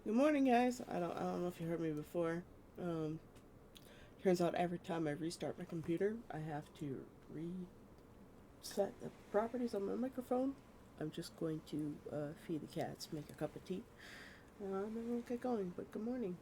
Good morning, guys. I don't know if you heard me before. Um, Turns out every time I restart my computer, I have to reset the properties on my microphone. I'm just going to feed the cats, make a cup of tea, and then we'll get going. But good morning.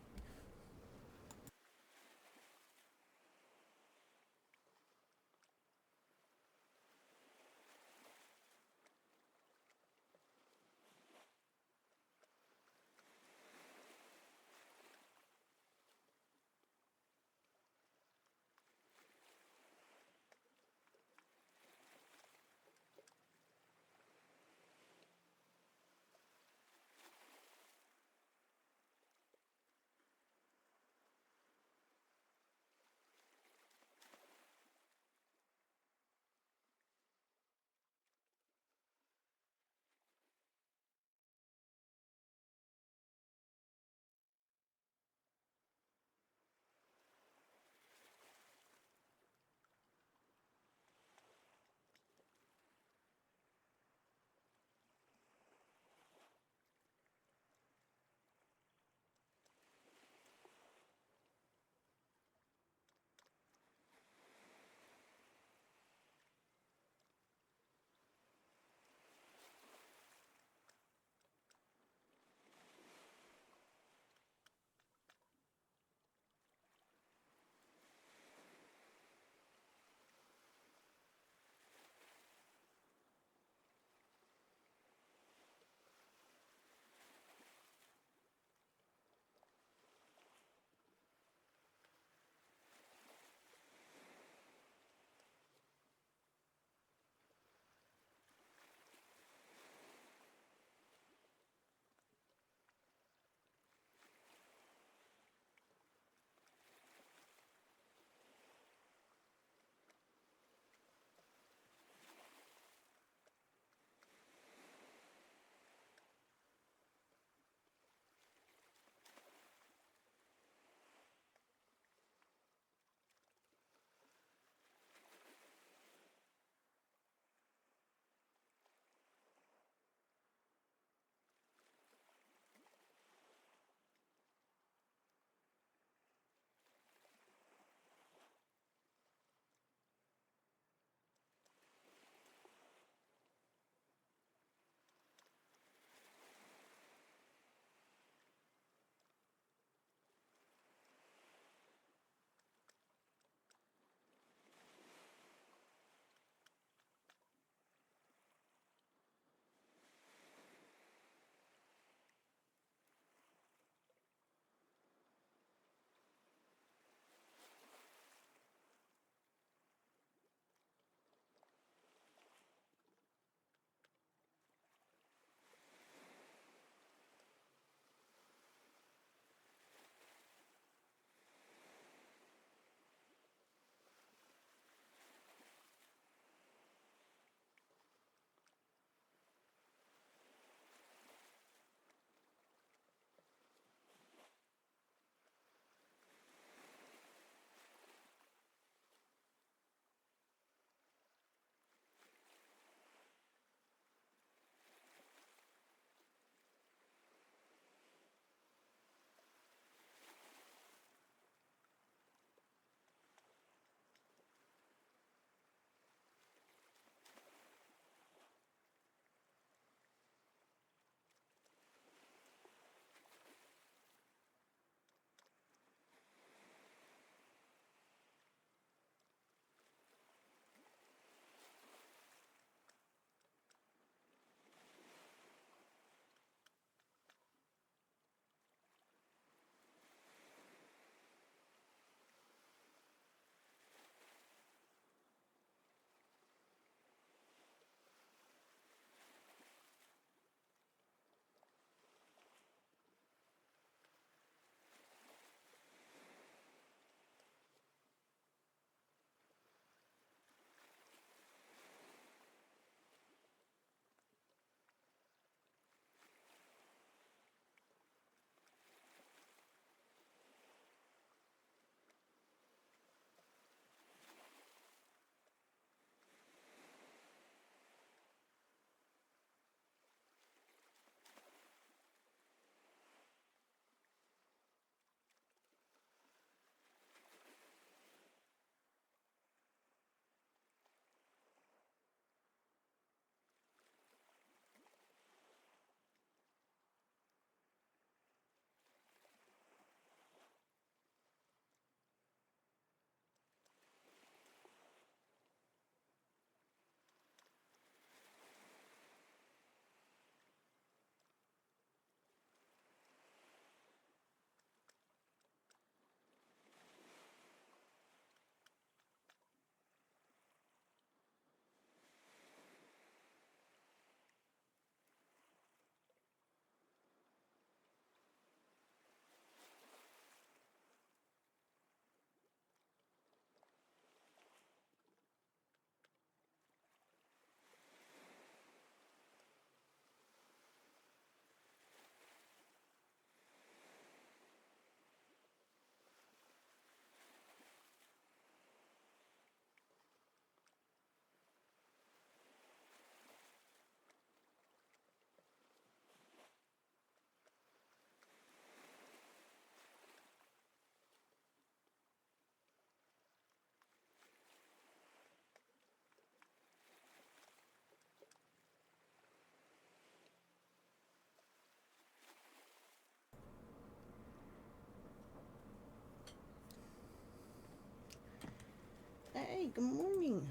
Hey, good morning.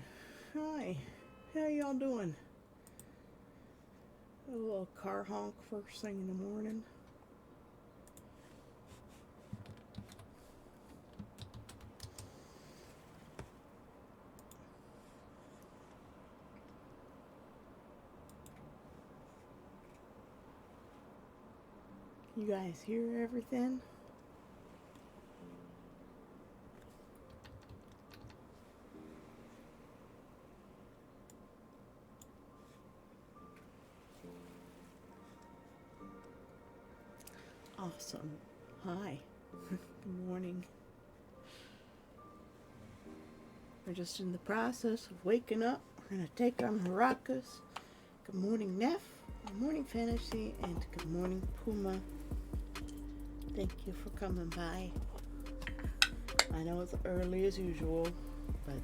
Hi. How y'all doing? A little car honk first thing in the morning. You guys hear everything? Awesome. Hi. Good morning. We're just in the process of waking up. We're going to take our maracas. Good morning, Neff. Good morning, Fantasy. And good morning, Puma. Thank you for coming by. I know it's early as usual, but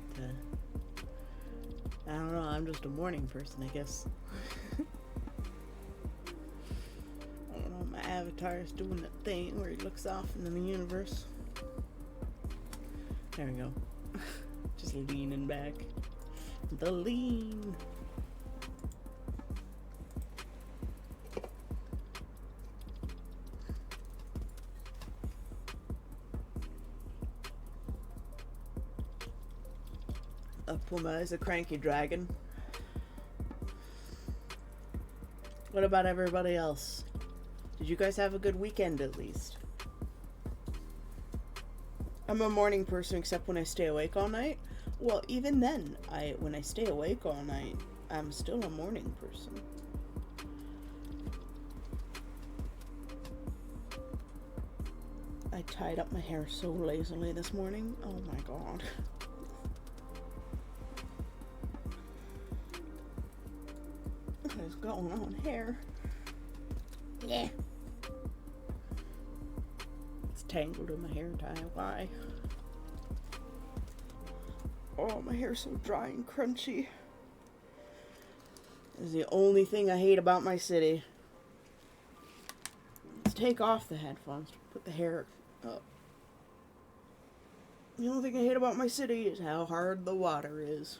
I don't know. I'm just a morning person, I guess. I don't know. My avatar is doing that thing where he looks off into the universe. There we go. Just leaning back. The lean. Puma is a cranky dragon. What about everybody else? Did you guys have a good weekend at least? I'm a morning person except when I stay awake all night. Well, even then, when I stay awake all night, I'm still a morning person. I tied up my hair so lazily this morning. Oh my god. What is going on here? Yeah. It's tangled in my hair tie. Why? Oh, my hair's so dry and crunchy. This is the only thing I hate about my city. Let's take off the headphones. Put the hair up. The only thing I hate about my city is how hard the water is.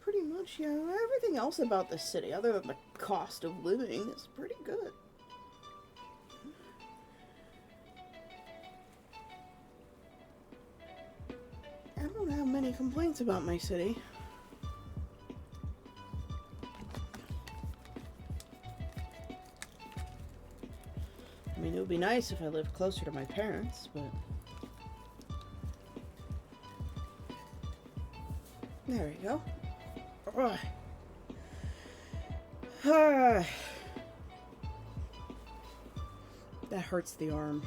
Pretty much, yeah. Everything else about the city, other than the cost of living, is pretty good. I don't have many complaints about my city. I mean, it would be nice if I lived closer to my parents, but... There we go. That hurts the arm.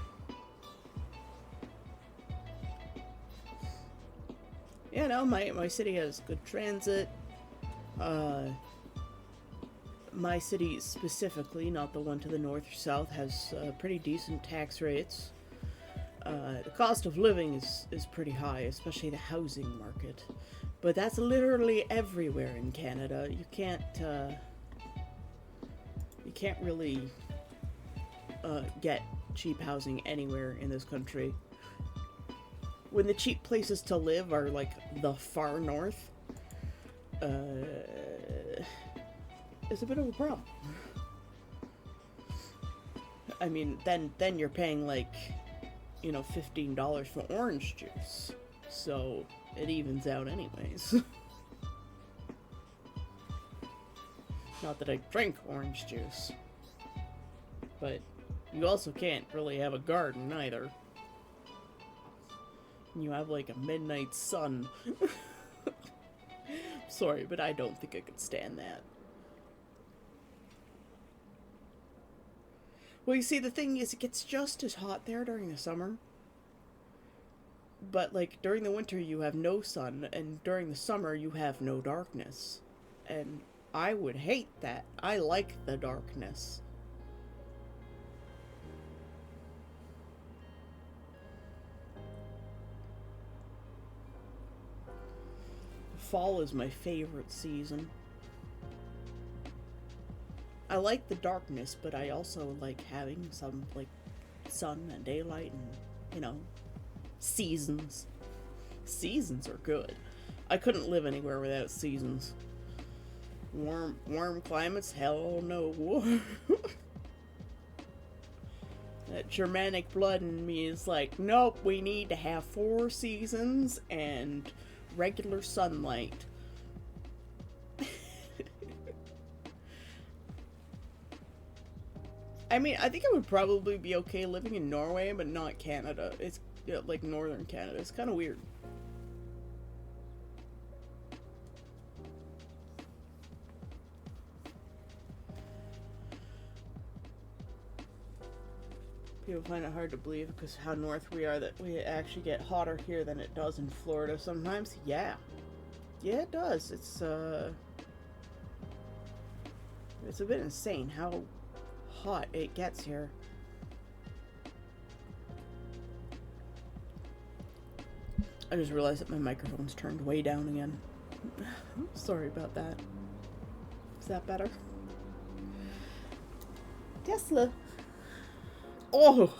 Yeah, no, my city has good transit. My city specifically, not the one to the north or south, has pretty decent tax rates. The cost of living is pretty high, especially the housing market. But that's literally everywhere in Canada. You can't really get cheap housing anywhere in this country. When the cheap places to live are like the far north, it's a bit of a problem. I mean, then you're paying like, $15 for orange juice. So it evens out anyways. Not that I drink orange juice. But you also can't really have a garden either. You have like a midnight sun. Sorry, but I don't think I could stand that. Well, you see, the thing is, it gets just as hot there during the summer. But, like, during the winter you have no sun, and during the summer you have no darkness. And I would hate that. I like the darkness. Fall is my favorite season. I like the darkness, but I also like having some, like, sun and daylight and, you know, seasons. Seasons are good. I couldn't live anywhere without seasons. Warm climates? Hell no. That Germanic blood in me is like, nope, we need to have 4 seasons and regular sunlight. I mean, I think I would probably be okay living in Norway, but not Canada. It's, yeah, like northern Canada. It's kind of weird. People find it hard to believe because how north we are that we actually get hotter here than it does in Florida sometimes. Yeah. Yeah, it does. It's a bit insane how hot it gets here. I just realized that my microphone's turned way down again. Sorry about that. Is that better? Tesla. Oh,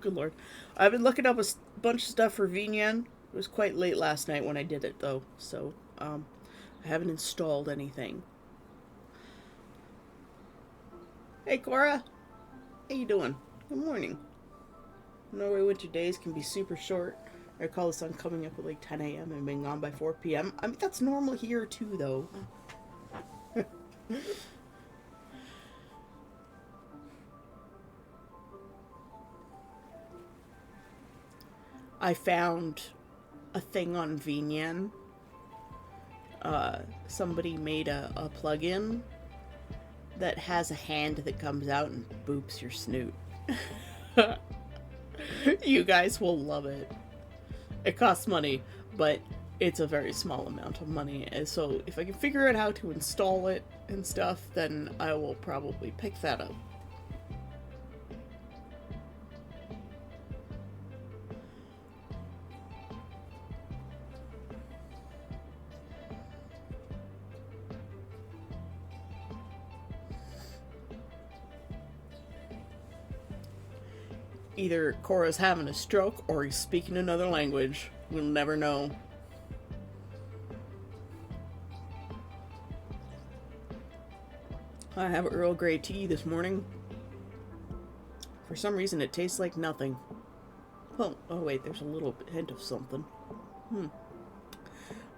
good lord. I've been looking up a bunch of stuff for VNyan. It was quite late last night when I did it, though, so, I haven't installed anything. Hey, Cora. How you doing? Good morning. Norway winter days can be super short. I recall the sun coming up at like 10 a.m. and being gone by 4 p.m. I mean, that's normal here, too, though. I found a thing on VNyan. Somebody made a plugin that has a hand that comes out and boops your snoot. You guys will love it. It costs money, but it's a very small amount of money. And so if I can figure out how to install it and stuff, then I will probably pick that up. Either Cora's having a stroke or he's speaking another language. We'll never know. I have Earl Grey tea this morning. For some reason, it tastes like nothing. Oh wait, there's a little hint of something.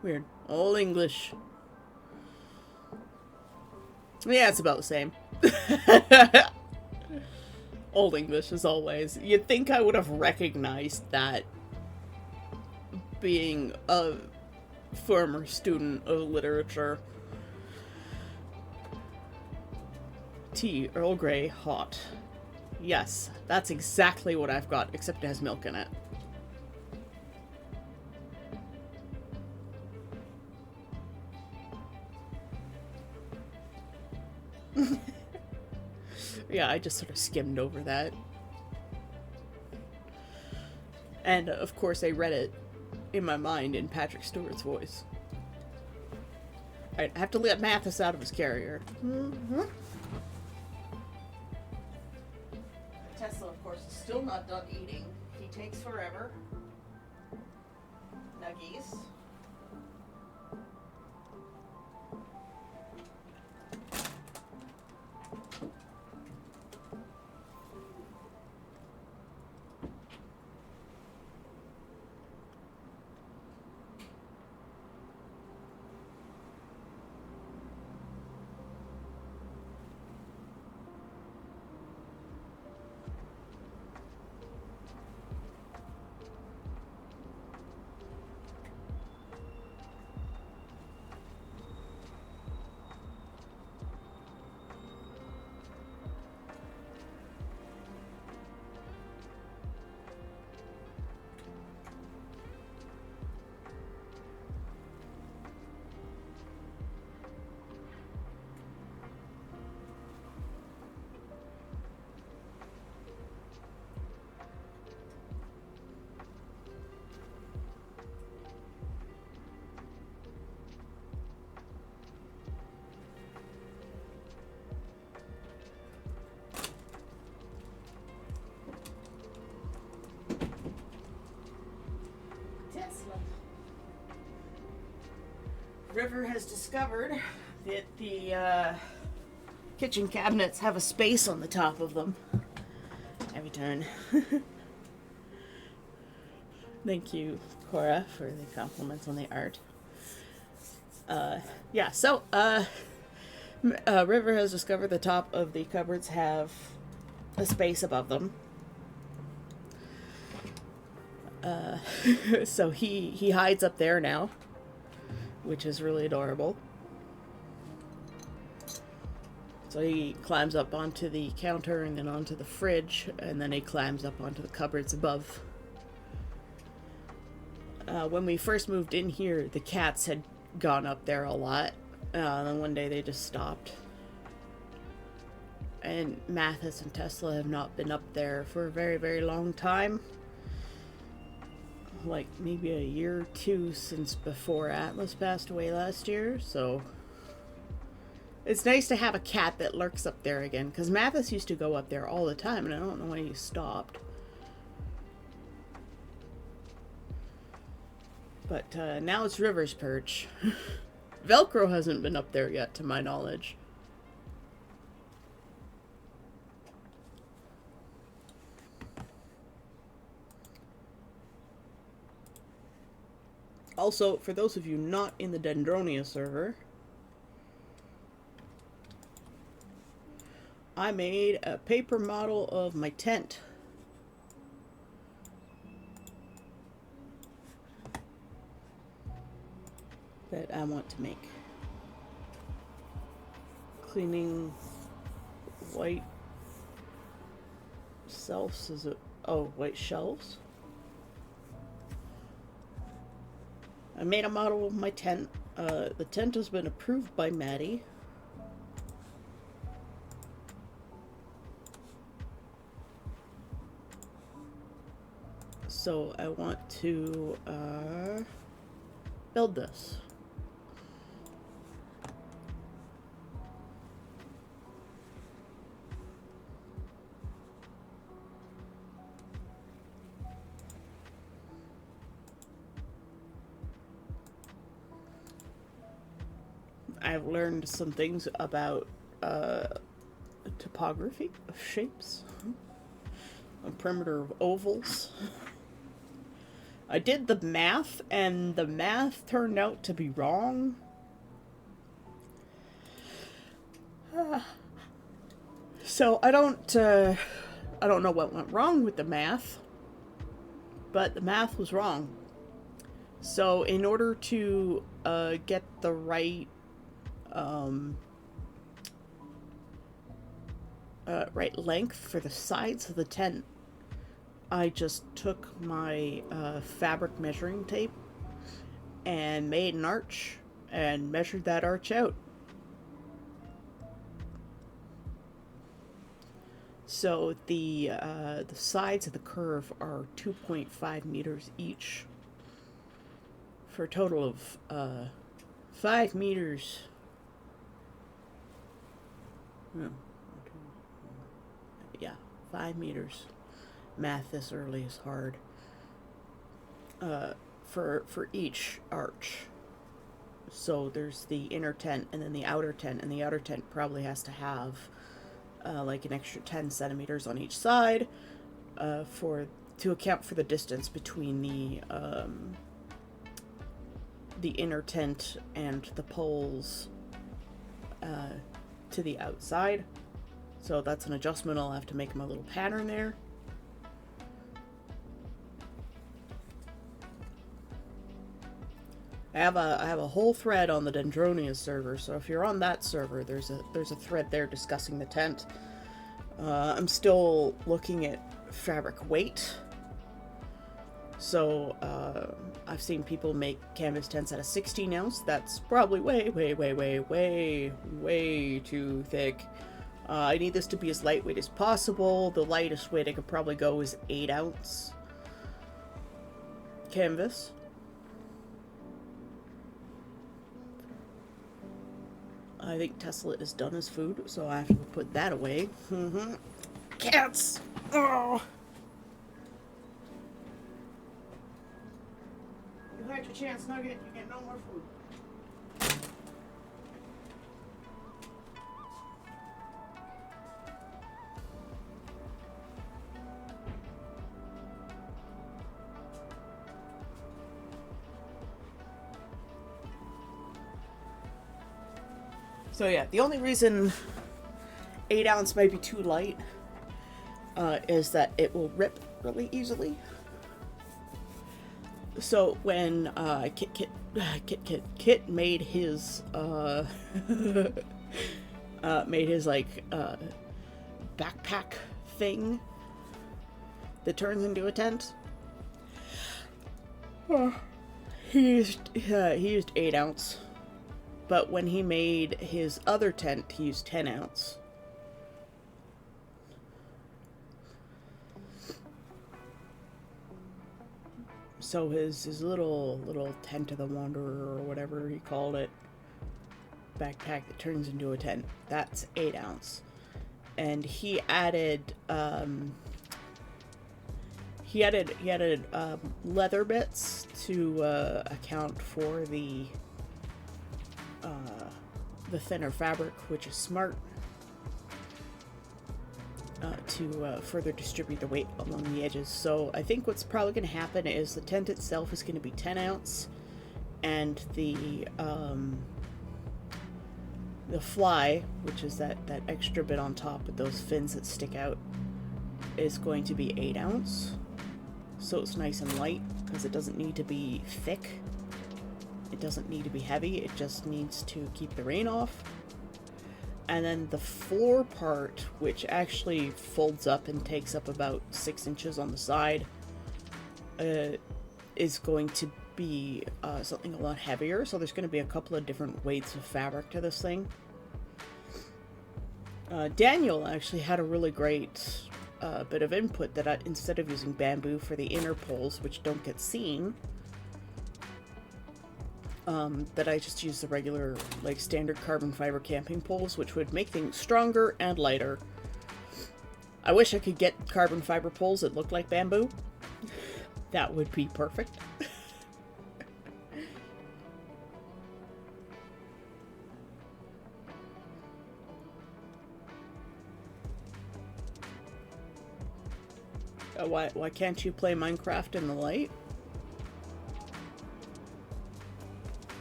Weird. Old English. Yeah, it's about the same. Old English, as always. You'd think I would have recognized that, being a former student of literature. Tea, Earl Grey, hot. Yes, that's exactly what I've got, except it has milk in it. Yeah, I just sort of skimmed over that. And, of course, I read it in my mind in Patrick Stewart's voice. Alright, I have to let Mathis out of his carrier. Tesla, of course, is still not done eating. He takes forever. Nuggies. River has discovered that the kitchen cabinets have a space on the top of them. Every turn. Thank you, Cora, for the compliments on the art. Yeah, so, River has discovered the top of the cupboards have a space above them. So he hides up there now, which is really adorable. So he climbs up onto the counter and then onto the fridge, and then he climbs up onto the cupboards above. When we first moved in here, the cats had gone up there a lot. Then one day they just stopped. And Mathis and Tesla have not been up there for a very, very long time. Like maybe a year or two since before Atlas passed away last year, so it's nice to have a cat that lurks up there again, because Mathis used to go up there all the time, and I don't know why he stopped. But now it's River's perch. Velcro hasn't been up there yet, to my knowledge. Also, for those of you not in the Dendronia server, I made a paper model of my tent. That I want to make. Cleaning white shelves, is it? Oh, white shelves. I made a model of my tent. The tent has been approved by Maddie. So I want to build this. I've learned some things about topography of shapes, a perimeter of ovals. I did the math, and the math turned out to be wrong. So I don't know what went wrong with the math, but the math was wrong. So in order to get the right right length for the sides of the tent, I just took my fabric measuring tape and made an arch and measured that arch out. So the sides of the curve are 2.5 meters each, for a total of 5 meters. Yeah, 5 meters. Math this early is hard. For each arch. So there's the inner tent and then the outer tent, and the outer tent probably has to have like an extra 10 centimeters on each side to account for the distance between the inner tent and the poles to the outside. So that's an adjustment. I'll have to make my little pattern there. I have a whole thread on the Dendronia server, so if you're on that server, there's a thread there discussing the tent. I'm still looking at fabric weight. So I've seen people make canvas tents at a 16 ounce. That's probably way too thick. I need this to be as lightweight as possible. The lightest weight I could probably go is 8 ounce canvas. I think Tesla is done his food, so I have to put that away. Cats! Oh! You had your chance, Nugget. You get no more food. So yeah, the only reason 8 ounce might be too light is that it will rip really easily. So when Kit made his made his like backpack thing that turns into a tent, he used 8 ounce. But when he made his other tent, he used 10 ounce. So his little tent of the wanderer, or whatever he called it, backpack that turns into a tent, that's 8 ounce. And he added leather bits to account for the thinner fabric, which is smart, to further distribute the weight along the edges. So I think what's probably going to happen is the tent itself is going to be 10 ounce, and the fly, which is that extra bit on top with those fins that stick out, is going to be 8 ounce. So it's nice and light, because it doesn't need to be thick. It doesn't need to be heavy, it just needs to keep the rain off. And then the floor part, which actually folds up and takes up about 6 inches on the side, is going to be something a lot heavier. So there's going to be a couple of different weights of fabric to this thing. Daniel actually had a really great bit of input that instead of using bamboo for the inner poles, which don't get seen, that I just use the regular, like, standard carbon fiber camping poles, which would make things stronger and lighter. I wish I could get carbon fiber poles that look like bamboo. That would be perfect. Why can't you play Minecraft in the light?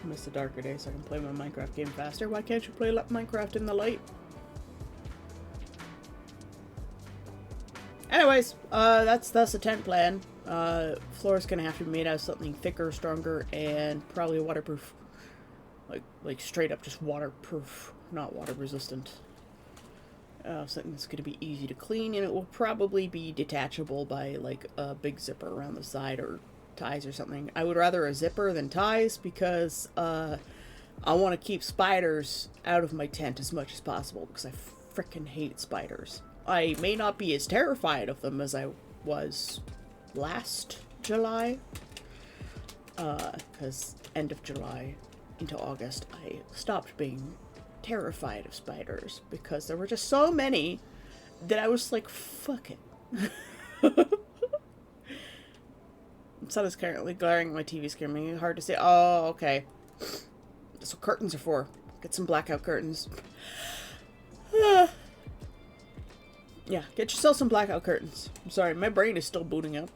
I miss the darker day so I can play my Minecraft game faster. Why can't you play Minecraft in the light? Anyways, that's the tent plan. Floor's gonna have to be made out of something thicker, stronger, and probably waterproof. Like straight up just waterproof, not water resistant. Something that's gonna be easy to clean, and it will probably be detachable by like a big zipper around the side or ties or something. I would rather a zipper than ties, because I want to keep spiders out of my tent as much as possible, because I frickin' hate spiders. I may not be as terrified of them as I was last July, because end of July into August I stopped being terrified of spiders, because there were just so many that I was like, fuck it. Sun is currently glaring at my TV screen, making it hard to see. Oh, okay. That's what curtains are for. Get some blackout curtains. Yeah, get yourself some blackout curtains. I'm sorry, my brain is still booting up.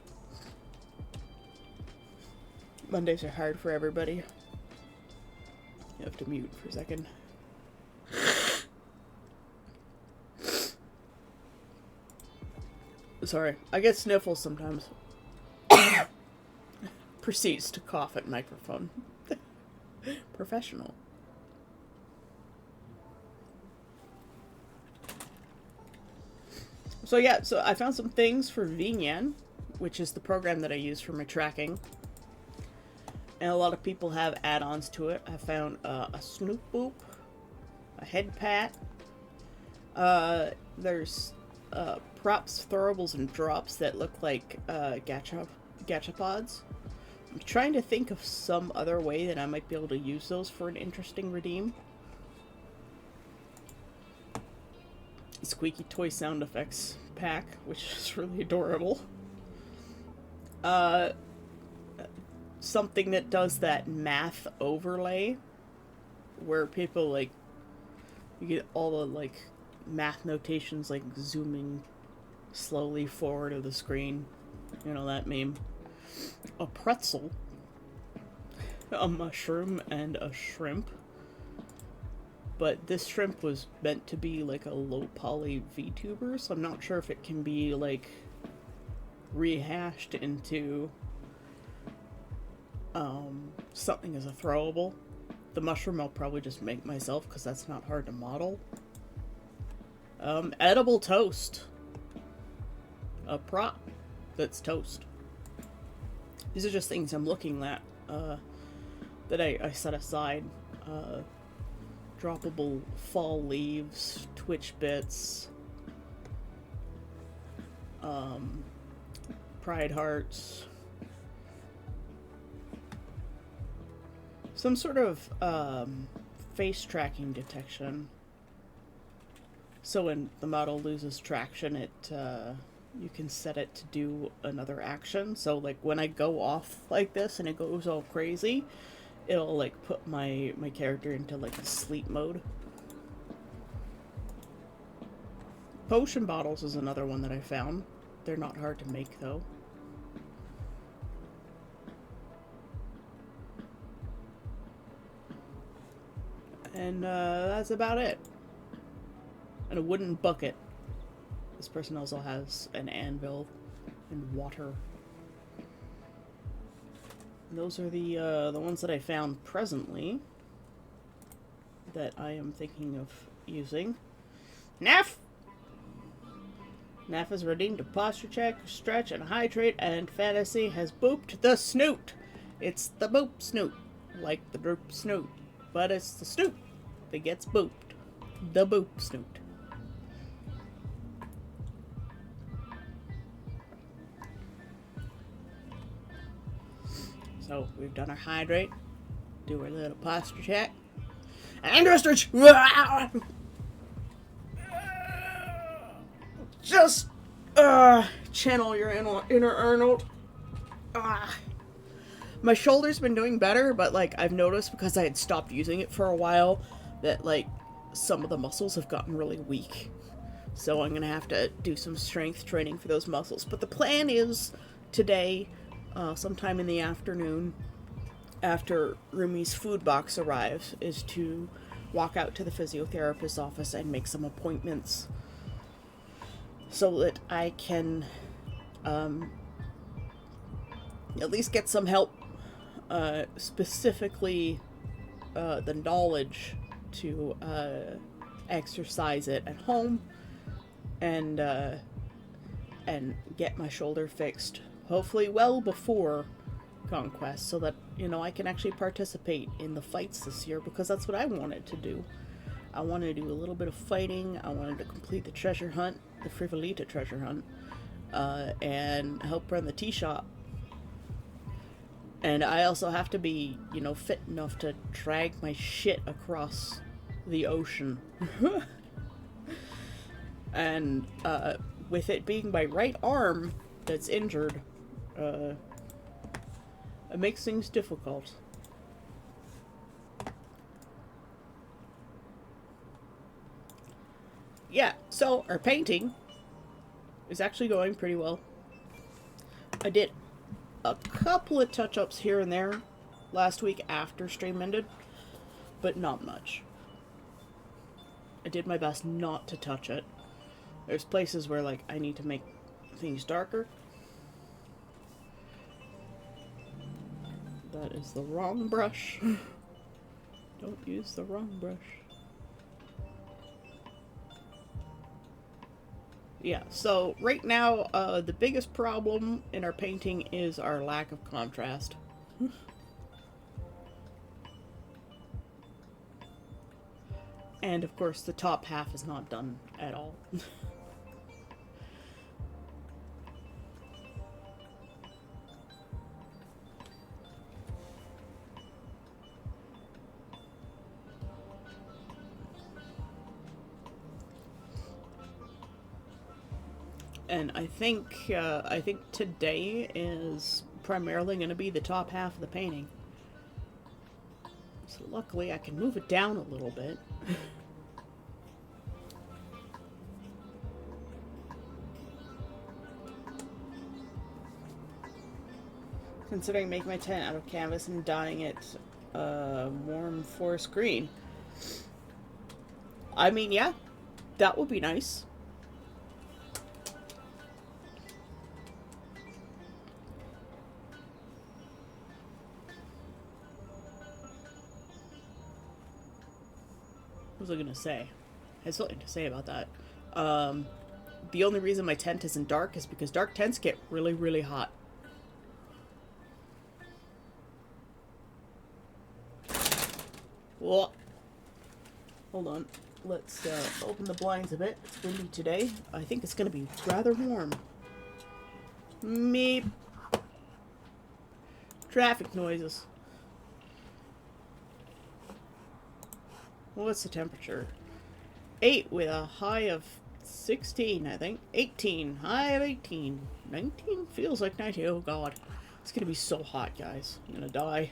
Mondays are hard for everybody. You have to mute for a second. Sorry, I get sniffles sometimes. Proceeds to cough at microphone. Professional. So yeah, so I found some things for VNyan, which is the program that I use for my tracking. And a lot of people have add-ons to it. I found a Snoop Boop, a head pat. There's props, throwables, and drops that look like gachapods. I'm trying to think of some other way that I might be able to use those for an interesting redeem. Squeaky toy sound effects pack, which is really adorable. Something that does that math overlay, where people, like, you get all the, like, math notations, like, zooming slowly forward of the screen. You know, that meme. A pretzel, a mushroom, and a shrimp. but this shrimp was meant to be like a low poly VTuber, so I'm not sure if it can be like rehashed into something as a throwable. The mushroom I'll probably just make myself because that's not hard to model. Edible toast. A prop that's toast. These are just things I'm looking at that I set aside. Droppable fall leaves, twitch bits, pride hearts, some sort of face tracking detection. So when the model loses traction, it you can set it to do another action. So like when I go off like this and it goes all crazy, it'll like put my character into like a sleep mode. Potion bottles is another one that I found. They're not hard to make though. And that's about it. And a wooden bucket. This person also has an anvil and water. And those are the ones that I found presently that I am thinking of using. Naff! Naff is redeemed a posture check, stretch, and hydrate, and fantasy has booped the snoot. It's the boop snoot, like the droop snoot, but it's the snoot that gets booped. The boop snoot. So we've done our hydrate, do our little posture check, and a stretch. Just channel your inner Arnold. My shoulder's been doing better, but like I've noticed because I had stopped using it for a while that like some of the muscles have gotten really weak. So I'm gonna have to do some strength training for those muscles. But the plan is today, sometime in the afternoon, after Rumi's food box arrives, is to walk out to the physiotherapist's office and make some appointments so that I can at least get some help, specifically the knowledge to exercise it at home and get my shoulder fixed, hopefully well before Conquest, so that, you know, I can actually participate in the fights this year, because that's what I wanted to do. I wanted to do a little bit of fighting, I wanted to complete the treasure hunt, the Frivolita treasure hunt, and help run the tea shop. And I also have to be, you know, fit enough to drag my shit across the ocean. And with it being my right arm that's injured, it makes things difficult. Yeah, so our painting is actually going pretty well. I did a couple of touch-ups here and there last week after stream ended, but not much. I did my best not to touch it. There's places where, like, I need to make things darker. That is the wrong brush. Don't use the wrong brush. Yeah, so right now, the biggest problem in our painting is our lack of contrast. And of course, the top half is not done at all. And I think today is primarily going to be the top half of the painting. So luckily I can move it down a little bit. Considering making my tent out of canvas and dyeing it warm forest green. I mean, yeah, that would be nice. What was I gonna say? I had something to say about that. Um, the only reason my tent isn't dark is because dark tents get really, really hot. Whoa. Hold on. Let's open the blinds a bit. It's windy today. I think it's going to be rather warm. Meep. Traffic noises. What's the temperature? 8 with a high of 16, I think. 18. High of 18. 19? Feels like 19. Oh, God. It's going to be so hot, guys. I'm going to die.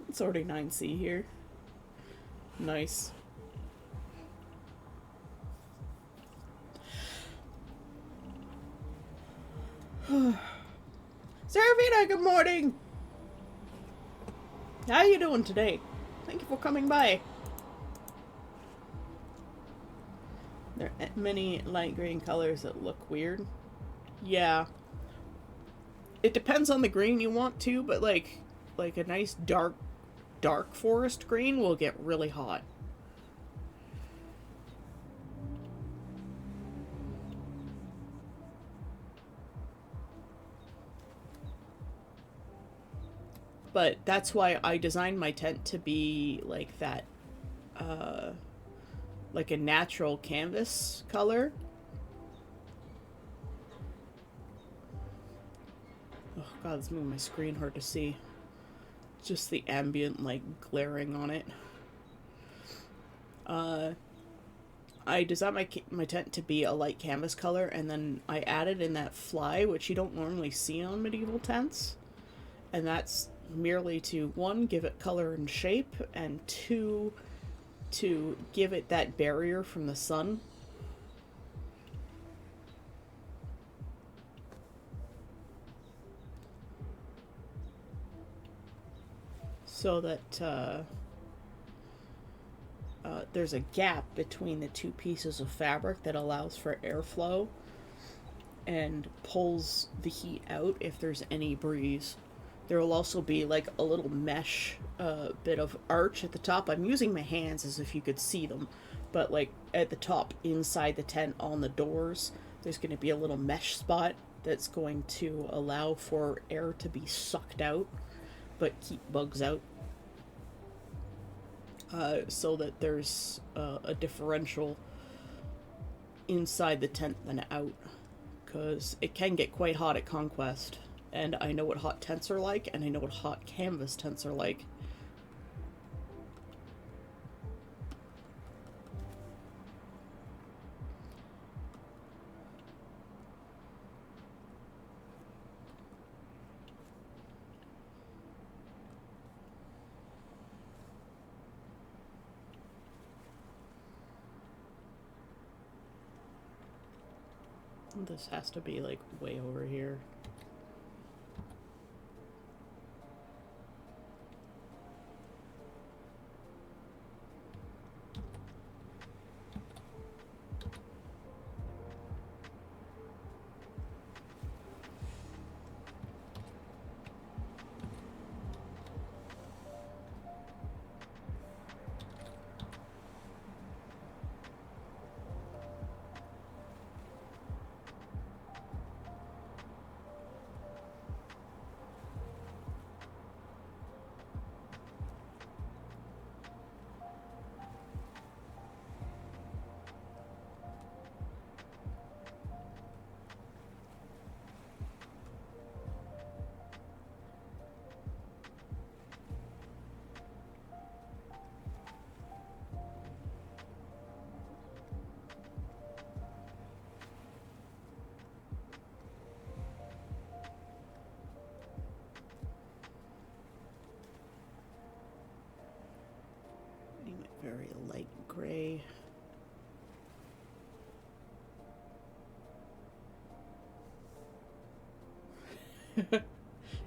It's already 9C here. Nice. Serafina, good morning! How you doing today? Thank you for coming by. There are many light green colors that look weird. Yeah. It depends on the green you want to, but like a nice dark forest green will get really hot. But that's why I designed my tent to be like that, like a natural canvas color. Oh god, it's moving my screen hard to see. Just the ambient light glaring on it. I designed my tent to be a light canvas color, and then I added in that fly, which you don't normally see on medieval tents. And that's merely to, one, give it color and shape, and two, to give it that barrier from the sun. So that there's a gap between the two pieces of fabric that allows for airflow and pulls the heat out if there's any breeze. There will also be like a little mesh bit of arch at the top. I'm using my hands as if you could see them, but like at the top inside the tent on the doors, there's going to be a little mesh spot that's going to allow for air to be sucked out but keep bugs out. So that there's a differential inside the tent than out, because it can get quite hot at Conquest, and I know what hot tents are like, and I know what hot canvas tents are like. This has to be like way over here. Very light gray.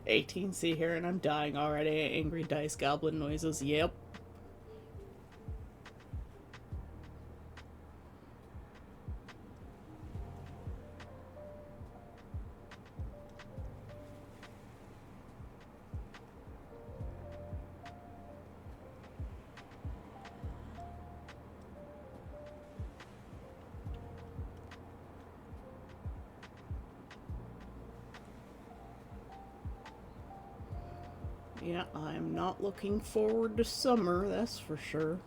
(18C) here, and I'm dying already. Angry dice goblin noises. Yep. Yeah, I'm not looking forward to summer, that's for sure.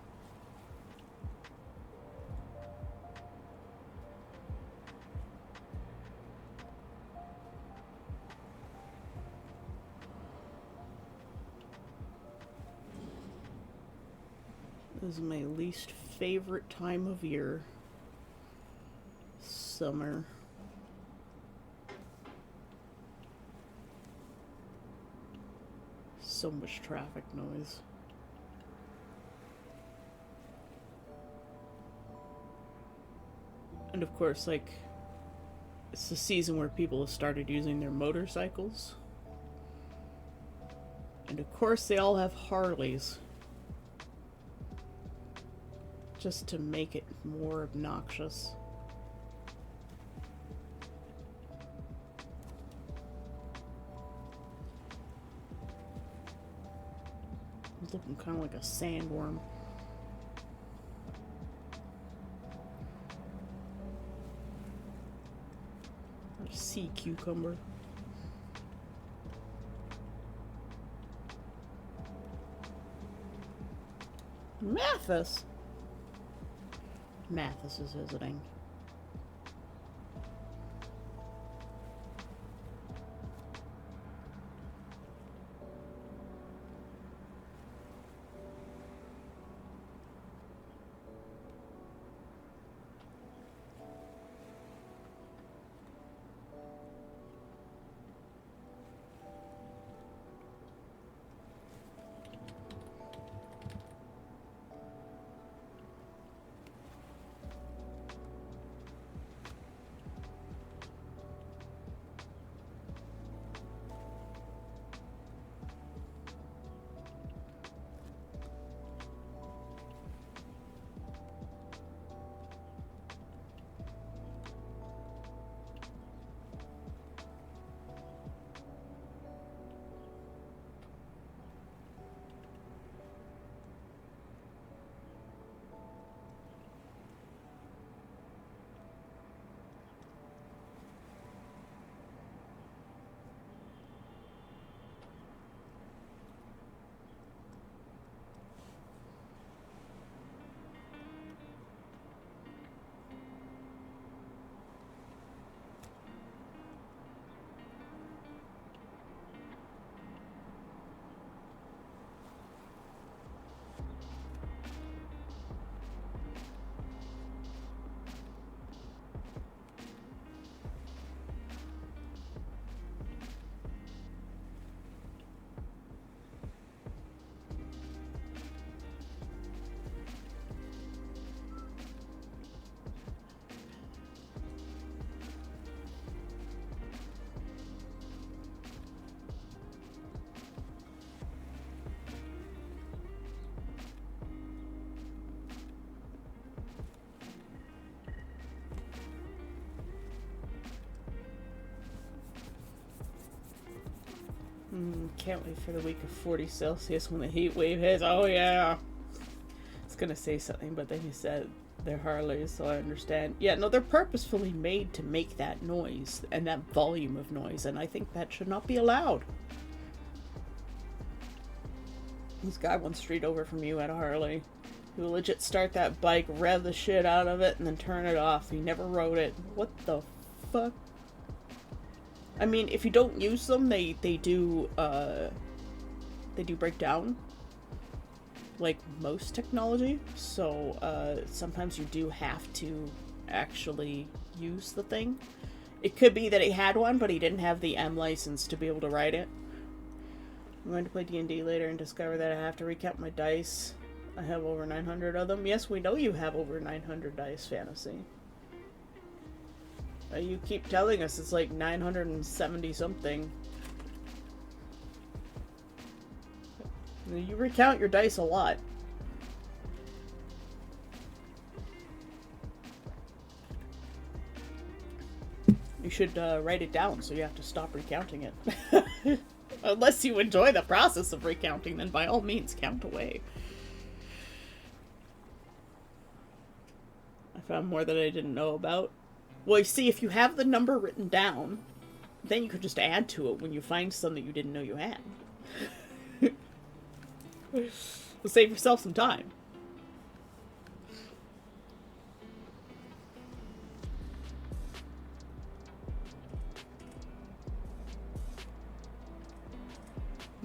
This is my least favorite time of year. Summer. So much traffic noise. And of course, like, it's the season where people have started using their motorcycles. And of course, they all have Harleys. Just to make it more obnoxious. It's looking kind of like a sandworm. A sea cucumber. Mathis! Mathis is visiting. Can't wait for the week of 40 Celsius when the heat wave hits. Oh yeah. I was gonna say something, but then you said they're Harleys, so I understand. Yeah, no, they're purposefully made to make that noise and that volume of noise, and I think that should not be allowed. This guy one street over from you had a Harley. He would legit start that bike, rev the shit out of it, and then turn it off. He never rode it. What the fuck? I mean, if you don't use them, they do break down, like most technology, so sometimes you do have to actually use the thing. It could be that he had one, but he didn't have the M license to be able to ride it. I'm going to play D&D later and discover that I have to recount my dice. I have over 900 of them. Yes, we know you have over 900 dice, Fantasy. You keep telling us it's like 970 something. You recount your dice a lot. You should write it down so you have to stop recounting it. Unless you enjoy the process of recounting, then by all means count away. I found more that I didn't know about. Well, you see, if you have the number written down, then you could just add to it when you find some that you didn't know you had. Save yourself some time.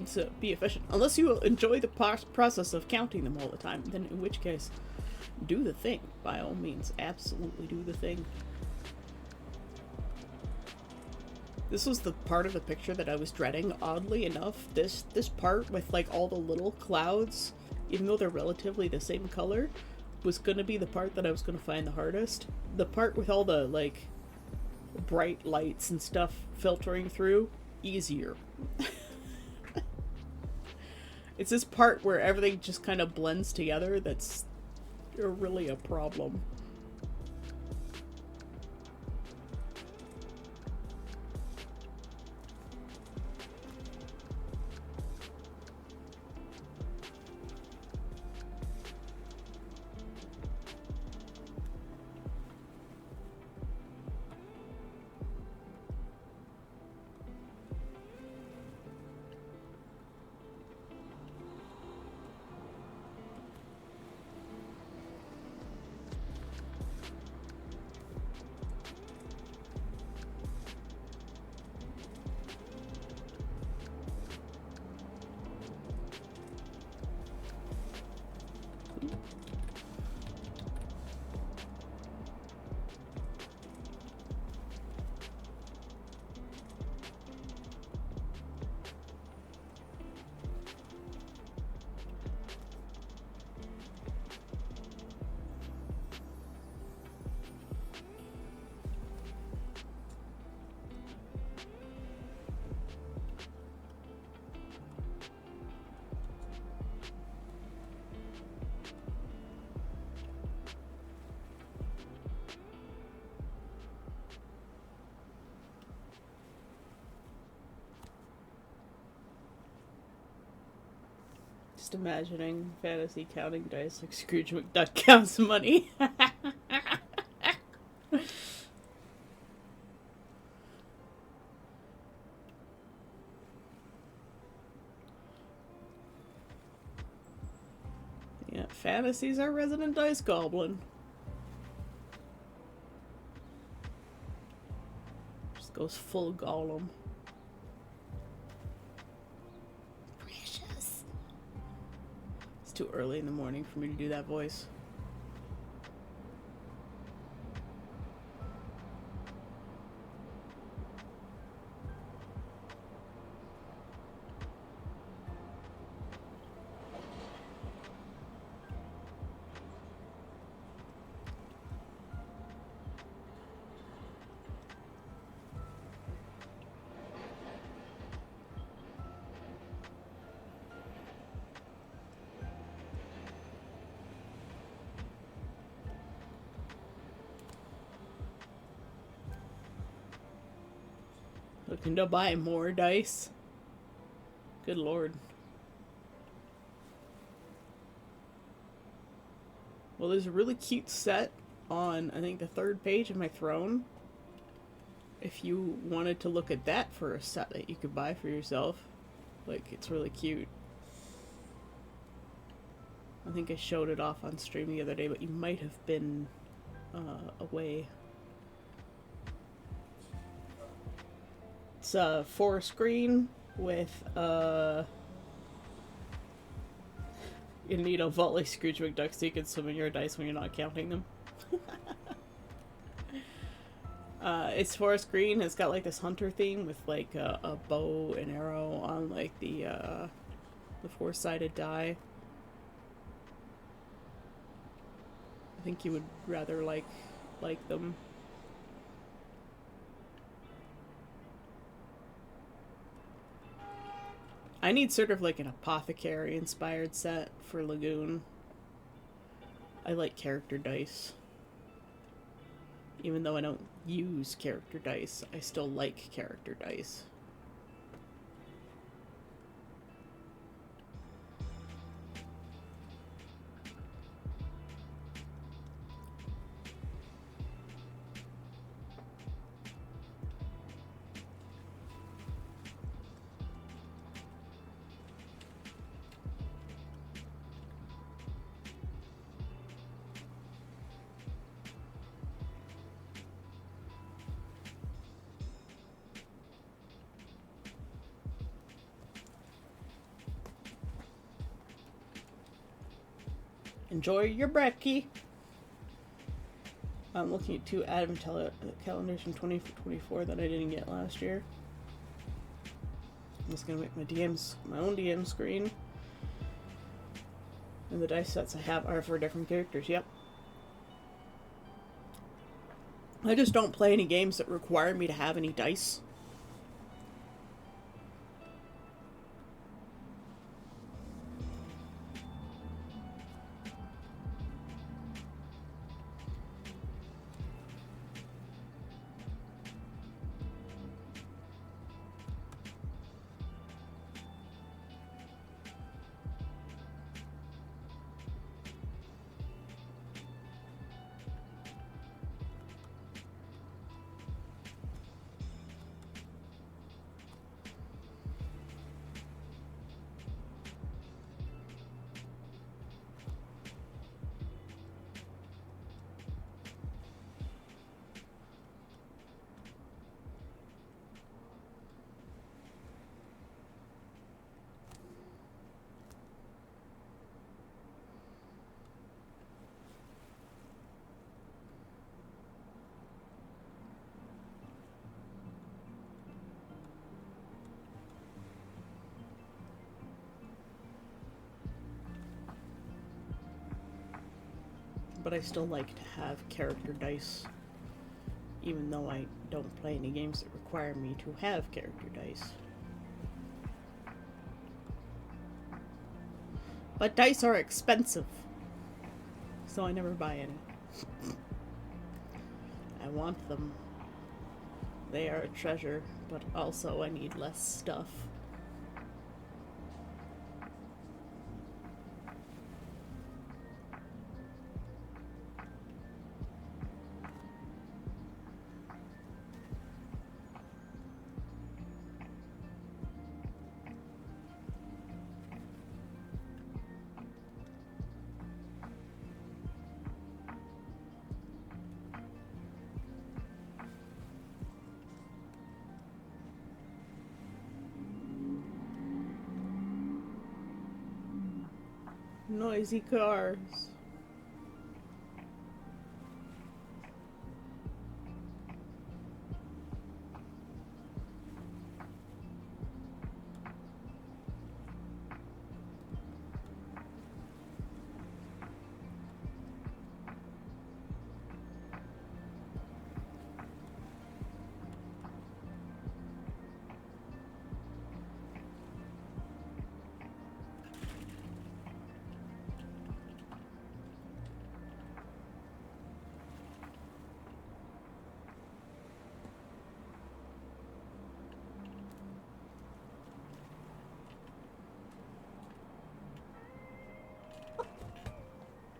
So be efficient. Unless you enjoy the process of counting them all the time, then in which case, do the thing. By all means, absolutely do the thing. This was the part of the picture that I was dreading, oddly enough. This part with like all the little clouds, even though they're relatively the same color, was gonna be the part that I was gonna find the hardest. The part with all the like bright lights and stuff filtering through, easier. It's this part where everything just kind of blends together that's really a problem. Just imagining fantasy counting dice like Scrooge McDuck counts money. Yeah, fantasy's our resident dice goblin. Just goes full Gollum. Precious. It's too early in the morning for me to do that voice. Looking to buy more dice? Good lord. Well, there's a really cute set on, I think, the third page of my throne. If you wanted to look at that for a set that you could buy for yourself. Like, it's really cute. I think I showed it off on stream the other day, but you might have been away. It's a forest green with you need a vault like Scrooge McDuck so you can swim in your dice when you're not counting them. It's forest green. It's got like this hunter theme with like a bow and arrow on like the four-sided die. I think you would rather like them. I need sort of like an apothecary inspired set for Lagoon. I like character dice. Even though I don't use character dice, I still like character dice. Enjoy your brekkie. I'm looking at 2 advent calendars from 2024 that I didn't get last year. I'm just gonna make my own DM screen. And the dice sets I have are for different characters, yep. I just don't play any games that require me to have any dice. But I still like to have character dice, even though I don't play any games that require me to have character dice. But dice are expensive, so I never buy any. I want them. They are a treasure, but also I need less stuff. Noisy cars.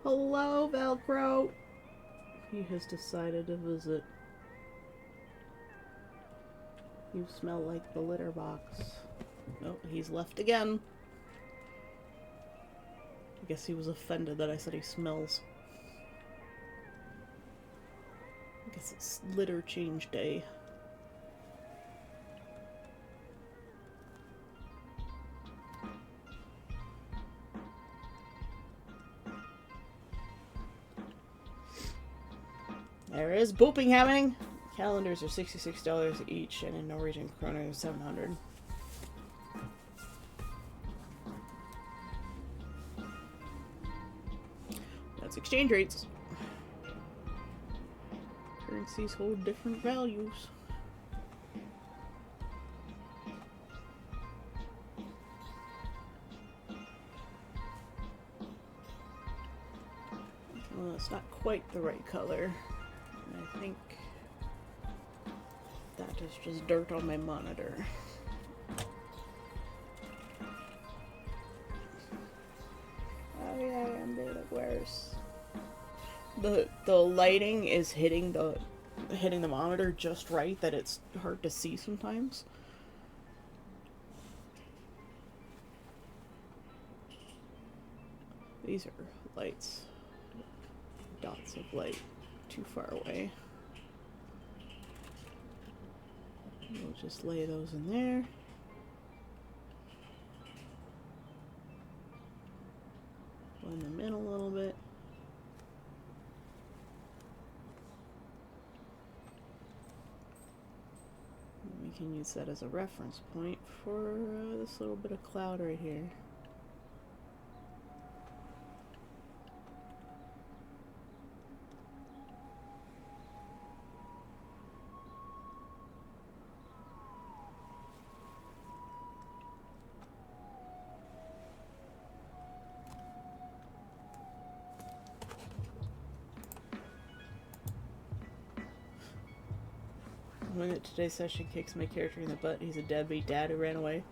Hello, Velcro. He has decided to visit. You smell like the litter box. Oh, he's left again. I guess he was offended that I said he smells. I guess it's litter change day. There is booping happening. Calendars are $66 each, and in Norwegian kroner, 700. That's exchange rates. Currencies hold different values. Well, it's not quite the right color. I think that is just dirt on my monitor. Oh yeah, I'm doing it worse. The lighting is hitting the monitor just right that it's hard to see sometimes. These are lights. Dots of light too far away. We'll just lay those in there. Blend them in a little bit. can use that as a reference point for this little bit of cloud right here. When today's session kicks my character in the butt, he's a deadbeat dad who ran away.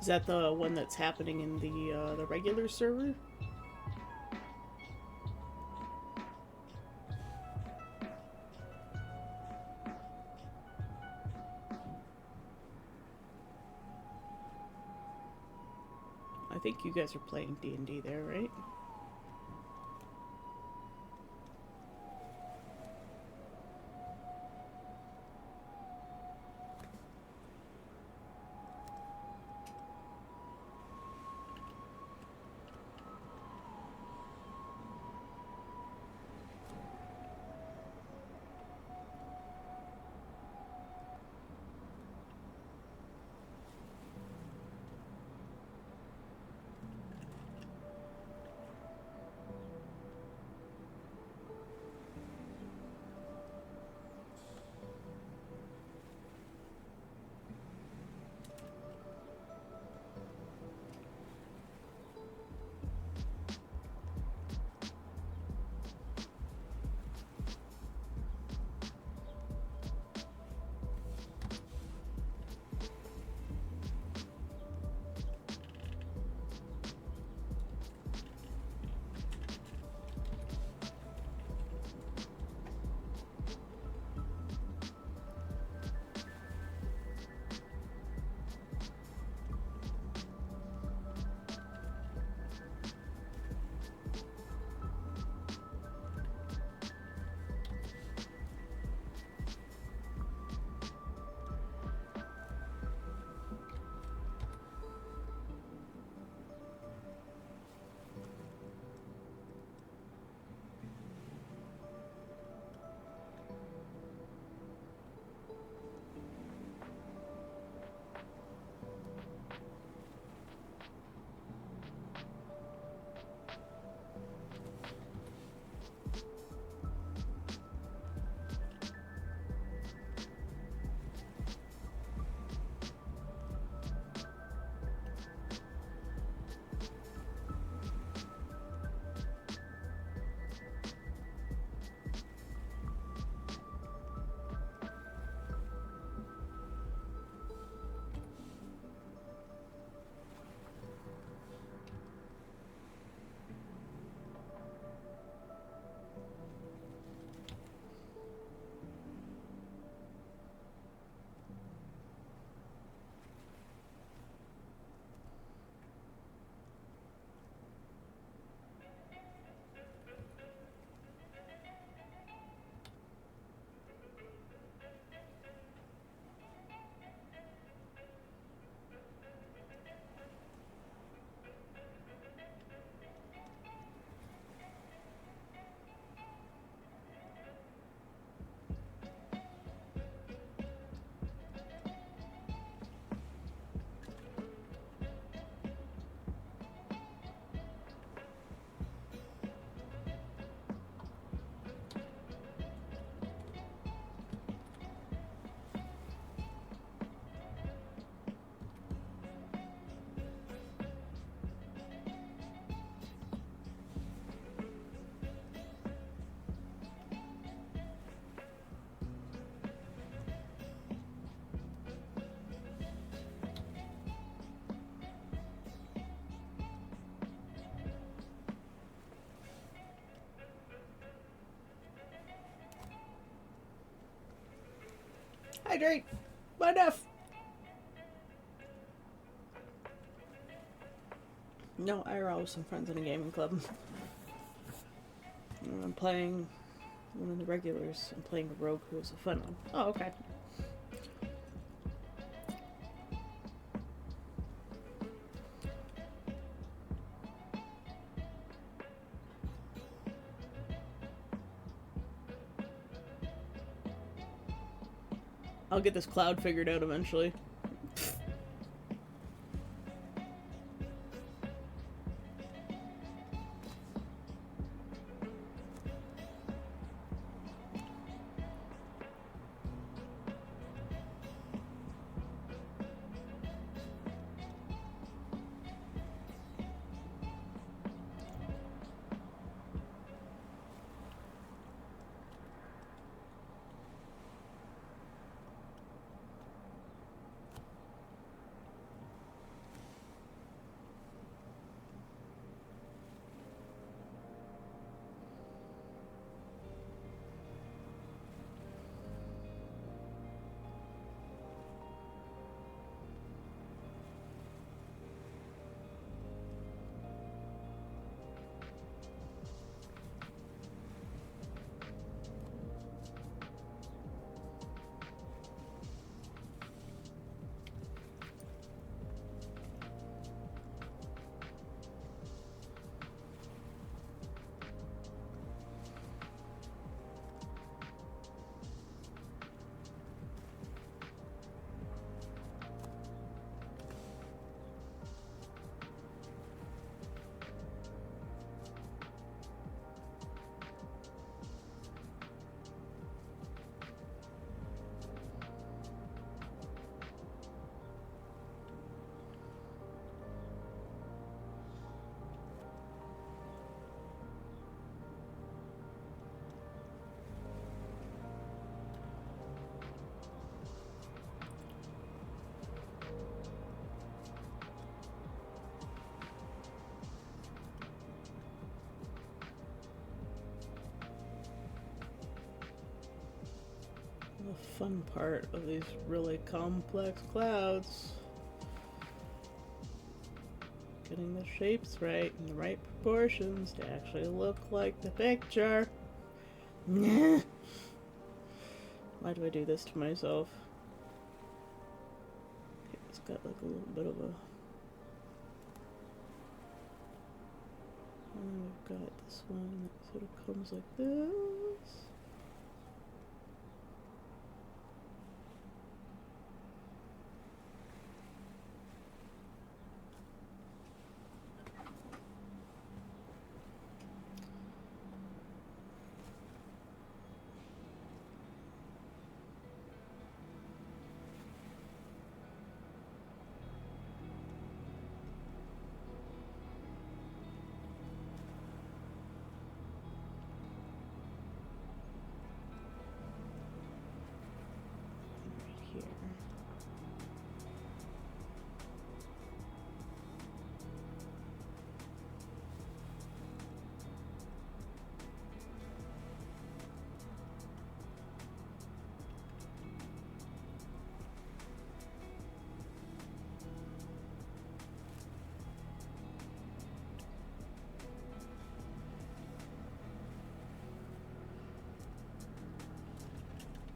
Is that the one that's happening in the regular server? I think you guys are playing D&D there, right? Hydrate! My F! No, IRL with some friends in a gaming club. And I'm playing one of the regulars. I'm playing a rogue who is a fun one. Oh, okay. I'll get this cloud figured out eventually. The fun part of these really complex clouds. Getting the shapes right and the right proportions to actually look like the picture. Why do I do this to myself? Okay, it's got like a little bit of a... And we've got this one that sort of comes like this.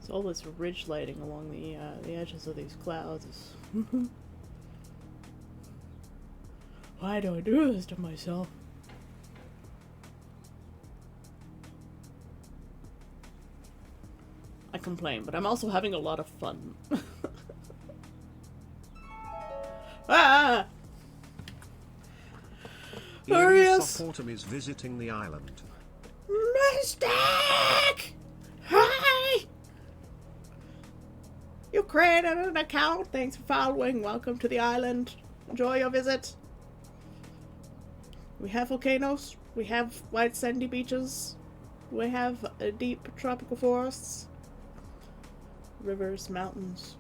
All this ridge lighting along the edges of these clouds is... Why do I do this to myself? I complain, but I'm also having a lot of fun. Ah! Arius Autumn is visiting the island. Mistake! Hi! You created an account. Thanks for following. Welcome to the island. Enjoy your visit. We have volcanoes. We have white sandy beaches. We have deep tropical forests. Rivers, mountains.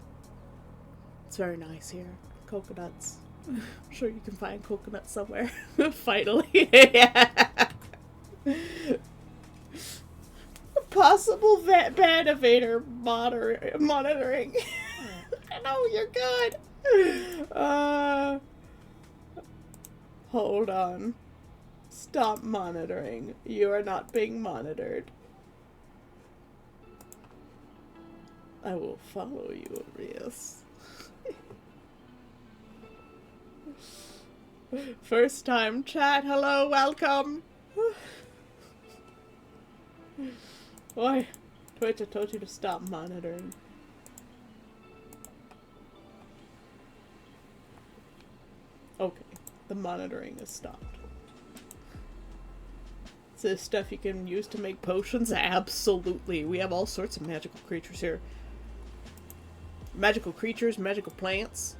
It's very nice here. Coconuts. I'm sure you can find coconuts somewhere. Finally. Yeah. possible ban evader monitoring. No, you're good. Hold on. Stop monitoring. You are not being monitored. I will follow you, Arius. First time chat. Hello, welcome. Why? Twitch, I told you to stop monitoring. Okay, the monitoring is stopped. Is this stuff you can use to make potions? Absolutely. We have all sorts of magical creatures here. Magical creatures, magical plants.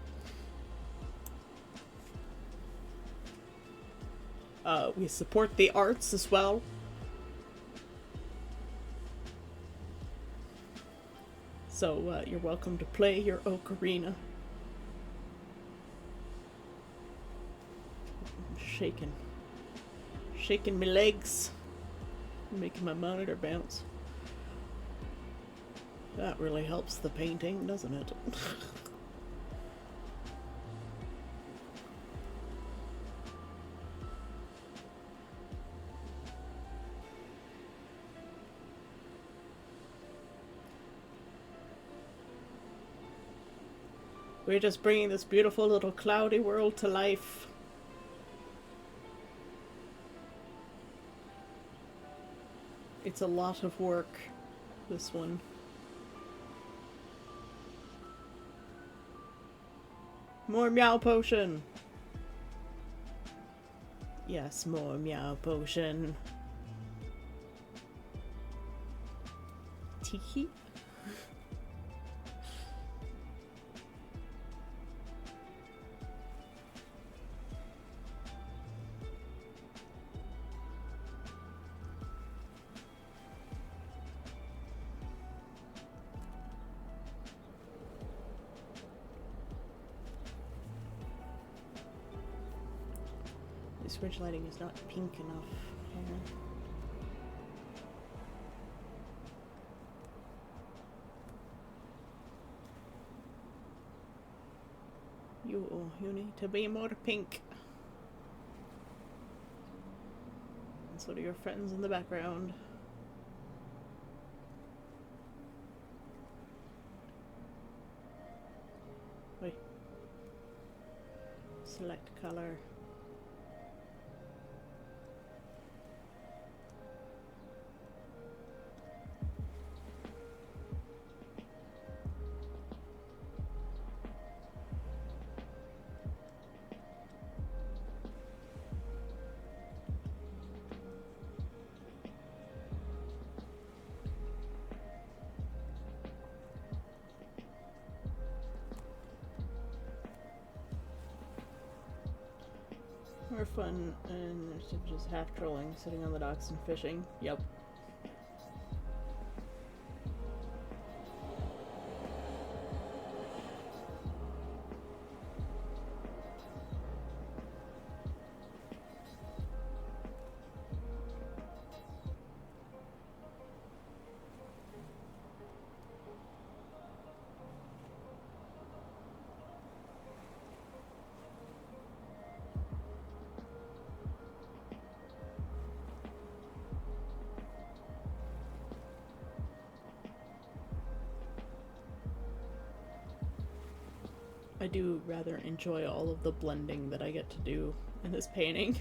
We support the arts as well. So, you're welcome to play your ocarina. I'm shaking my legs. Making my monitor bounce. That really helps the painting, doesn't it? We're just bringing this beautiful little cloudy world to life. It's a lot of work, this one. More meow potion! Yes, more meow potion. Tiki? This ridge lighting is not pink enough. You need to be more pink. And so do your friends in the background. Wait. Select color. More fun and just half trolling, sitting on the docks and fishing. Yep. I do rather enjoy all of the blending that I get to do in this painting.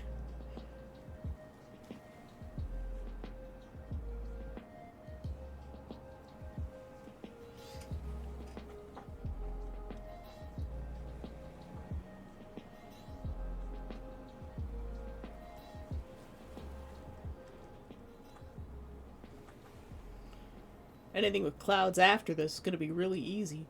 Anything with clouds after this is going to be really easy.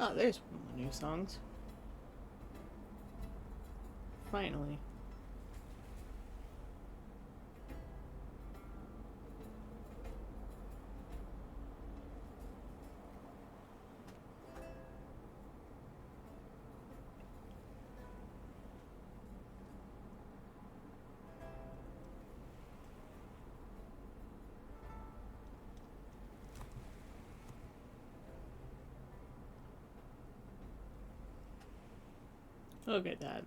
Oh, there's one of the new songs. Finally. Look at that.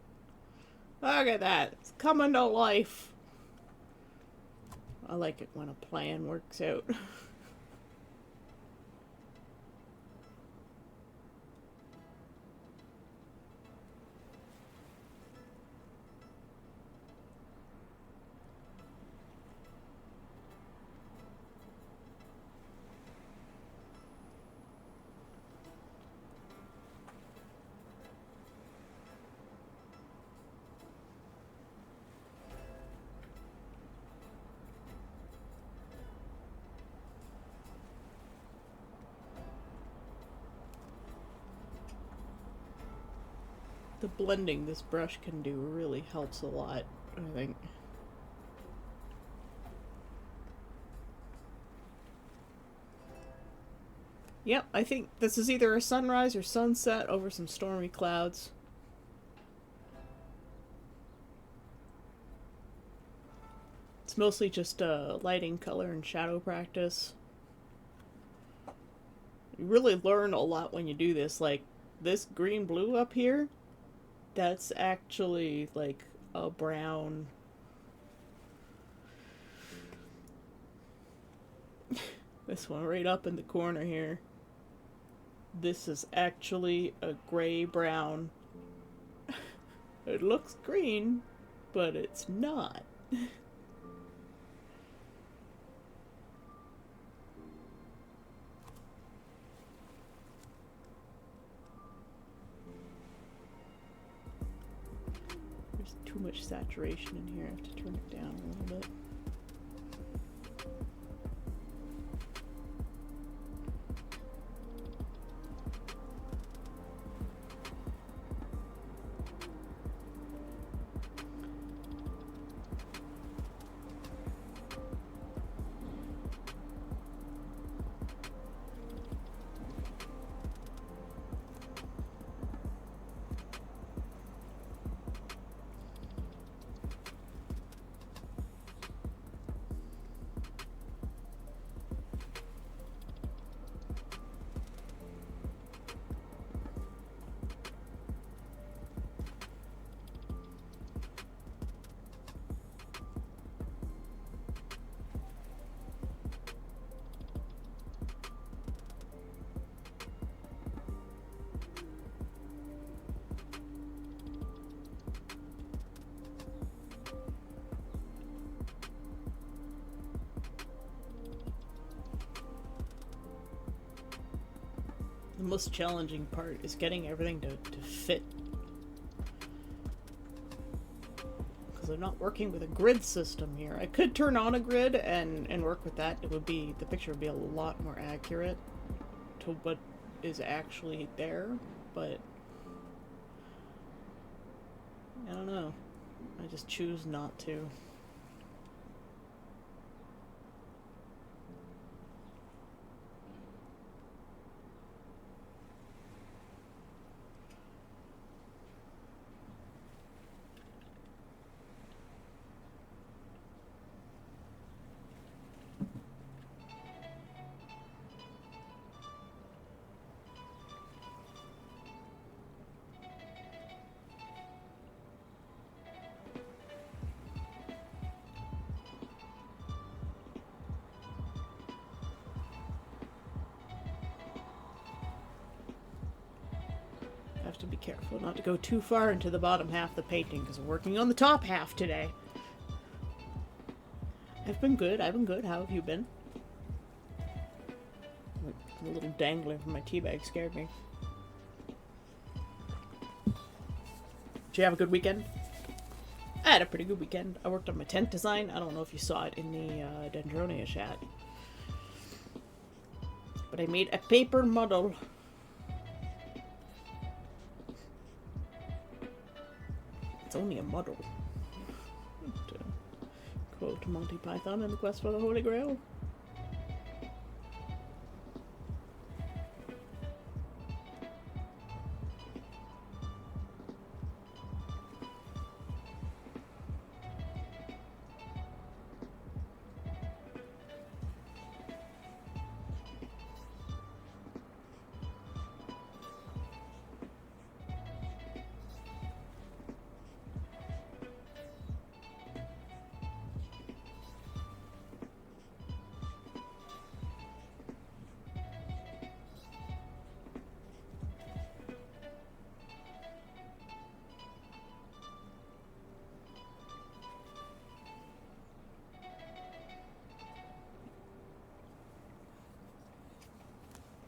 Look at that. It's coming to life. I like it when a plan works out. The blending this brush can do really helps a lot, I think. Yep, I think this is either a sunrise or sunset over some stormy clouds. It's mostly just lighting, color, and shadow practice. You really learn a lot when you do this. Like, this green-blue up here, that's actually like a brown. This one right up in the corner here. This is actually a gray-brown. It looks green, but it's not. There's too much saturation in here. I have to turn it down a little bit. The most challenging part is getting everything to fit. Because I'm not working with a grid system here. I could turn on a grid and work with that. It would be, the picture would be a lot more accurate to what is actually there, but I don't know. I just choose not to. Have to be careful not to go too far into the bottom half of the painting because we're working on the top half today. I've been good. How have you been? A little dangling from my teabag scared me. Did you have a good weekend? I had a pretty good weekend. I worked on my tent design. I don't know if you saw it in the Dendronia chat. But I made a paper model. it's only a muddle. To quote Monty Python in the Quest for the Holy Grail.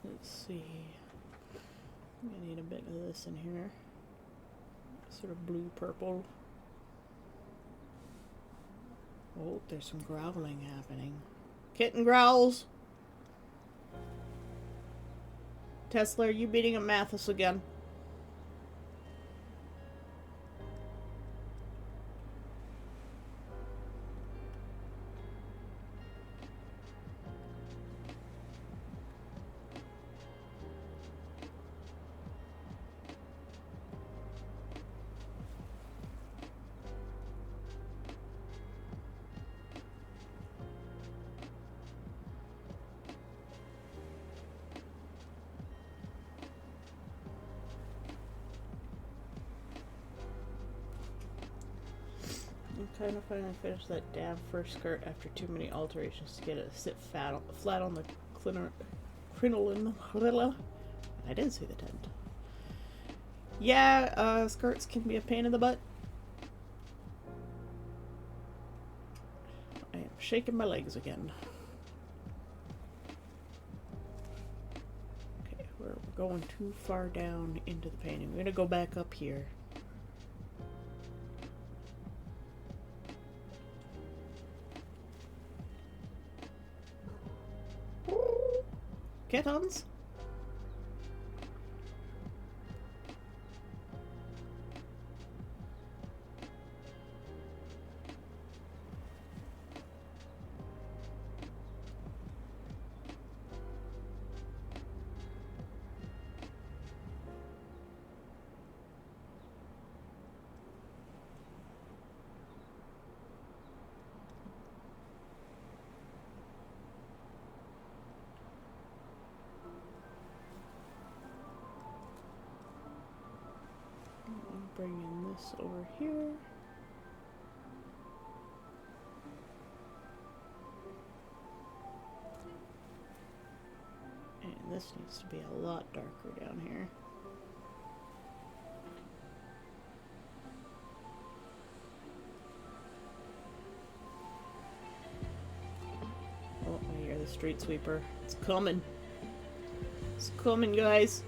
Let's see. I'm gonna need a bit of this in here. Sort of blue purple. Oh, there's some growling happening. Kitten growls! Tesla, are you beating a Mathis again? I'm kind of finally finished that damn first skirt after too many alterations to get it to sit flat on the crinoline. I didn't see the tent. Yeah, skirts can be a pain in the butt. I am shaking my legs again. Okay, we're going too far down into the painting. We're gonna go back up here. Kittens? Bringing this over here. And this needs to be a lot darker down here. Oh, I hear the street sweeper. It's coming. It's coming, guys.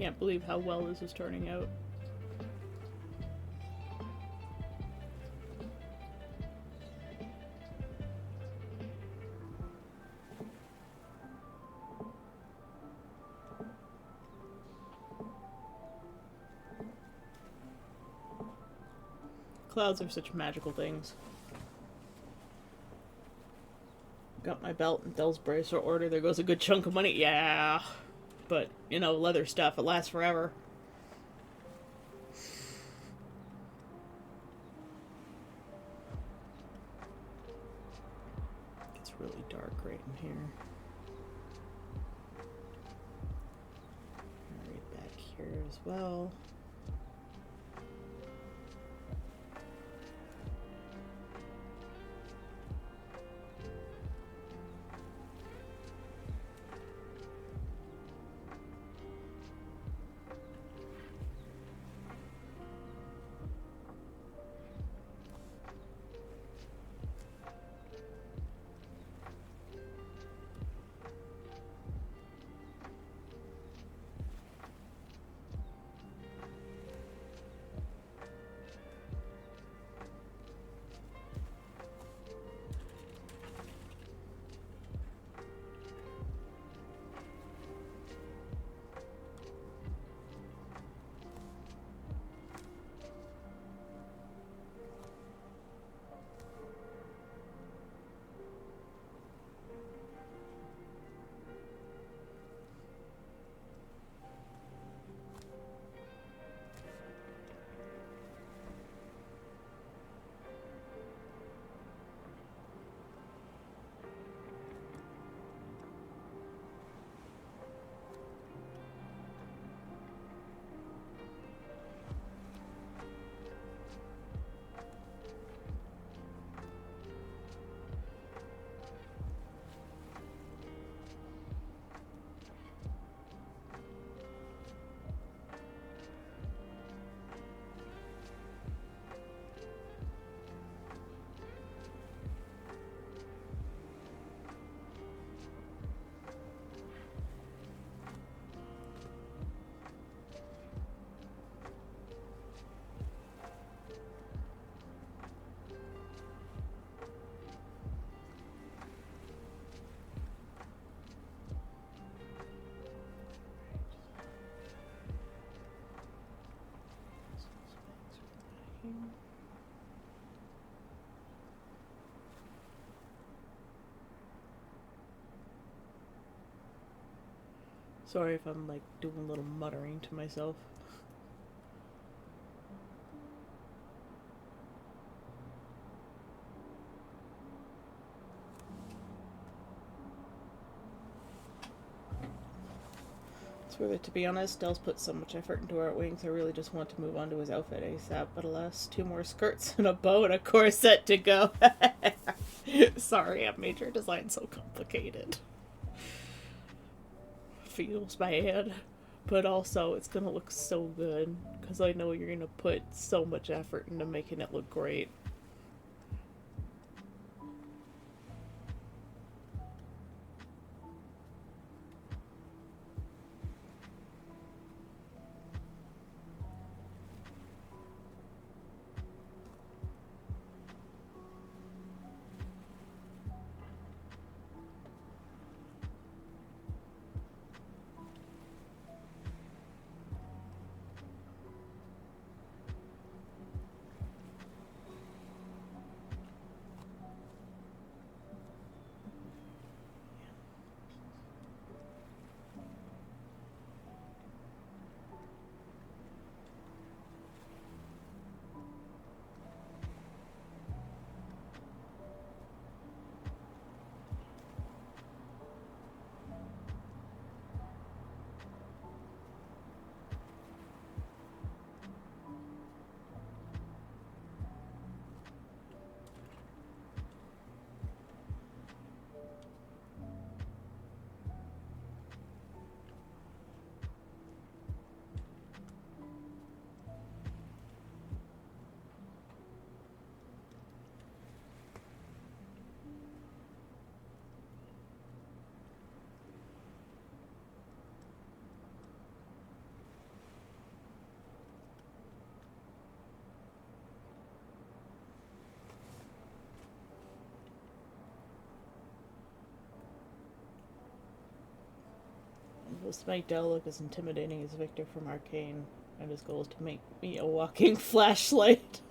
Can't believe how well this is turning out. Clouds are such magical things. Got my belt and Dell's bracer order. There goes a good chunk of money. Yeah. But, you know, leather stuff, it lasts forever. It's really dark right in here. Right back here as well. Sorry if I'm like doing a little muttering to myself. It's worth it, to be honest. Dell's put so much effort into Art Wings. I really just want to move on to his outfit ASAP, but alas, 2 more skirts and a bow and a corset to go. Sorry, I've made your design so complicated. Feels bad, but also it's gonna look so good because I know you're gonna put so much effort into making it look great. This might Dell look as intimidating as Victor from Arcane, and his goal is to make me a walking flashlight.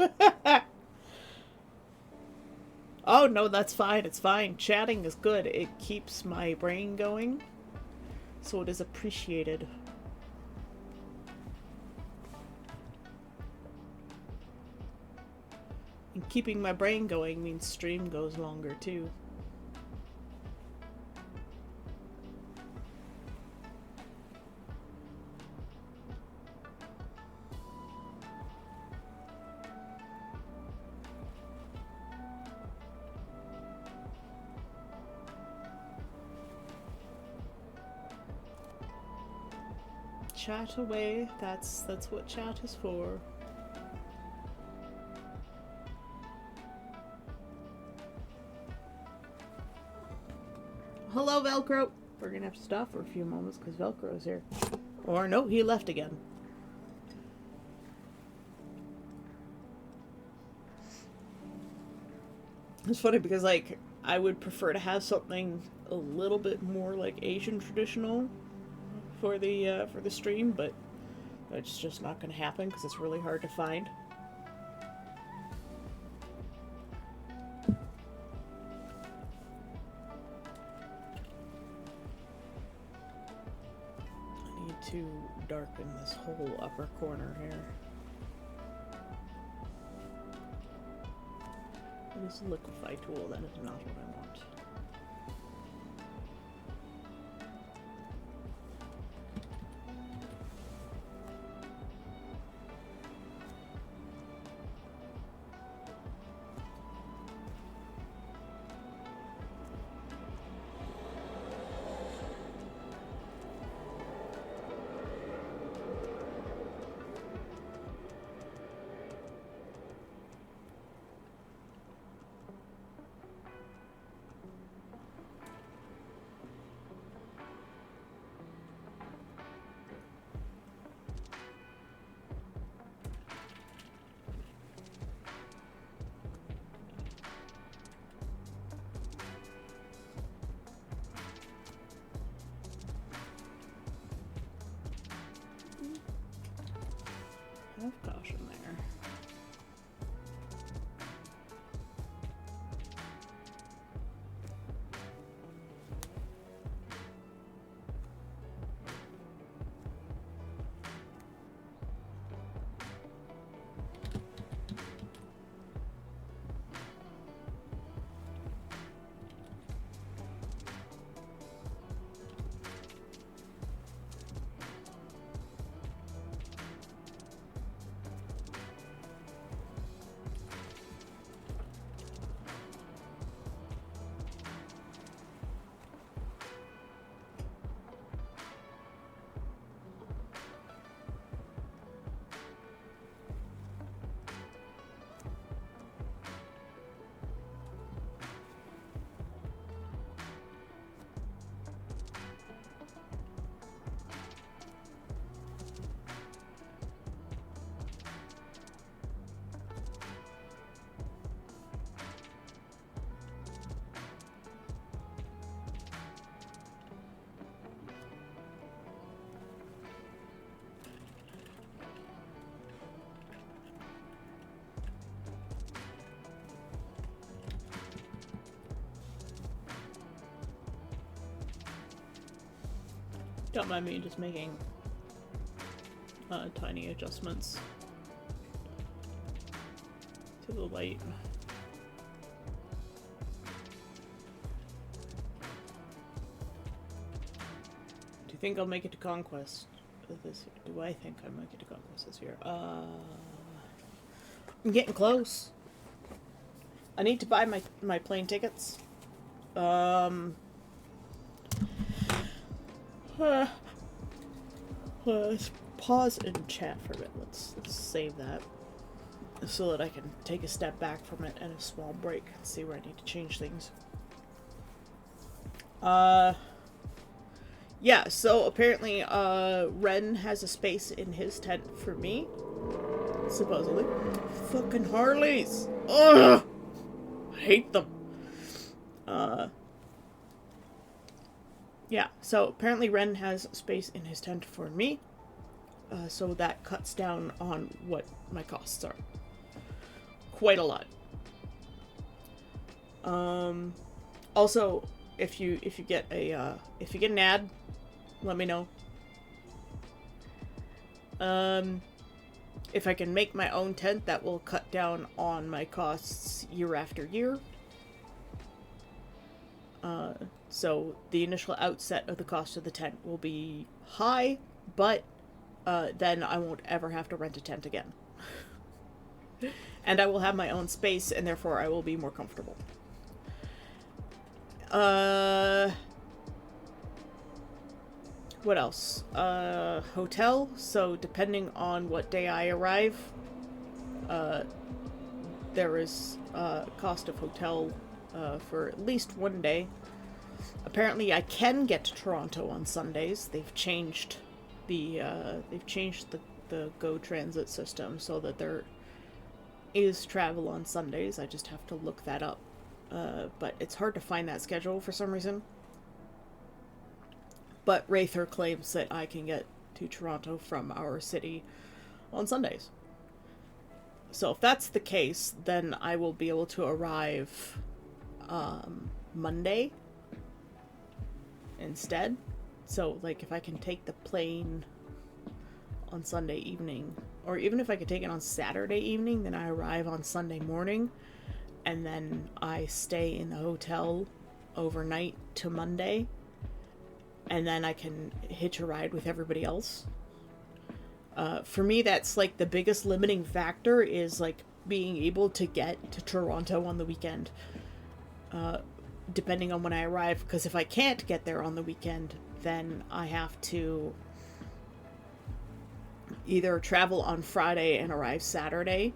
Oh, no, that's fine. It's fine. Chatting is good. It keeps my brain going, so it is appreciated. And keeping my brain going means stream goes longer, too. Chat away. That's what chat is for. Hello, Velcro. We're gonna have to stop for a few moments because Velcro's here. Or no, he left again. It's funny because, like, I would prefer to have something a little bit more like Asian traditional for the stream, but it's just not going to happen because it's really hard to find. I need to darken this whole upper corner here. It is a liquify tool, that is not what I want. Have caution there. Don't mind me just making tiny adjustments to the light. Do you think I'll make it to Conquest this year? Do I think I'll make it to Conquest this year? I'm getting close. I need to buy my plane tickets. Let's pause and chat for a bit. Let's save that so that I can take a step back from it and a small break and see where I need to change things. Yeah, so apparently Ren has a space in his tent for me, supposedly. Fucking Harleys! Ugh! I hate them. Yeah, so apparently Ren has space in his tent for me, so that cuts down on what my costs are. Quite a lot. Also, if you get an ad, let me know. If I can make my own tent, that will cut down on my costs year after year. So the initial outset of the cost of the tent will be high, but then I won't ever have to rent a tent again. And I will have my own space, and therefore I will be more comfortable. What else? Hotel. So depending on what day I arrive, there is cost of hotel for at least one day. Apparently, I can get to Toronto on Sundays. They've changed the GO Transit system so that there is travel on Sundays. I just have to look that up. But it's hard to find that schedule for some reason. But Rather claims that I can get to Toronto from our city on Sundays. So if that's the case, then I will be able to arrive Monday instead. So, like, if I can take the plane on Sunday evening, or even if I could take it on Saturday evening, then I arrive on Sunday morning, and then I stay in the hotel overnight to Monday, and then I can hitch a ride with everybody else. For me, that's, like, the biggest limiting factor is, like, being able to get to Toronto on the weekend, depending on when I arrive, because if I can't get there on the weekend, then I have to either travel on Friday and arrive Saturday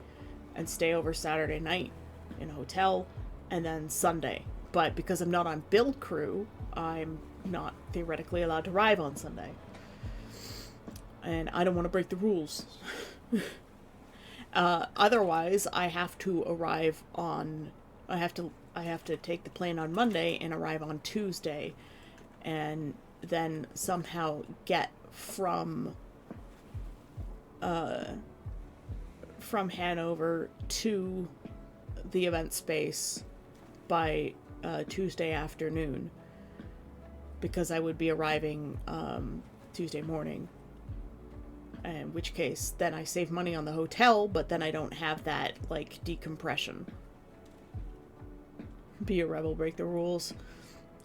and stay over Saturday night in a hotel, and then Sunday. But because I'm not on build crew, I'm not theoretically allowed to arrive on Sunday. And I don't want to break the rules. Otherwise, I have to arrive on... I have to take the plane on Monday and arrive on Tuesday, and then somehow get from Hanover to the event space by Tuesday afternoon, because I would be arriving Tuesday morning. In which case, then I save money on the hotel, but then I don't have that, like, decompression. Be a rebel, break the rules.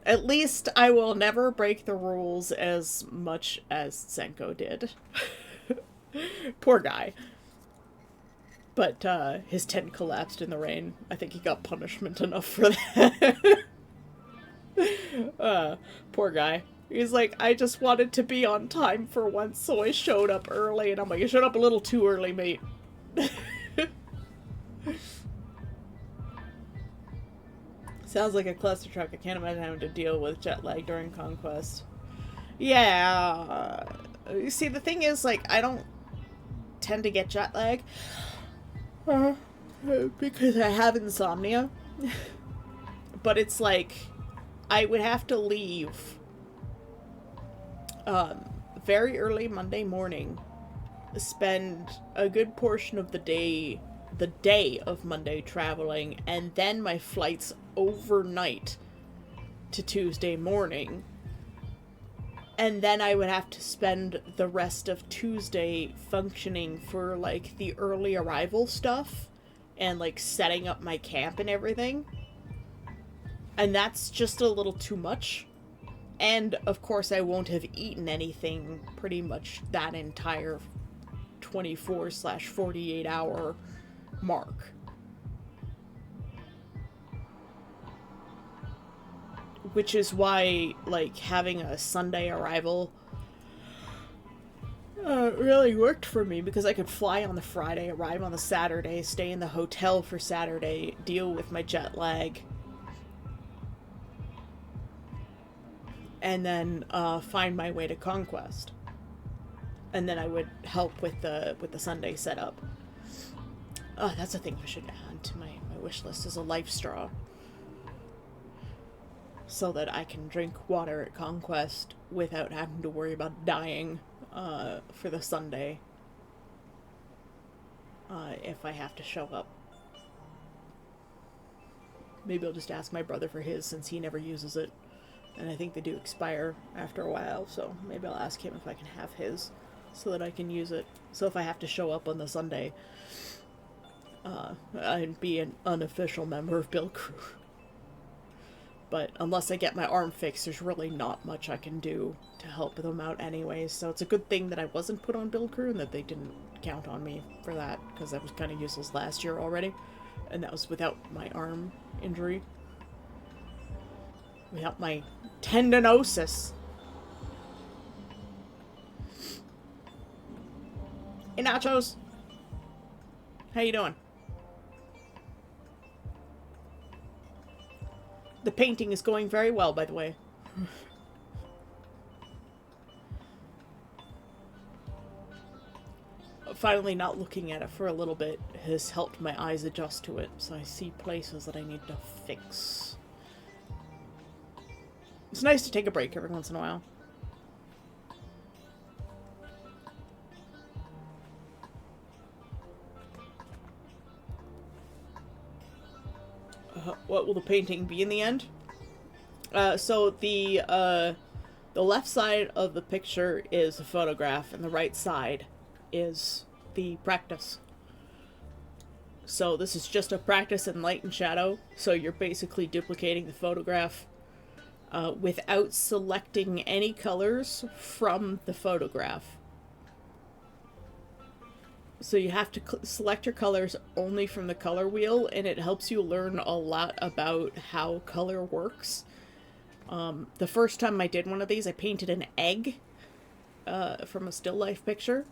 At least I will never break the rules as much as Senko did. Poor guy. But his tent collapsed in the rain. I think he got punishment enough for that. Poor guy. He's like, I just wanted to be on time for once, so I showed up early. And I'm like, you showed up a little too early, mate. Sounds like a clusterfuck. I can't imagine having to deal with jet lag during Conquest. Yeah. You see, the thing is, like, I don't tend to get jet lag. Because I have insomnia. But it's like, I would have to leave very early Monday morning, spend a good portion of the day of Monday traveling, and then my flight's overnight to Tuesday morning. And then I would have to spend the rest of Tuesday functioning for, like, the early arrival stuff and, like, setting up my camp and everything. And that's just a little too much. And, of course, I won't have eaten anything pretty much that entire 24/48 hour mark. Which is why, like, having a Sunday arrival really worked for me, because I could fly on the Friday, arrive on the Saturday, stay in the hotel for Saturday, deal with my jet lag, and then find my way to Conquest. And then I would help with the Sunday setup. Oh, that's a thing I should add to my wish list, is a life straw. so that I can drink water at Conquest without having to worry about dying for the Sunday if I have to show up. Maybe I'll just ask my brother for his since he never uses it. And I think they do expire after a while, so maybe I'll ask him if I can have his so that I can use it. So if I have to show up on the Sunday, I'd be an unofficial member of Build Crew. But unless I get my arm fixed, there's really not much I can do to help them out anyways. So it's a good thing that I wasn't put on Build Crew and that they didn't count on me for that, because I was kind of useless last year already. And that was without my arm injury. Without my tendinosis. Hey, Nachos! How you doing? The painting is going very well, by the way. Finally not looking at it for a little bit has helped my eyes adjust to it, so I see places that I need to fix. It's nice to take a break every once in a while. What will the painting be in the end? So the left side of the picture is a photograph, and the right side is the practice. So this is just a practice in light and shadow. So you're basically duplicating the photograph without selecting any colors from the photograph. So you have to select your colors only from the color wheel, and it helps you learn a lot about how color works. The first time I did one of these, I painted an egg from a still life picture.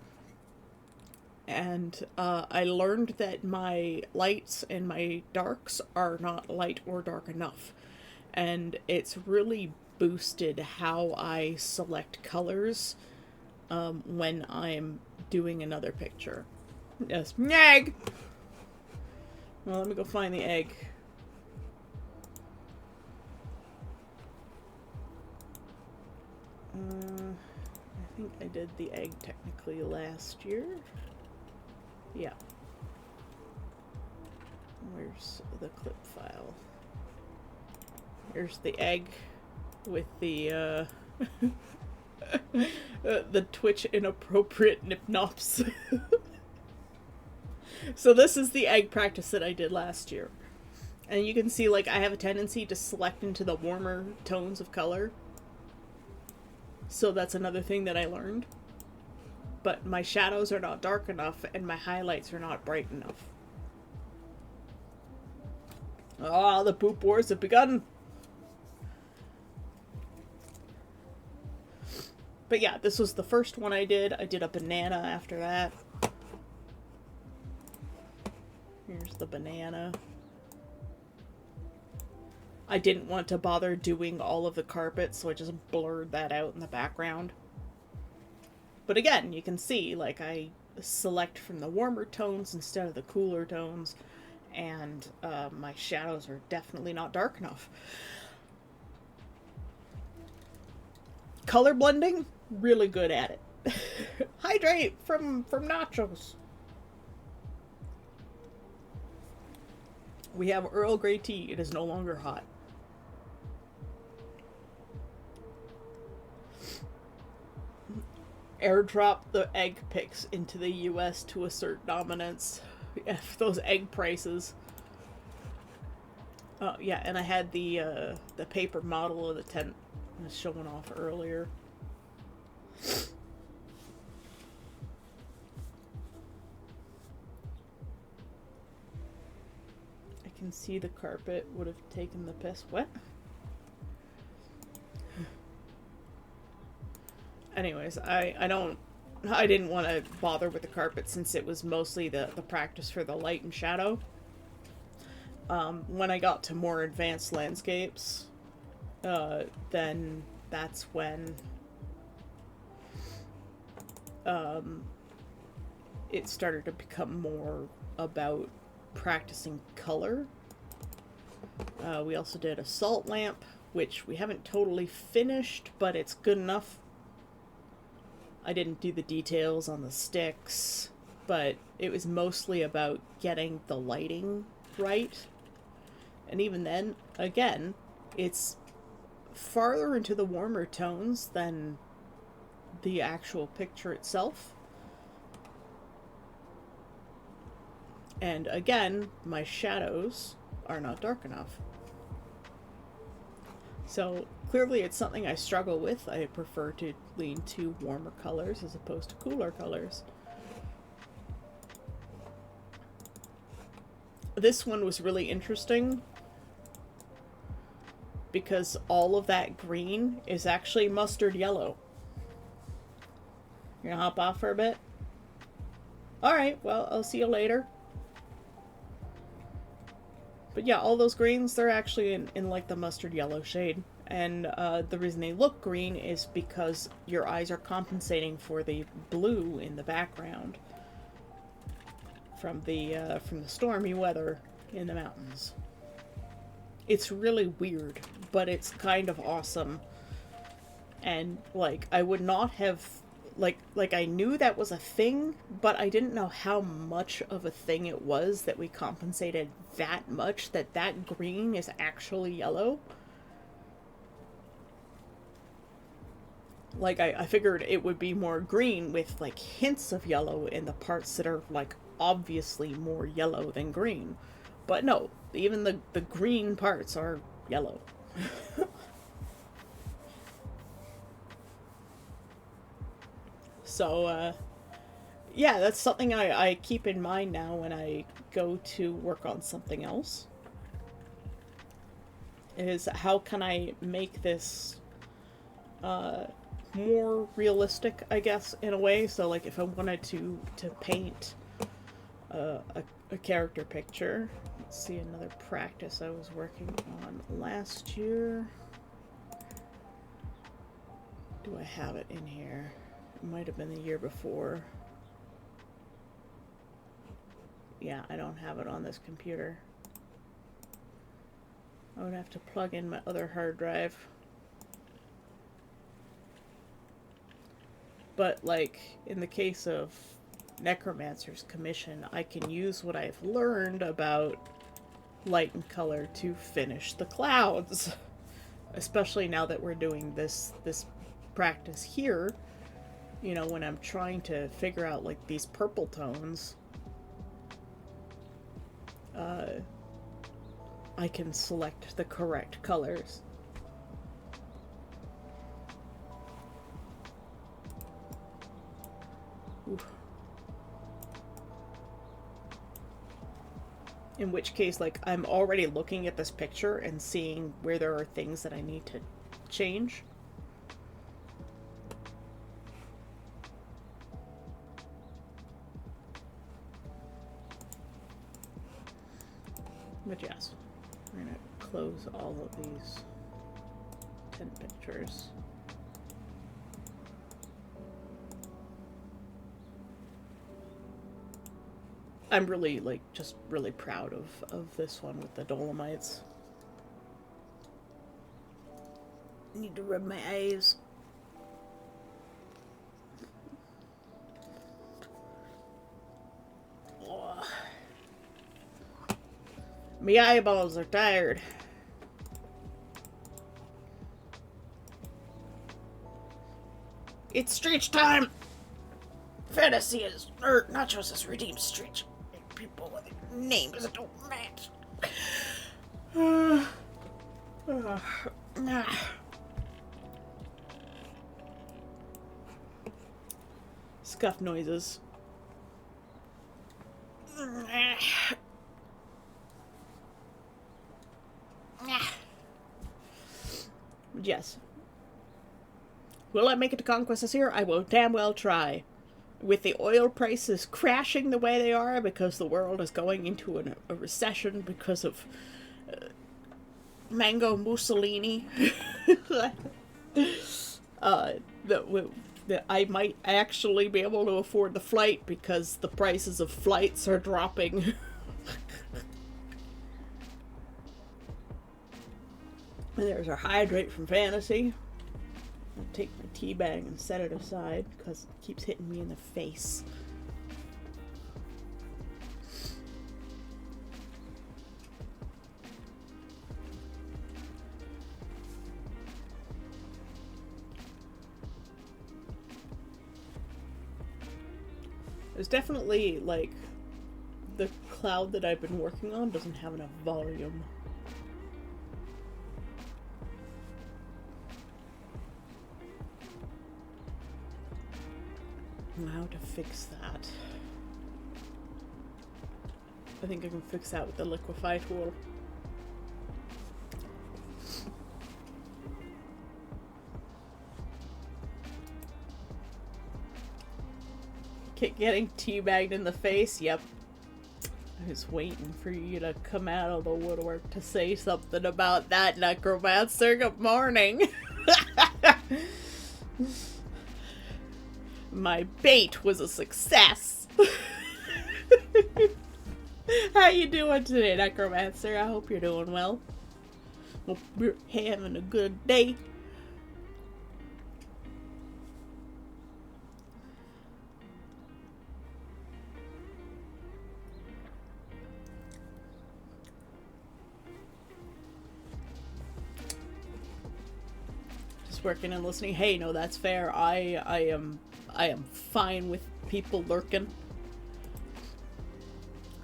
And I learned that my lights and my darks are not light or dark enough. And it's really boosted how I select colors when I'm doing another picture. Yes, egg! Well, let me go find the egg. I think I did the egg technically last year. Yeah. Where's the clip file? Here's the egg with the the Twitch inappropriate nipnops. So this is the egg practice that I did last year. And you can see, like, I have a tendency to select into the warmer tones of color. So that's another thing that I learned. But my shadows are not dark enough, and my highlights are not bright enough. Ah, the poop wars have begun! But yeah, this was the first one I did. I did a banana after that. Here's the banana. I didn't want to bother doing all of the carpet, so I just blurred that out in the background. But again, you can see, like, I select from the warmer tones instead of the cooler tones, and my shadows are definitely not dark enough. Color blending, really good at it. Hydrate from Nachos. We have Earl Grey tea. It is no longer hot. Airdrop the egg pics into the US to assert dominance. F those egg prices. Yeah, and I had the paper model of the tent I was showing off earlier. I can see the carpet would have taken the piss. What? Anyways, I didn't want to bother with the carpet since it was mostly the practice for the light and shadow. When I got to more advanced landscapes, then that's when it started to become more about practicing color. We also did a salt lamp, which we haven't totally finished, but it's good enough. I didn't do the details on the sticks, but it was mostly about getting the lighting right. And even then, again, it's farther into the warmer tones than the actual picture itself. And again, my shadows are not dark enough. So clearly it's something I struggle with. I prefer to lean to warmer colors as opposed to cooler colors. This one was really interesting because all of that green is actually mustard yellow. You gonna hop off for a bit? Alright, well, I'll see you later. But yeah, all those greens, they're actually in like the mustard yellow shade. And the reason they look green is because your eyes are compensating for the blue in the background from the stormy weather in the mountains. It's really weird, but it's kind of awesome. And like, I would not have like I knew that was a thing, but I didn't know how much of a thing it was that we compensated that much that that green is actually yellow. Like, I figured it would be more green with like hints of yellow in the parts that are like obviously more yellow than green. But no, even the green parts are yellow. So, yeah, that's something I keep in mind now when I go to work on something else. Is how can I make this more realistic, I guess, in a way. So, like, if I wanted to paint a character picture, let's see, another practice I was working on last year. Do I have it in here? It might have been the year before. Yeah, I don't have it on this computer. I would have to plug in my other hard drive. But, like, in the case of Necromancer's Commission, I can use what I've learned about light and color to finish the clouds. Especially now that we're doing this practice here. You know, when I'm trying to figure out, like, these purple tones, I can select the correct colors. Oof. In which case, like, I'm already looking at this picture and seeing where there are things that I need to change. But yes, we're gonna close all of these 10 pictures. I'm really, like, just really proud of this one with the Dolomites. Need to rub my eyes. Oh. My eyeballs are tired. It's Stretch time! Fantasy is, or Nachos is redeemed Stretch. People with names that don't match. Scuff noises. Yes. Will I make it to Conquest this year? I will damn well try. With the oil prices crashing the way they are because the world is going into a recession because of Mango Mussolini, that I might actually be able to afford the flight because the prices of flights are dropping. And there's our hydrate from Fantasy. I'll take my tea bag and set it aside because it keeps hitting me in the face. There's definitely, like, the cloud that I've been working on doesn't have enough volume. How to fix that? I think I can fix that with the liquify tool. Getting teabagged in the face? Yep. I was waiting for you to come out of the woodwork to say something about that, Necromancer. Good morning. My bait was a success. How you doing today, Necromancer? I hope you're doing well. Hope you're having a good day. Just working and listening. Hey, no, that's fair. I am fine with people lurking.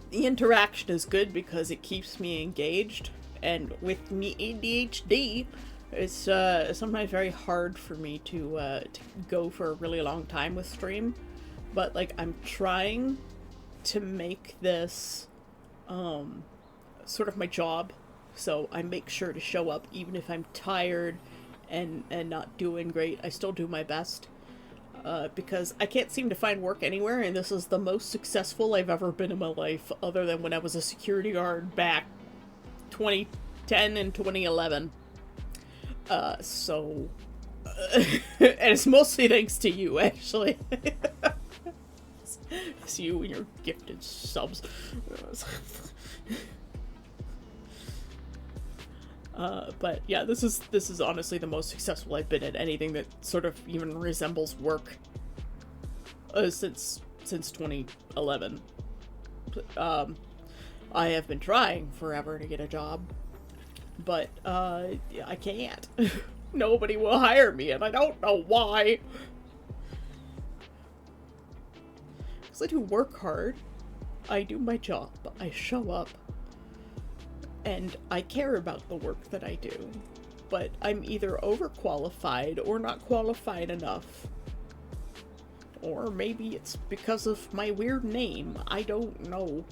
The interaction is good because it keeps me engaged, and with me ADHD, it's sometimes very hard for me to go for a really long time with stream. But like, I'm trying to make this sort of my job, so I make sure to show up even if I'm tired and not doing great. I still do my best. Because I can't seem to find work anywhere, and this is the most successful I've ever been in my life, other than when I was a security guard back 2010 and 2011. And it's mostly thanks to you, actually. It's you and your gifted subs. But yeah, this is honestly the most successful I've been at anything that sort of even resembles work since 2011. I have been trying forever to get a job, but I can't. Nobody will hire me, and I don't know why. Because I do work hard, I do my job, I show up, and I care about the work that I do, but I'm either overqualified or not qualified enough. Or maybe it's because of my weird name. I don't know.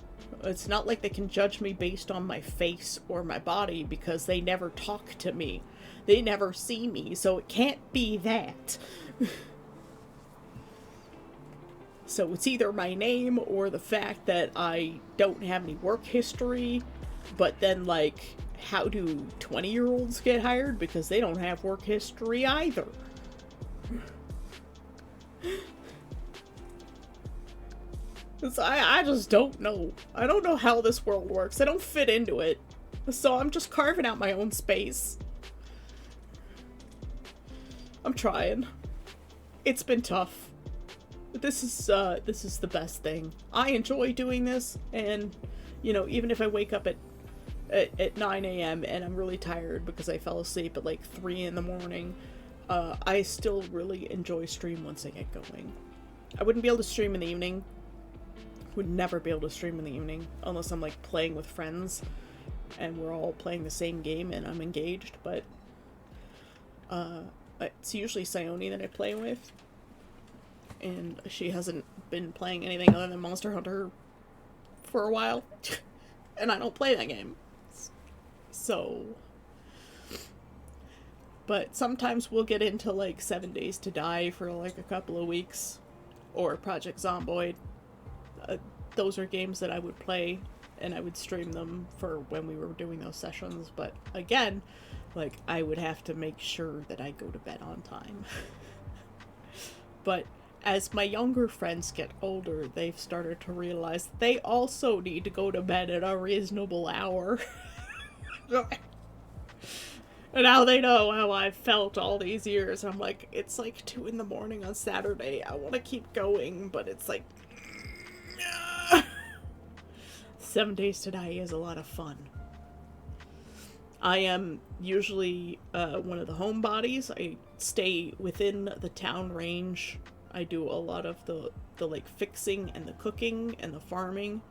It's not like they can judge me based on my face or my body because they never talk to me. They never see me, so it can't be that. So it's either my name or the fact that I don't have any work history. But then, like, how do 20-year-olds get hired? Because they don't have work history either. So I just don't know. I don't know how this world works. I don't fit into it. So I'm just carving out my own space. I'm trying. It's been tough. But this is the best thing. I enjoy doing this, and, you know, even if I wake up at 9 a.m. and I'm really tired because I fell asleep at like 3 in the morning, I still really enjoy stream once I get going. I wouldn't be able to stream in the evening. Would never be able to stream in the evening unless I'm like playing with friends and we're all playing the same game and I'm engaged, but it's usually Sione that I play with, and she hasn't been playing anything other than Monster Hunter for a while. And I don't play that game. So, but sometimes we'll get into like 7 Days to Die for like a couple of weeks, or Project Zomboid. Those are games that I would play, and I would stream them for when we were doing those sessions. But again, like, I would have to make sure that I go to bed on time. But as my younger friends get older, they've started to realize that they also need to go to bed at a reasonable hour. And now they know how I've felt all these years. I'm like, it's like 2 in the morning on Saturday. I want to keep going, but it's like... 7 Days to Die is a lot of fun. I am usually one of the homebodies. I stay within the town range. I do a lot of the like fixing and the cooking and the farming.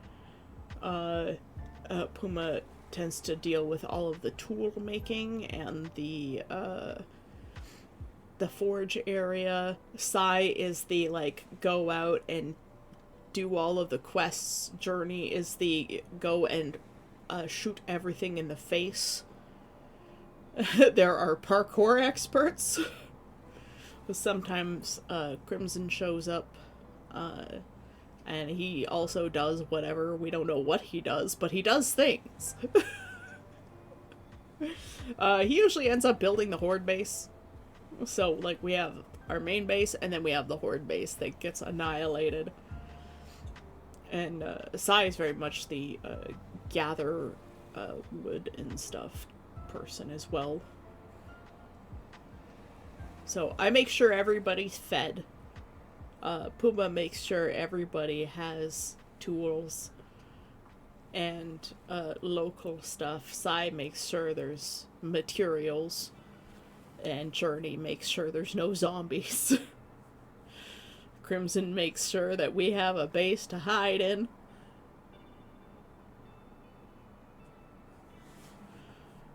Puma tends to deal with all of the tool making and the forge area. Sai is the like go out and do all of the quests. Journey is the go and shoot everything in the face. There are parkour experts. Sometimes Crimson shows up, and he also does whatever. We don't know what he does, but he does things. He usually ends up building the Horde base. So, like, we have our main base, and then we have the Horde base that gets annihilated. And Sai is very much the gather wood and stuff person as well. So I make sure everybody's fed. Puma makes sure everybody has tools and local stuff. Sai makes sure there's materials. And Journey makes sure there's no zombies. Crimson makes sure that we have a base to hide in.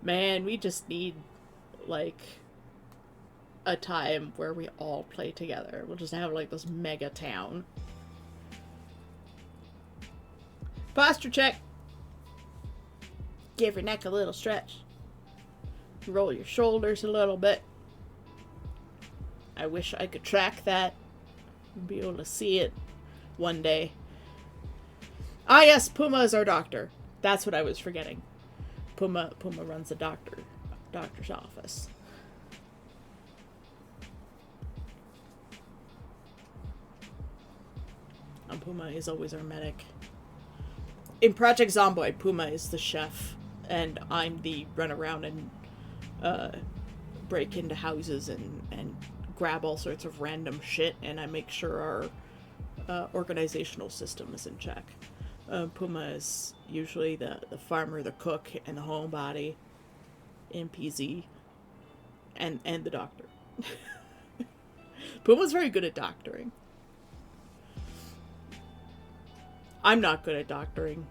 Man, we just need, like, a time where we all play together. We'll just have, like, this mega town. Posture check. Give your neck a little stretch. Roll your shoulders a little bit. I wish I could track that. Be able to see it one day. Ah, yes, Puma is our doctor. That's what I was forgetting. Puma runs the doctor's office. And Puma is always our medic. In Project Zomboid, Puma is the chef, and I'm the run around and break into houses and grab all sorts of random shit, and I make sure our organizational system is in check. Puma is usually the farmer, the cook, and the homebody in PZ, and the doctor. Puma's very good at doctoring. I'm not good at doctoring.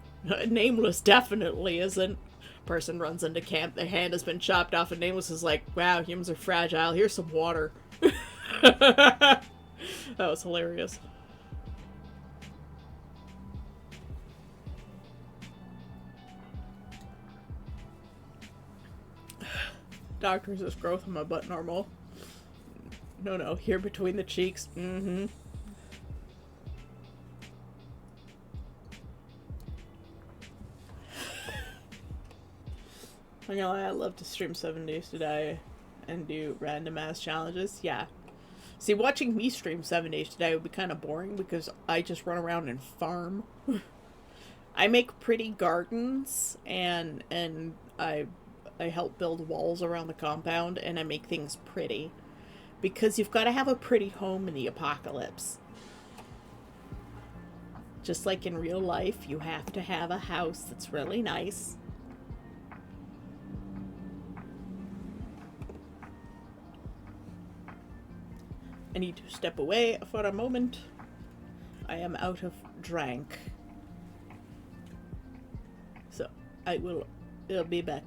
Nameless definitely isn't. Person runs into camp, their hand has been chopped off, and Nameless is like, wow, humans are fragile, here's some water. That was hilarious. Doctors, is growth on my butt normal? No, here between the cheeks. Mm-hmm. I'm gonna lie, I love to stream 7 Days to Die and do random ass challenges. Yeah. See, watching me stream 7 Days to Die would be kind of boring because I just run around and farm. I make pretty gardens and I help build walls around the compound, and I make things pretty. Because you've got to have a pretty home in the apocalypse. Just like in real life, you have to have a house that's really nice. I need to step away for a moment. I am out of drink. So, I'll be back.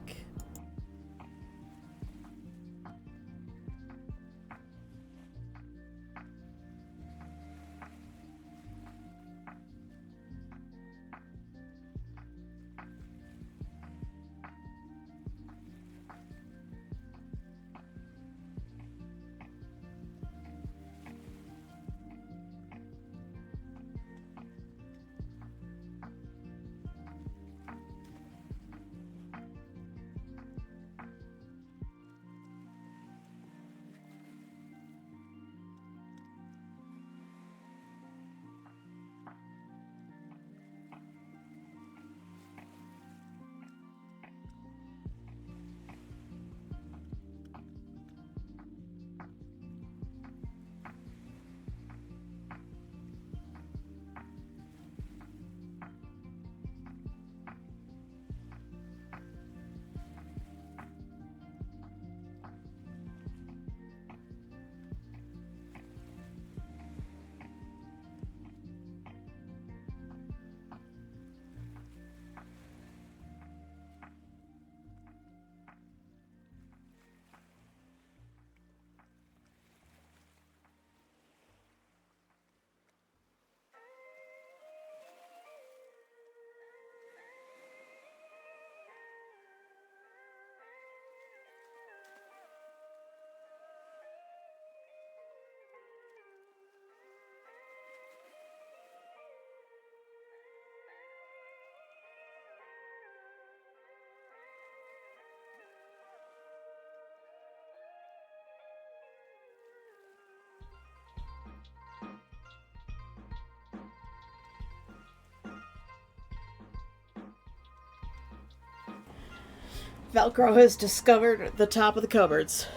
Velcro has discovered the top of the cupboards.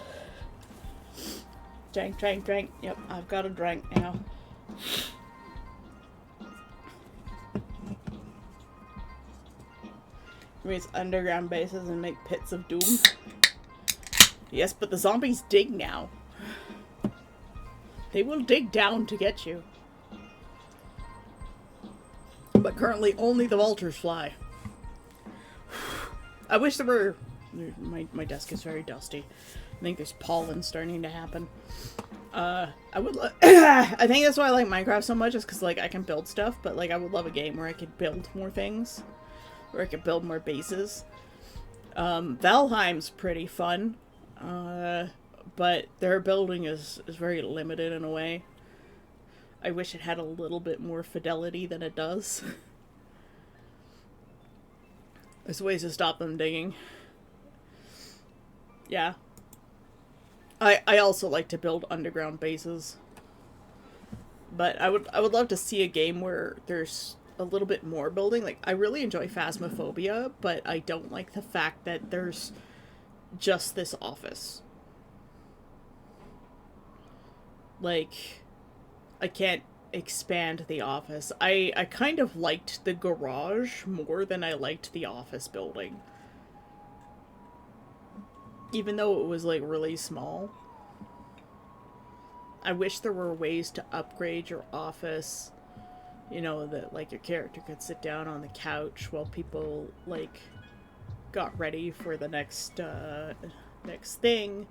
Drink. Yep, I've got a drink now. Raise underground bases and make pits of doom. Yes, but the zombies dig now. They will dig down to get you. But currently only the vultures fly. I wish there were... My desk is very dusty. I think there's pollen starting to happen. I would I think that's why I like Minecraft so much, is because, like, I can build stuff, but, like, I would love a game where I could build more things. Where I could build more bases. Valheim's pretty fun. But their building is very limited in a way. I wish it had a little bit more fidelity than it does. There's ways to stop them digging. Yeah. I also like to build underground bases. But I would love to see a game where there's a little bit more building. Like, I really enjoy Phasmophobia, but I don't like the fact that there's just this office. Like, I can't expand the office. I kind of liked the garage more than I liked the office building. Even though it was, like, really small. I wish there were ways to upgrade your office. You know, that, like, your character could sit down on the couch while people, like, got ready for the next thing.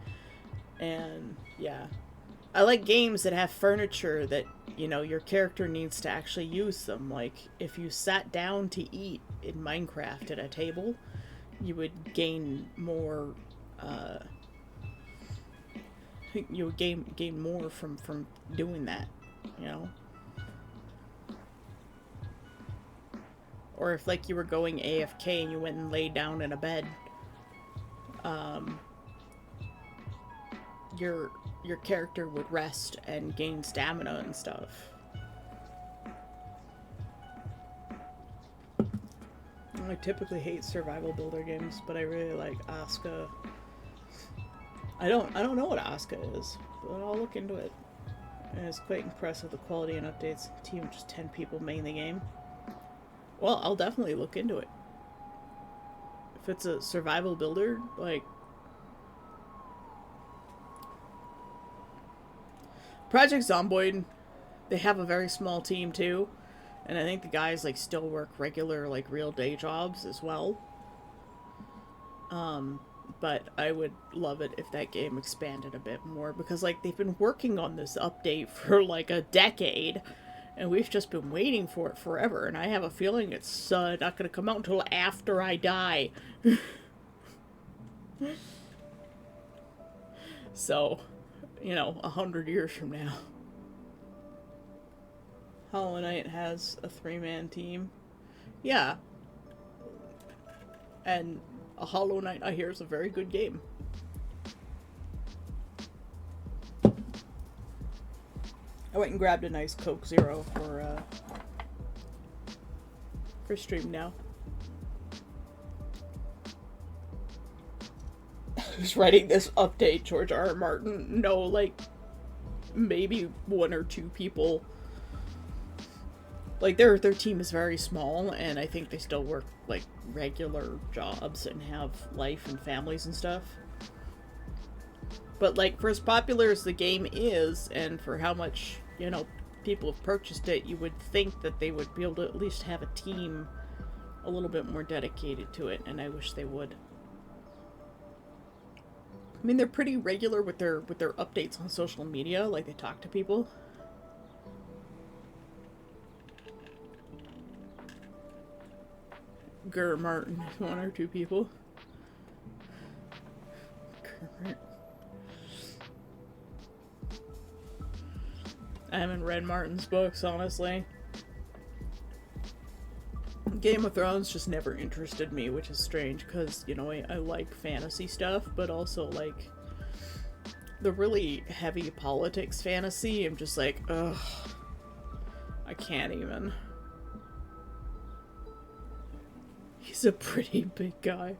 And, yeah. I like games that have furniture that, you know, your character needs to actually use them. Like, if you sat down to eat in Minecraft at a table, you would gain more, you would gain more from doing that, you know? Or if, like, you were going AFK and you went and laid down in a bed, your character would rest and gain stamina and stuff. I typically hate survival builder games, but I really like Asuka. I don't know what Asuka is, but I'll look into it. And it's quite impressive, the quality and updates. A team of just 10 people main the game. Well, I'll definitely look into it. If it's a survival builder, like... Project Zomboid, they have a very small team too. And I think the guys, like, still work regular, like, real day jobs as well. But I would love it if that game expanded a bit more. Because, like, they've been working on this update for, like, a decade. And we've just been waiting for it forever. And I have a feeling it's not going to come out until after I die. So, you know, 100 years from now. Hollow Knight has a 3-man team. Yeah. And a Hollow Knight, I hear, is a very good game. I went and grabbed a nice Coke Zero for stream now. Who's writing this update? George R.R. Martin? No, like, maybe 1 or 2 people. Like, their team is very small, and I think they still work, like, regular jobs and have life and families and stuff. But, like, for as popular as the game is, and for how much, you know, people have purchased it, you would think that they would be able to at least have a team a little bit more dedicated to it, and I wish they would. I mean, they're pretty regular with their updates on social media, like, they talk to people. Gur Martin, 1 or 2 people. I haven't read Martin's books, honestly. Game of Thrones just never interested me, which is strange, because, you know, I like fantasy stuff, but also, like, the really heavy politics fantasy, I'm just like, ugh, I can't even. He's a pretty big guy.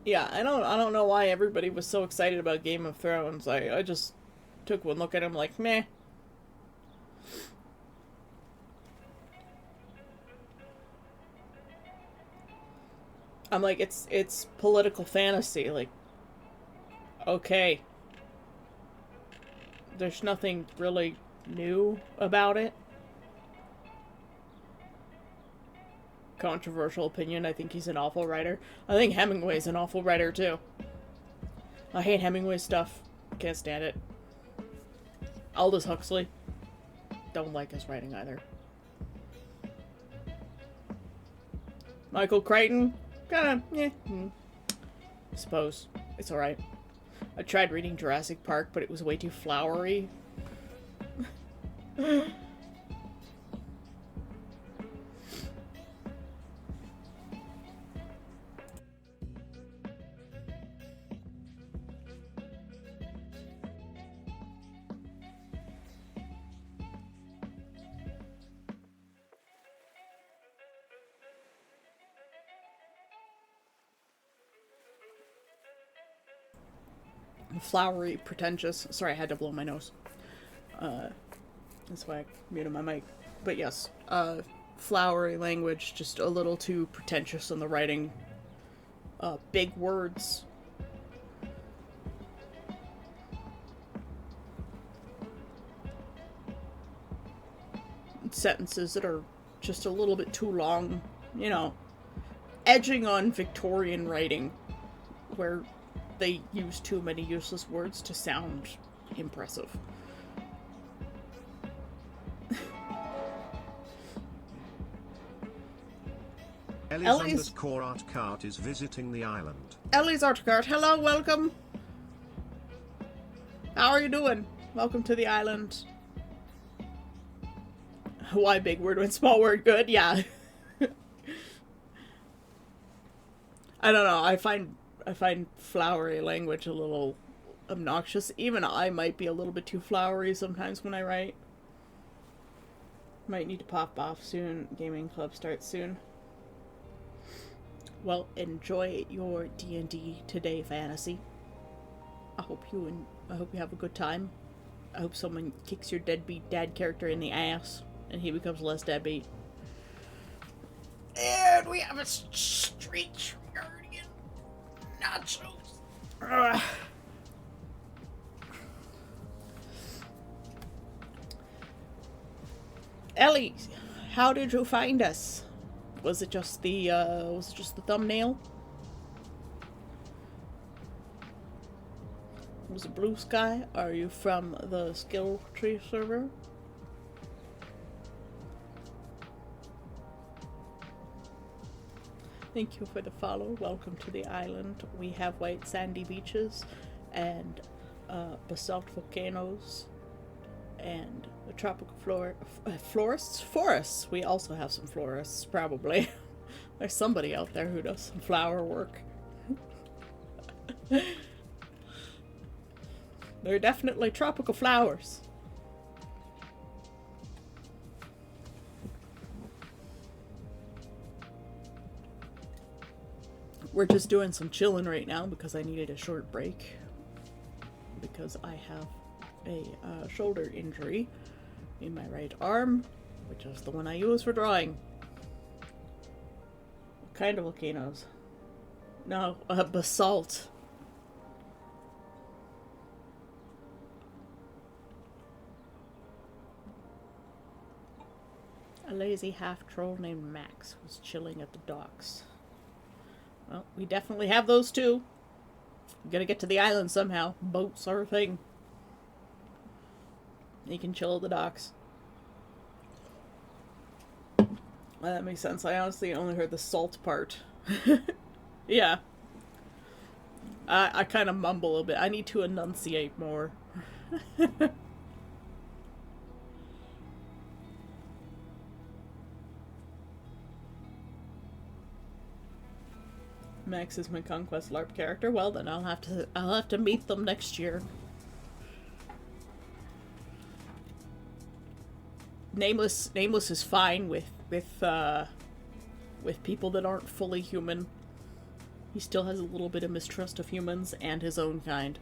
Yeah, I don't know why everybody was so excited about Game of Thrones. I just took one look at him like, meh. I'm like, it's political fantasy. Like, okay, there's nothing really new about it. Controversial opinion. I think he's an awful writer. I think Hemingway's an awful writer too. I hate Hemingway stuff. Can't stand it. Aldous Huxley. Don't like his writing either. Michael Crichton. Kinda, yeah. I suppose. It's alright. I tried reading Jurassic Park, but it was way too flowery. Flowery, pretentious. Sorry, I had to blow my nose. That's why I muted my mic. But yes, flowery language, just a little too pretentious in the writing. Big words. Sentences that are just a little bit too long. You know, edging on Victorian writing, where they use too many useless words to sound impressive. Ellie's art cart is visiting the island. Ellie's art cart, hello, welcome. How are you doing? Welcome to the island. Why big word when small word good? Yeah. I don't know, I find flowery language a little obnoxious. Even I might be a little bit too flowery sometimes when I write. Might need to pop off soon. Gaming club starts soon. Well, enjoy your D&D today fantasy. I hope you have a good time. I hope someone kicks your deadbeat dad character in the ass and he becomes less deadbeat. And we have a street guardian. Nachos. Ugh. Ellie, how did you find us? Was it just the thumbnail? Was it Blue Sky? Are you from the Skill Tree server? Thank you for the follow. Welcome to the island. We have white sandy beaches and basalt volcanoes and the tropical forests. We also have some florists, probably. There's somebody out there who does some flower work. They're definitely tropical flowers. We're just doing some chilling right now because I needed a short break. Because I have a shoulder injury in my right arm, which is the one I use for drawing. What kind of volcanoes? No, basalt. A lazy half-troll named Max was chilling at the docks. Well, we definitely have those too. We gotta get to the island somehow. Boats are a thing. You can chill at the docks. Well, that makes sense. I honestly only heard the salt part. Yeah. I kind of mumble a bit. I need to enunciate more. Max is my Conquest LARP character. Well, then I'll have to meet them next year. Nameless is fine with people that aren't fully human. He still has a little bit of mistrust of humans and his own kind.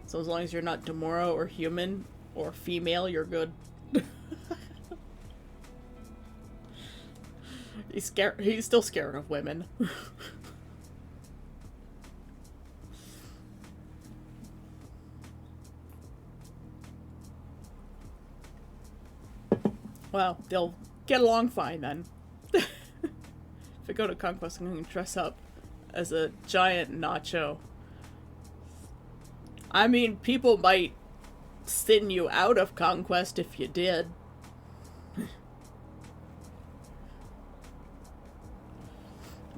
So as long as you're not Demora or human or female, you're good. He's still scared of women. Well, they'll get along fine then. If I go to Conquest, I'm going to dress up as a giant nacho. I mean, people might sin you out of Conquest if you did.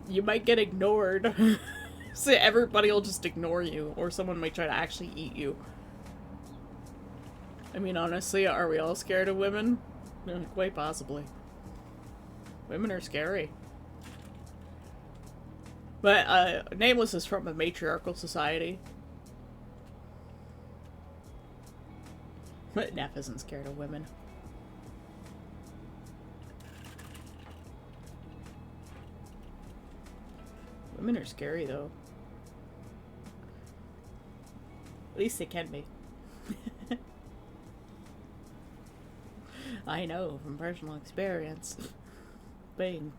You might get ignored. So everybody will just ignore you, or someone might try to actually eat you. I mean, honestly, are we all scared of women? Quite possibly. Women are scary. But, Nameless is from a matriarchal society. But Neff isn't scared of women. Women are scary, though. At least they can be. I know from personal experience. Being,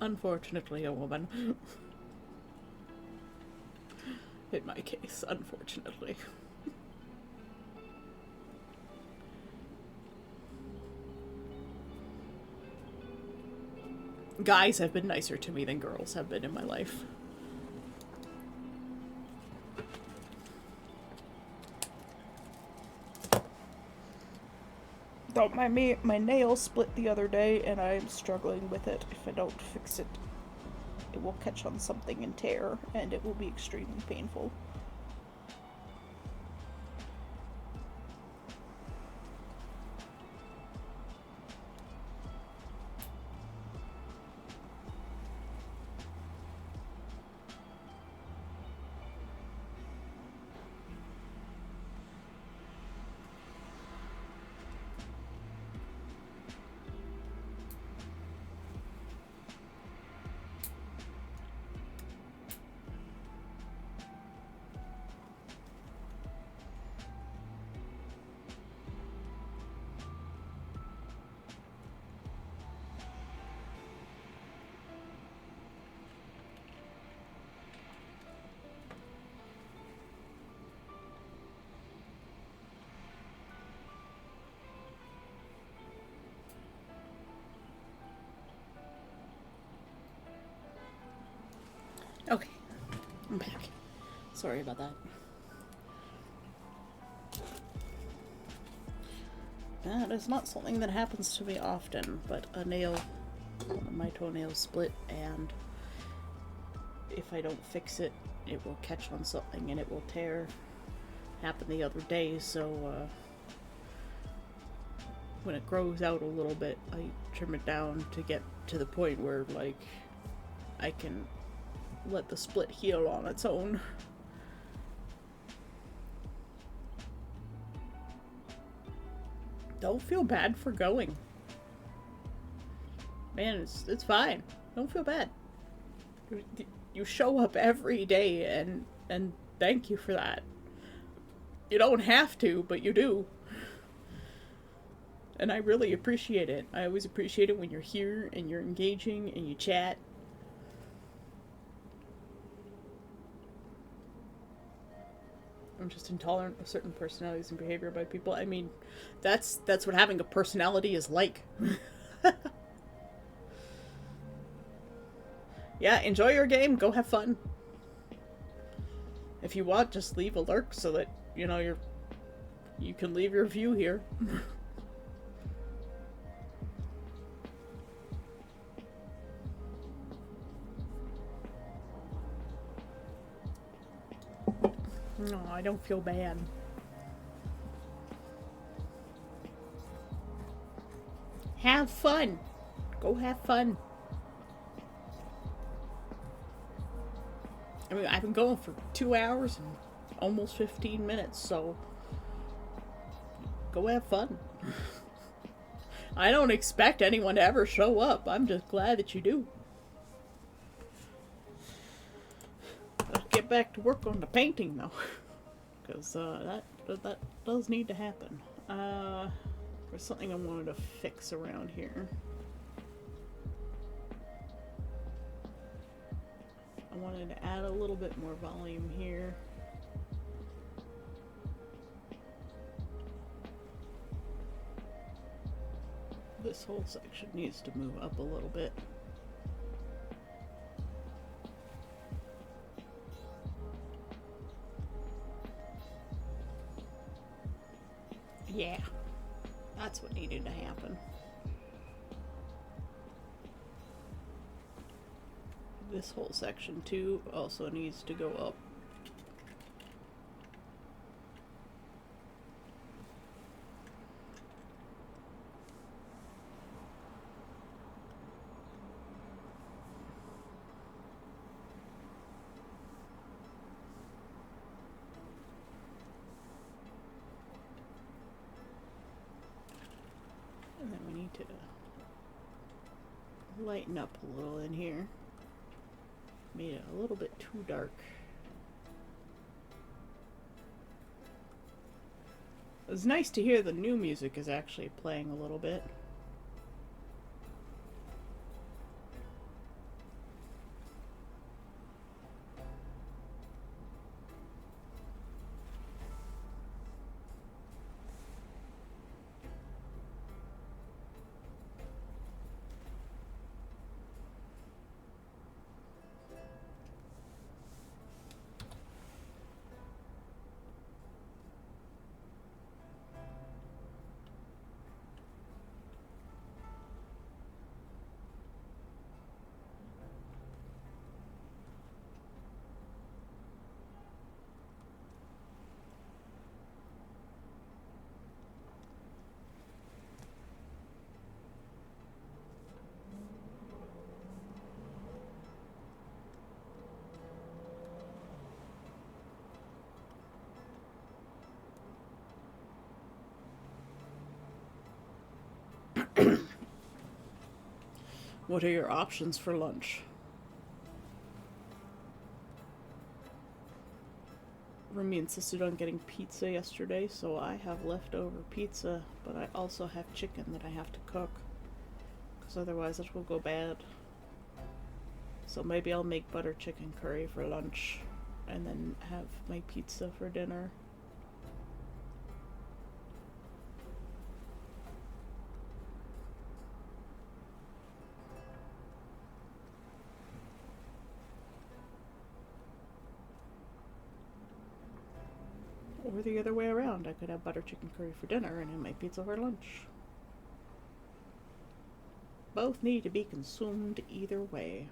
unfortunately, a woman. In my case, unfortunately. Guys have been nicer to me than girls have been in my life. Don't mind me, my nail split the other day and I'm struggling with it. If I don't fix it, it will catch on something and tear, and it will be extremely painful. Okay, I'm back. Sorry about that. That is not something that happens to me often, but one of my toenails split, and if I don't fix it, it will catch on something and it will tear. Happened the other day, so when it grows out a little bit, I trim it down to get to the point where, like, I can let the split heal on its own. Don't feel bad for going. Man, it's fine. Don't feel bad. You show up every day, and thank you for that. You don't have to, but you do. And I really appreciate it. I always appreciate it when you're here and you're engaging and you chat. I'm just intolerant of certain personalities and behavior by people. I mean, that's what having a personality is like. Yeah, enjoy your game. Go have fun. If you want, just leave a lurk so that, you know, you can leave your view here. No, I don't feel bad. Have fun. Go have fun. I mean, I've been going for 2 hours and almost 15 minutes, so go have fun. I don't expect anyone to ever show up. I'm just glad that you do. get back to work on the painting though, because that does need to happen. There's something I wanted to fix around here. I wanted to add a little bit more volume here. This whole section needs to move up a little bit. Yeah, that's what needed to happen. This whole section too also needs to go up. And then we need to lighten up a little in here. Made it a little bit too dark. It's nice to hear the new music is actually playing a little bit. What are your options for lunch? Remy insisted on getting pizza yesterday, so I have leftover pizza, but I also have chicken that I have to cook, because otherwise it will go bad. So maybe I'll make butter chicken curry for lunch, and then have my pizza for dinner. Or the other way around, I could have butter chicken curry for dinner and have my pizza for lunch. Both need to be consumed either way.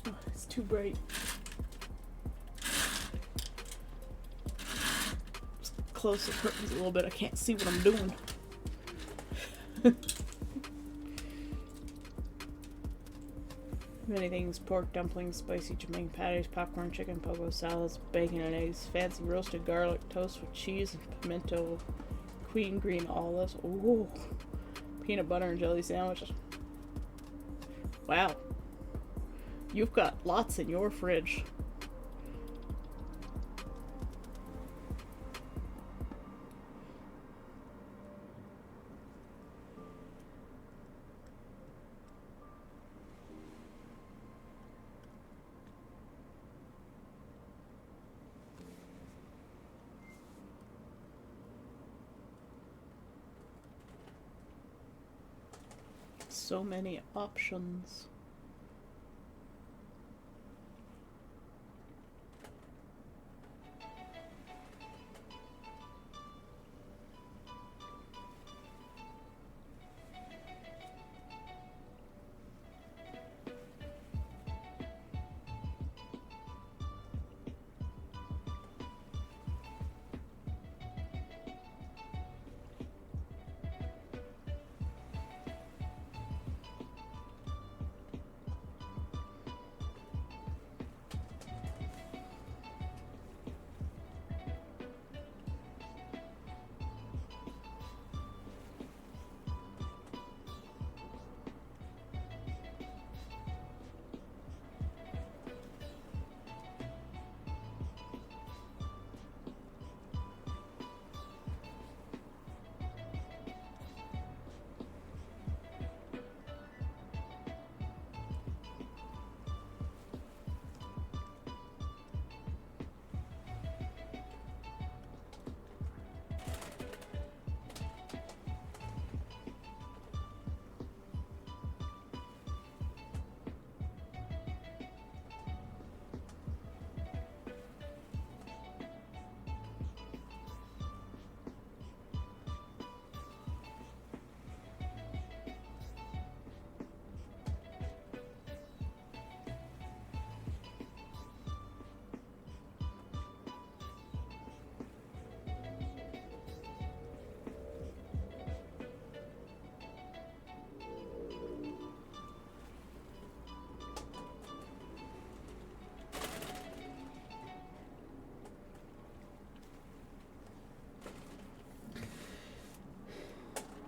Oh, it's too bright. Just close the curtains a little bit. I can't see what I'm doing. Many things: pork dumplings, spicy Jamaican patties, popcorn chicken, pogo salads, bacon and eggs, fancy roasted garlic toast with cheese and pimento, queen green olives. Ooh, Peanut butter and jelly sandwich. Wow. You've got lots in your fridge. So many options.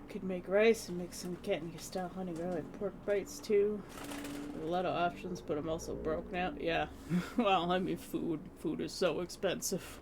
Could make rice and make some Cantonese style honey garlic pork bites too. A lot of options, but I'm also broke now. Yeah. Well, I mean, food is so expensive.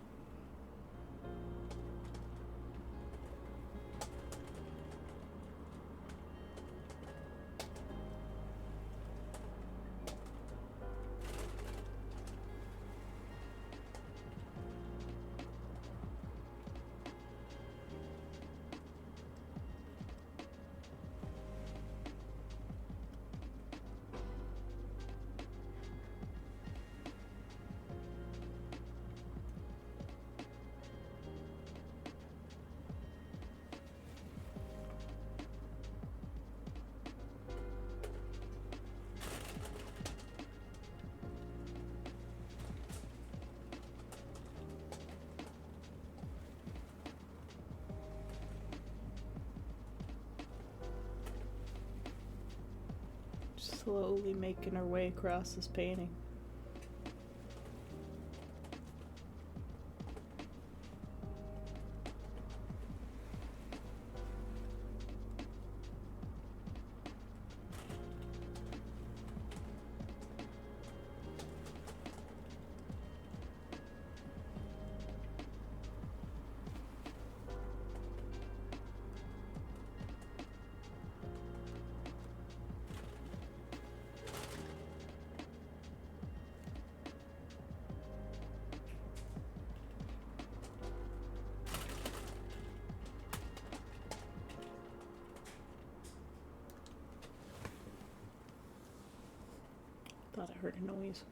Slowly making our way across this painting. Thought I heard a noise.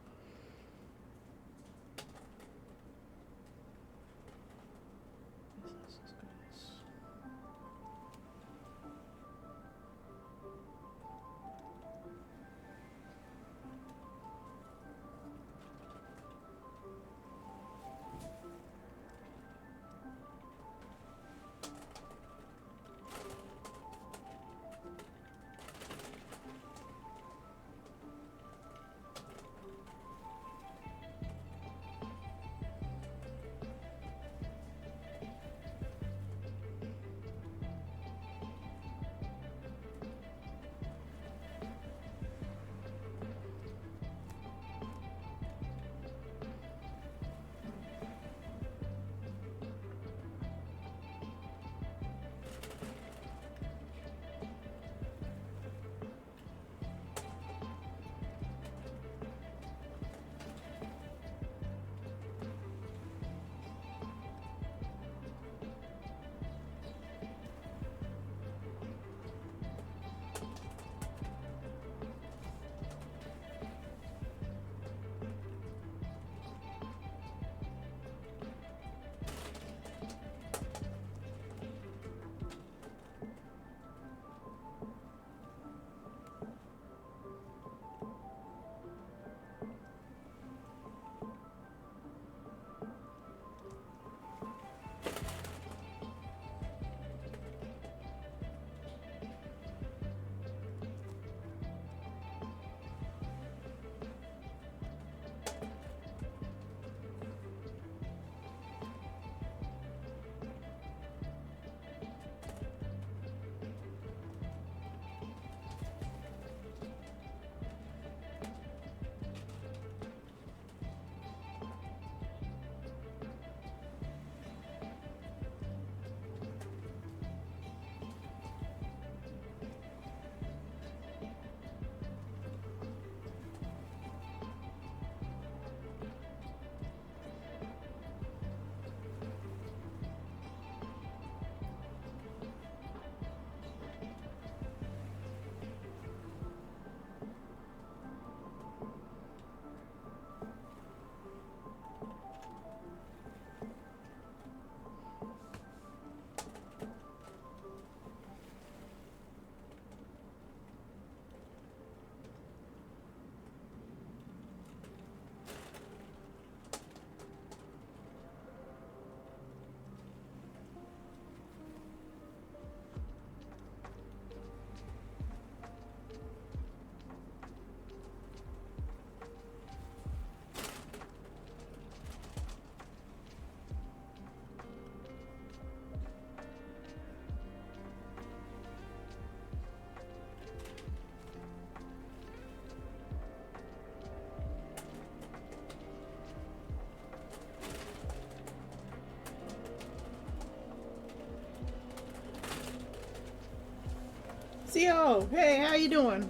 CO, hey, how you doing?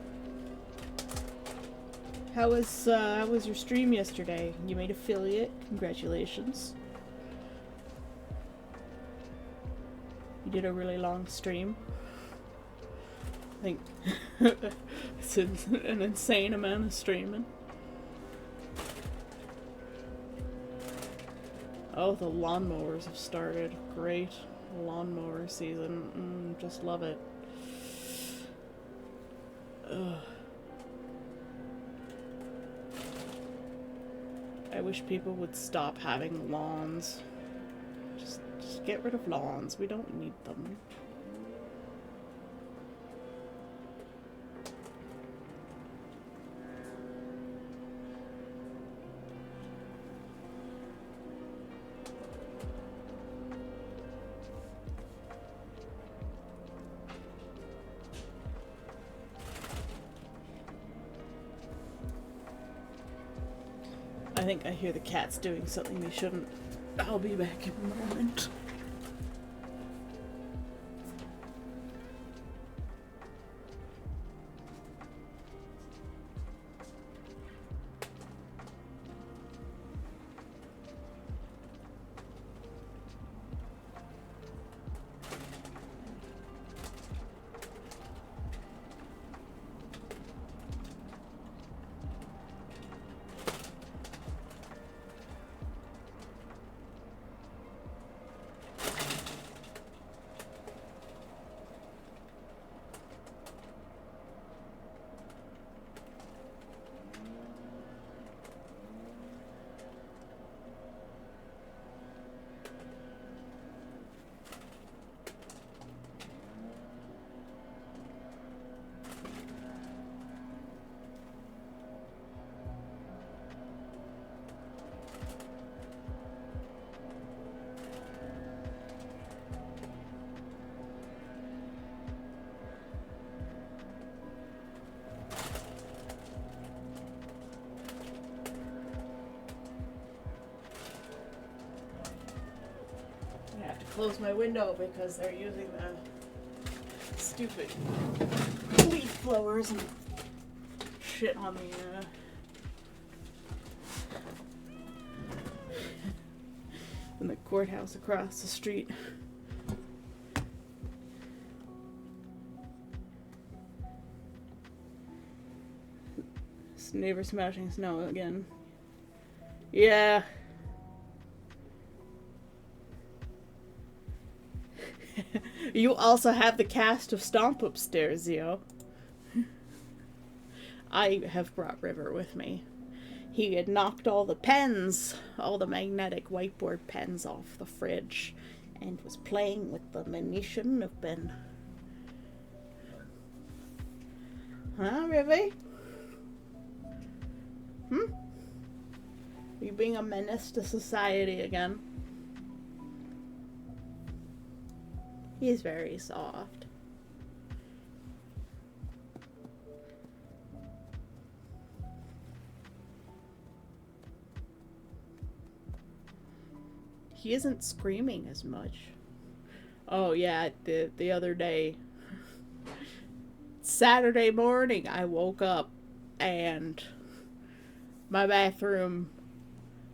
How was your stream yesterday? You made affiliate. Congratulations. You did a really long stream. I think it's an insane amount of streaming. Oh, the lawnmowers have started. Great lawnmower season. Just love it. Ugh. I wish people would stop having lawns. Just get rid of lawns. We don't need them. I think I hear the cats doing something they shouldn't. I'll be back in a moment. Close my window because they're using the stupid leaf blowers and shit on the in the courthouse across the street. This neighbor smashing snow again. Yeah. You also have the cast of Stomp upstairs, Zio. I have brought River with me. He had knocked all the pens, all the magnetic whiteboard pens off the fridge, and was playing with them, and he shouldn't have been. Huh, Rivy? Are you being a menace to society again? He's very soft. He isn't screaming as much. Oh yeah, the other day, Saturday morning, I woke up and my bathroom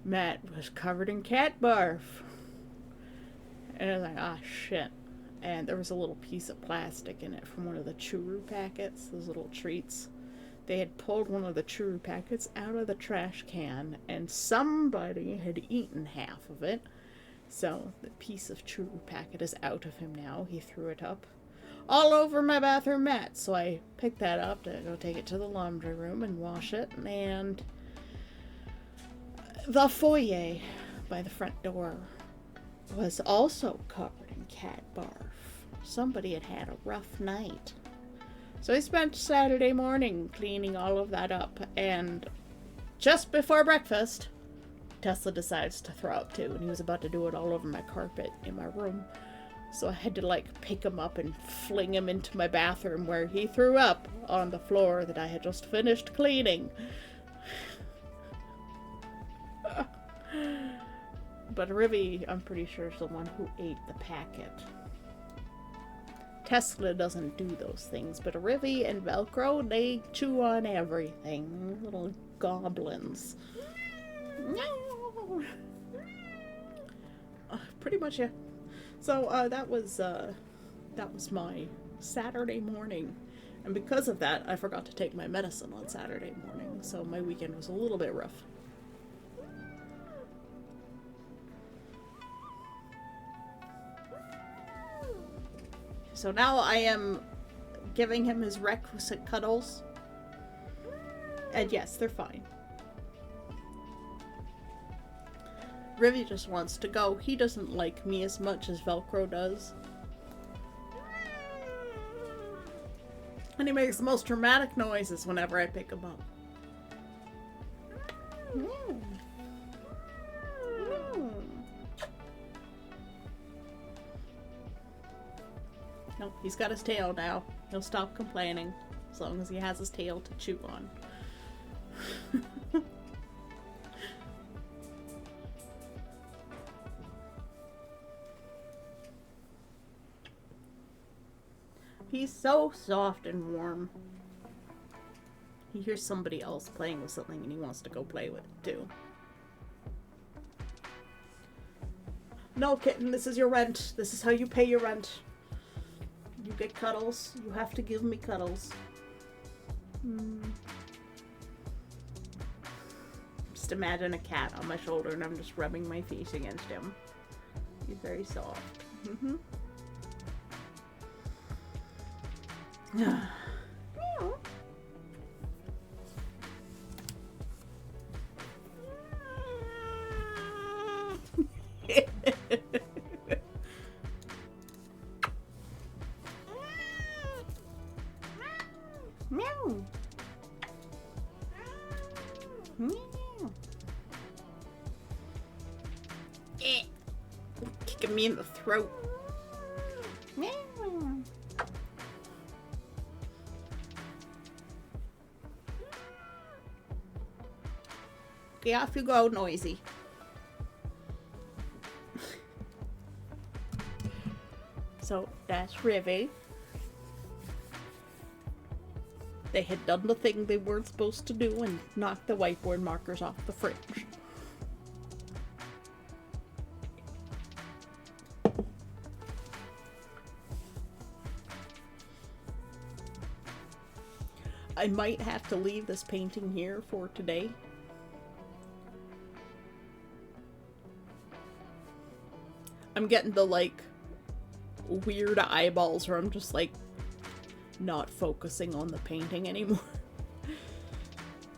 mat was covered in cat barf. And I was like, ah, shit. And there was a little piece of plastic in it from one of the churu packets, those little treats. They had pulled one of the churu packets out of the trash can, and somebody had eaten half of it. So the piece of churu packet is out of him now. He threw it up all over my bathroom mat. So I picked that up to go take it to the laundry room and wash it. And the foyer by the front door was also covered in cat barf. Somebody had had a rough night. So I spent Saturday morning cleaning all of that up, and just before breakfast, Tesla decides to throw up too, and he was about to do it all over my carpet in my room. So I had to pick him up and fling him into my bathroom, where he threw up on the floor that I had just finished cleaning. But Rivy, I'm pretty sure, is the one who ate the packet. Tesla doesn't do those things, but Rivi and Velcro, they chew on everything. Little goblins. No. Pretty much, yeah. So that was my Saturday morning, and because of that, I forgot to take my medicine on Saturday morning. So my weekend was a little bit rough. So now I am giving him his requisite cuddles. And yes, they're fine. Rivi just wants to go. He doesn't like me as much as Velcro does. And he makes the most dramatic noises whenever I pick him up. Nope, he's got his tail now. He'll stop complaining as long as he has his tail to chew on. He's so soft and warm. He hears somebody else playing with something and he wants to go play with it too. No, kitten, this is your rent. This is how you pay your rent. You get cuddles. You have to give me cuddles. Just imagine a cat on my shoulder and I'm just rubbing my feet against him. He's very soft. Meow. Meow. Meow. Kicking me in the throat. Meow. Okay, off you go, Noisy. So that's Rivi. They had done the thing they weren't supposed to do and knocked the whiteboard markers off the fridge. I might have to leave this painting here for today. I'm getting the, like, weird eyeballs where I'm just, like, not focusing on the painting anymore.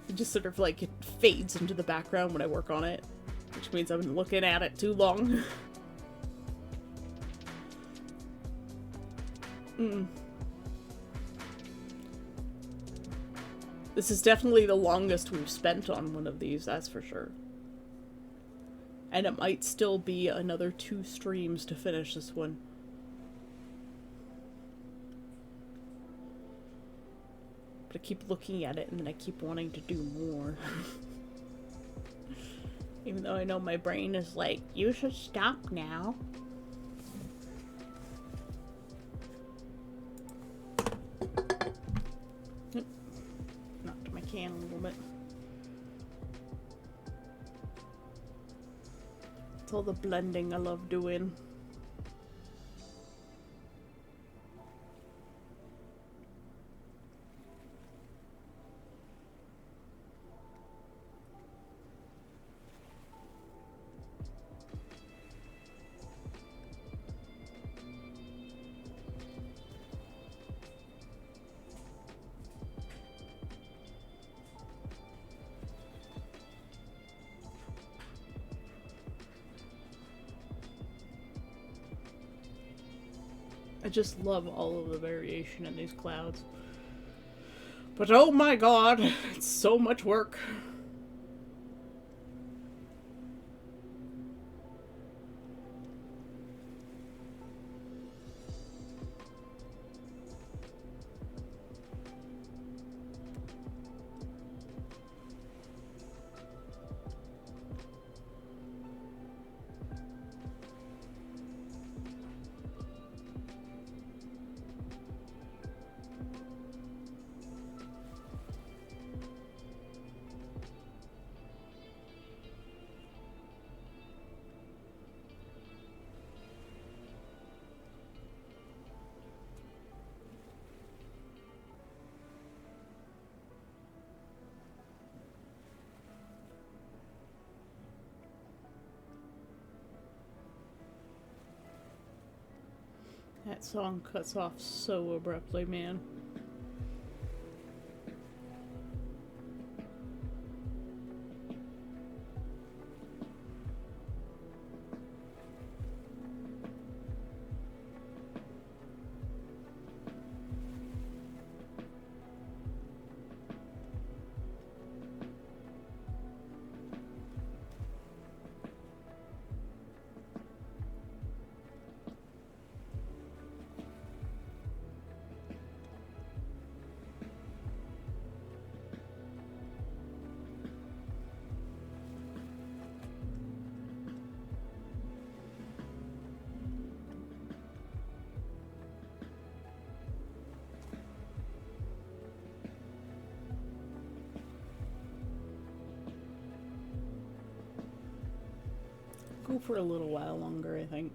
It just sort of, like, it fades into the background when I work on it, which means I've been looking at it too long. This is definitely the longest we've spent on one of these, that's for sure. And it might still be another 2 streams to finish this one. But I keep looking at it and then I keep wanting to do more. Even though I know my brain is like, you should stop now. Knocked my can a little bit. It's all the blending I love doing. I just love all of the variation in these clouds. But oh my god, it's so much work. That song cuts off so abruptly, man. Go for a little while longer, I think.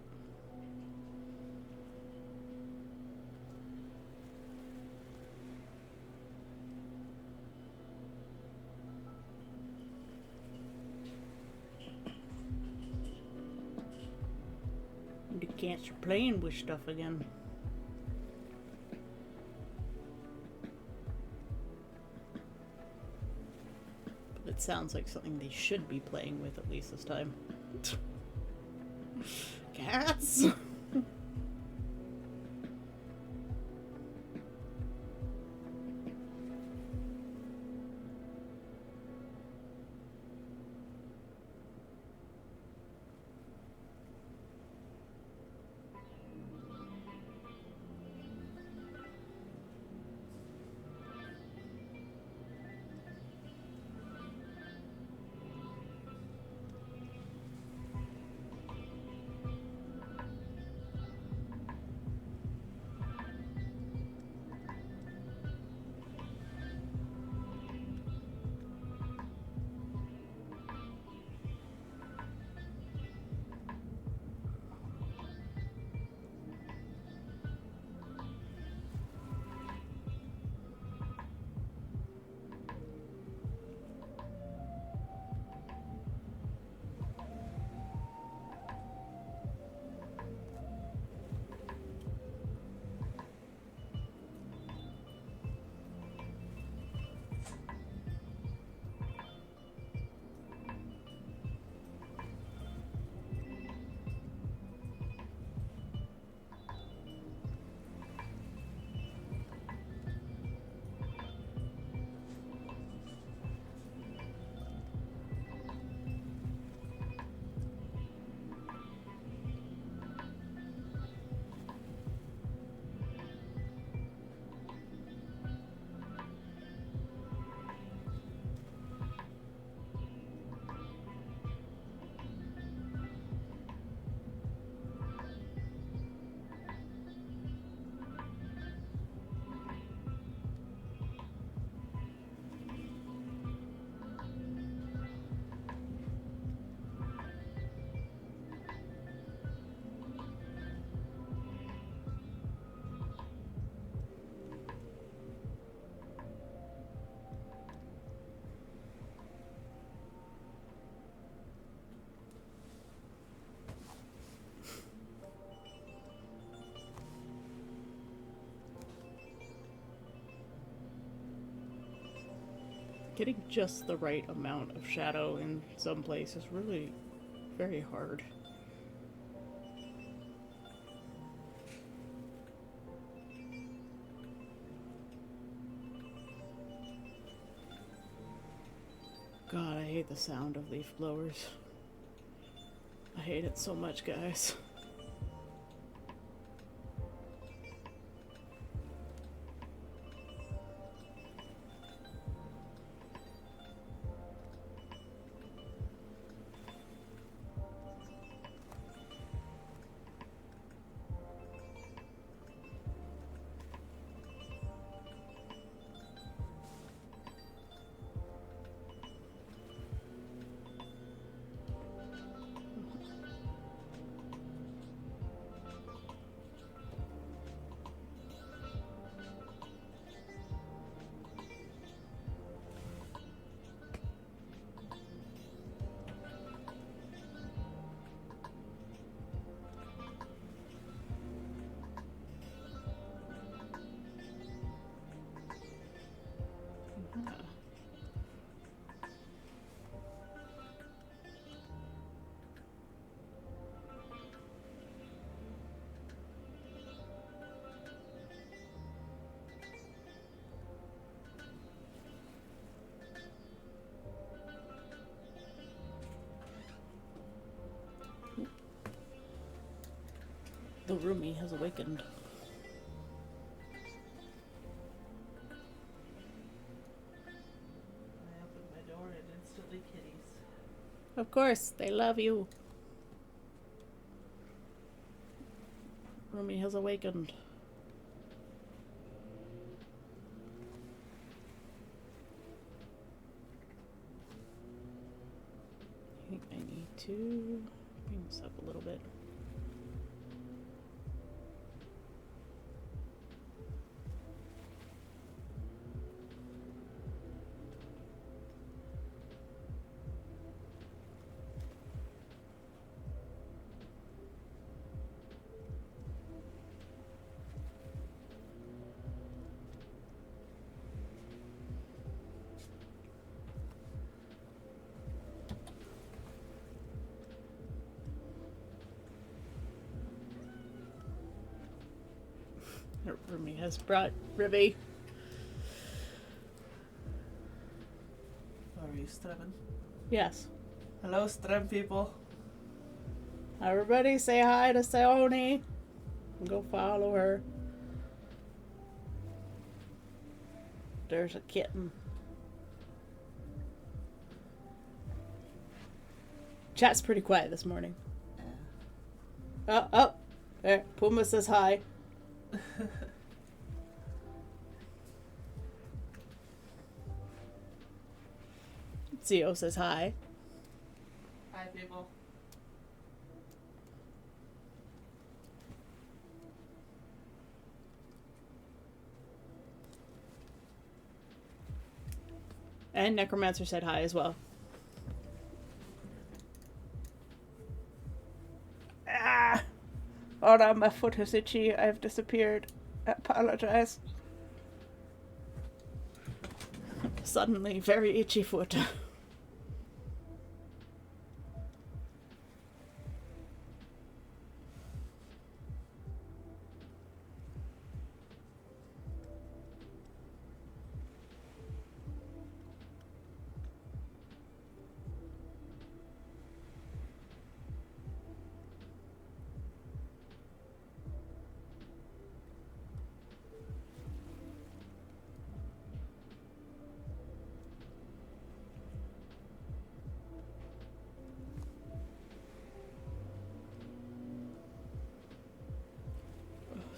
You can't start playing with stuff again. But it sounds like something they should be playing with at least this time. Cats! Getting just the right amount of shadow in some places is really very hard. God, I hate the sound of leaf blowers. I hate it so much, guys. The roomie has awakened. I opened my door and instantly kitties. Of course, they love you. Roomie has awakened. I think I need to bring this up a little bit. Roomie has brought Ribby. Are you Stremmen? Yes. Hello, Strem people. Everybody say hi to Seoni. Go follow her. There's a kitten. Chat's pretty quiet this morning. Oh, there. Puma says hi. Zio says hi. Hi, people. And Necromancer said hi as well. Ah! Oh no, my foot is itchy. I've disappeared. I apologize. Suddenly, very itchy foot.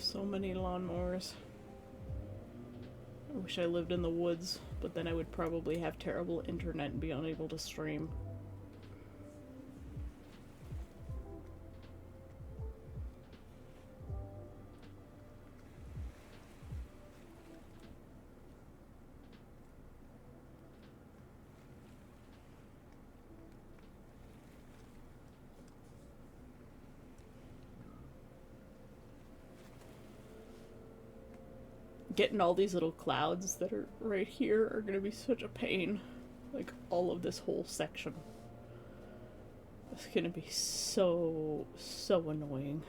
So many lawnmowers. I wish I lived in the woods, but then I would probably have terrible internet and be unable to stream. Getting all these little clouds that are right here are gonna be such a pain. Like, all of this whole section. It's gonna be so annoying.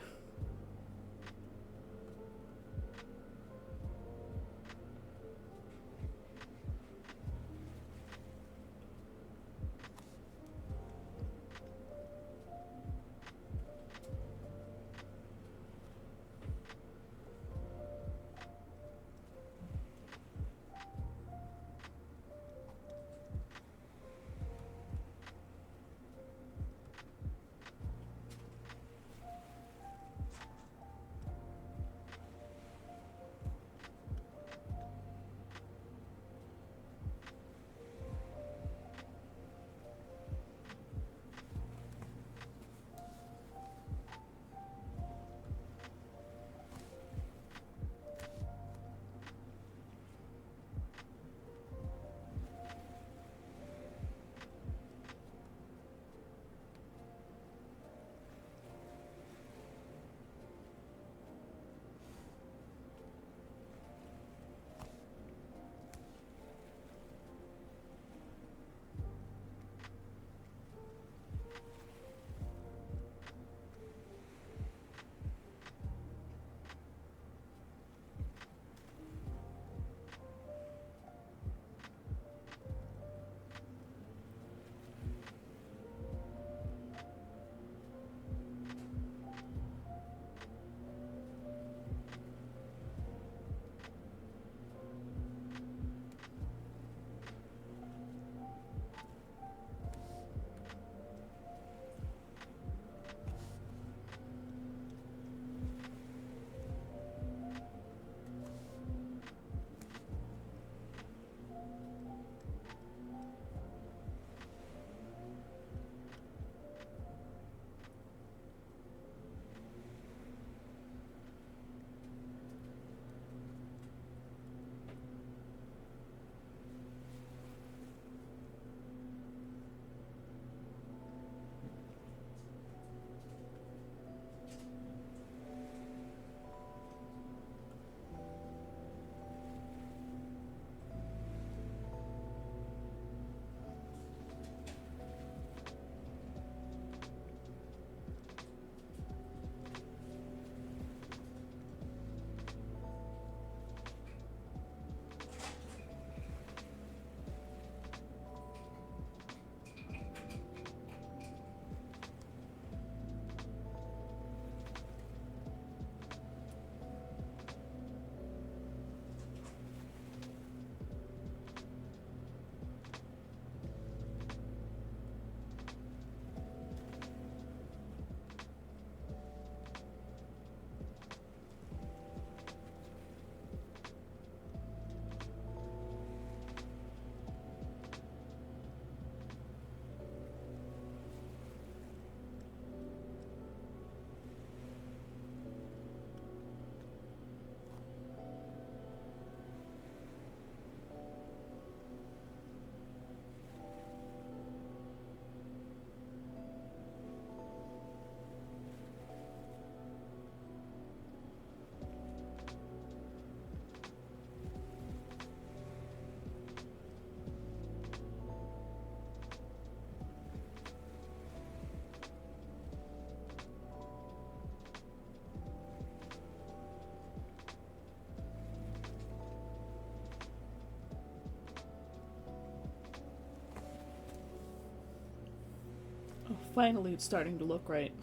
Finally, it's starting to look right.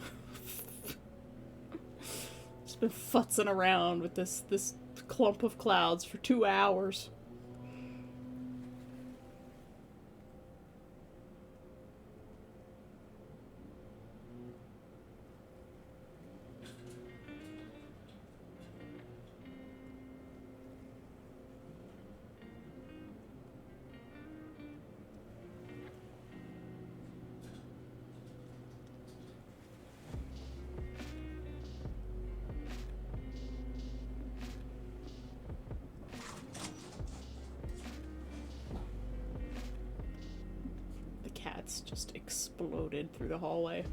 Just been futzing around with this clump of clouds for 2 hours. Cats just exploded through the hallway.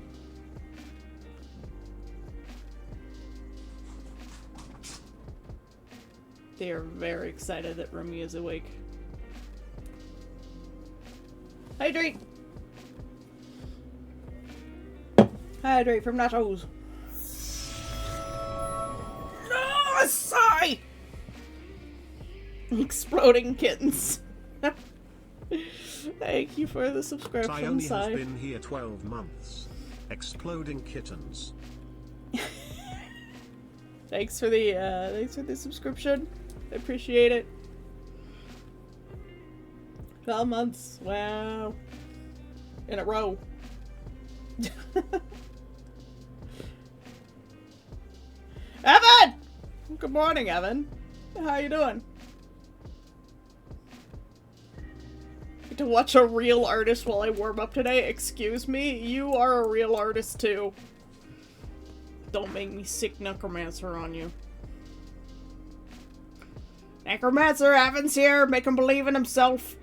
They are very excited that Rumi is awake. Hydrate! Hydrate from nachos! No! Sigh! Exploding kittens. Thank you for the subscription, Sione Sai. has been here 12 months. Exploding kittens. Thanks for the subscription. I appreciate it. 12 months. Wow. In a row. Evan! Good morning, Evan. How you doing? Get to watch a real artist while I warm up today? Excuse me? You are a real artist too. Don't make me sick necromancer on you. Necromancer, Evan's here! Make him believe in himself!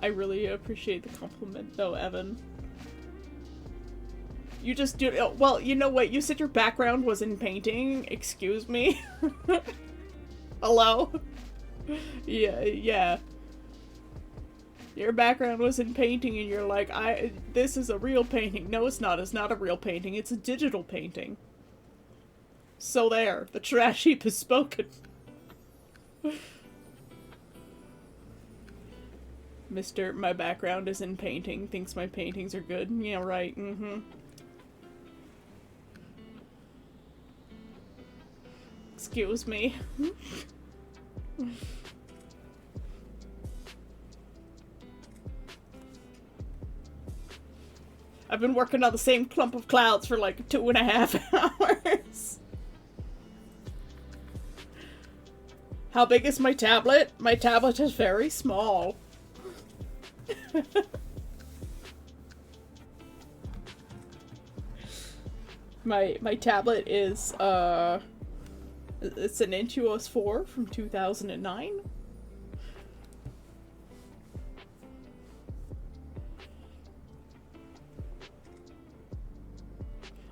I really appreciate the compliment, though, Evan. You just do- oh, well, you know what? You said your background was in painting. Excuse me? Hello? Yeah. Your background was in painting and you're like, this is a real painting. No, it's not. It's not a real painting. It's a digital painting. So there. The trash heap has spoken. Mr. My background is in painting, thinks my paintings are good. Yeah, right, Excuse me. I've been working on the same clump of clouds for like 2.5 hours. How big is my tablet? My tablet is very small. My tablet is it's an Intuos 4 from 2009.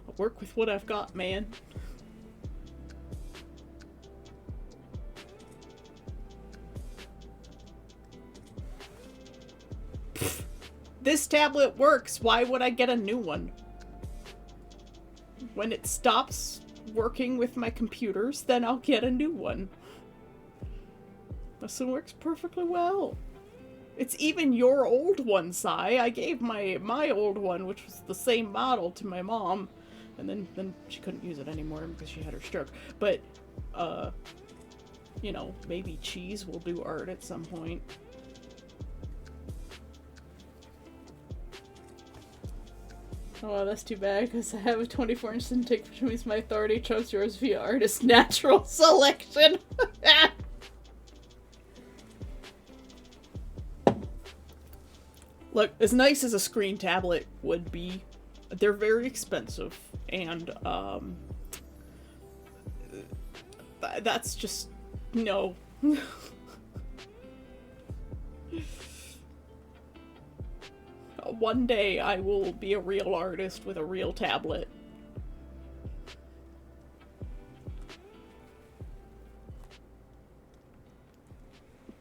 I'll work with what I've got, man. This tablet works. Why would I get a new one? When it stops working with my computers, then I'll get a new one. This one works perfectly well. It's even your old one, Sai. I gave my old one, which was the same model, to my mom, and then she couldn't use it anymore because she had her stroke. But, you know, maybe Cheese will do art at some point. Oh, that's too bad, because I have a 24-inch Cintiq, which means my authority trumps yours via artist natural selection. Look, as nice as a screen tablet would be, they're very expensive, and, that's just, no. One day I will be a real artist with a real tablet.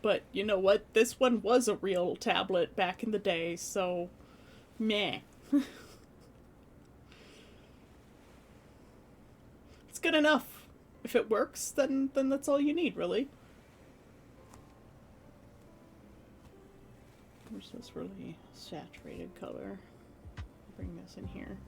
But you know what? This one was a real tablet back in the day, so Meh. It's good enough. If it works, then that's all you need, really. Where's this really saturated color? Bring this in here.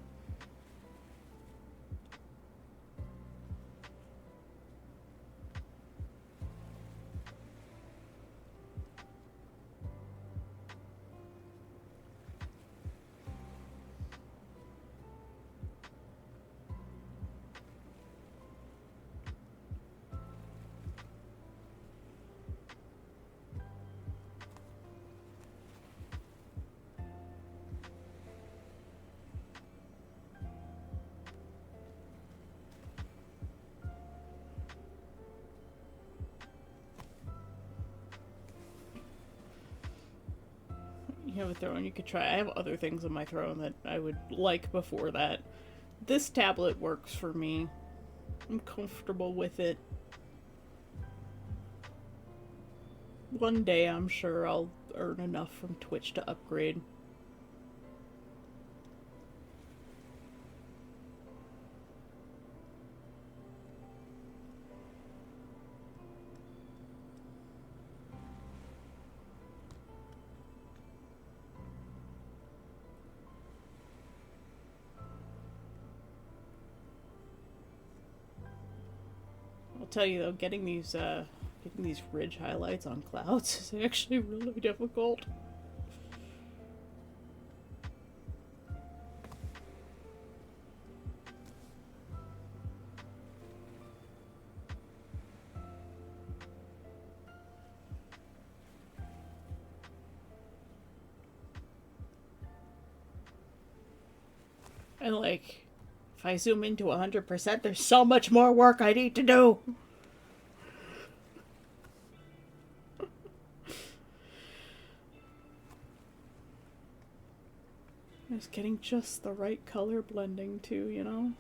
You have a throne you could try. I have other things on my throne that I would like before that. This tablet works for me. I'm comfortable with it. One day I'm sure I'll earn enough from Twitch to upgrade. I'll tell you though, getting these ridge highlights on clouds is actually really difficult. And like, if I zoom into 100%, there's so much more work I need to do. Just getting just the right color blending too, you know?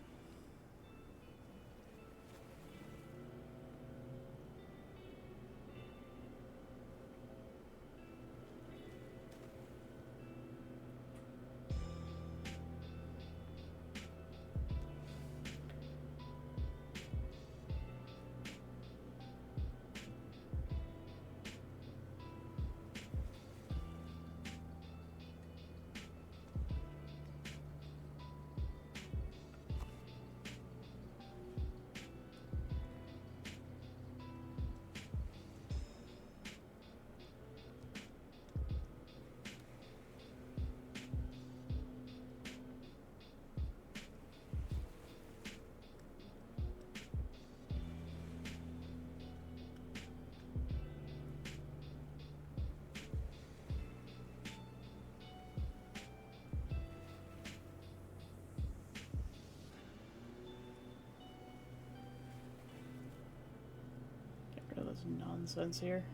Nonsense here.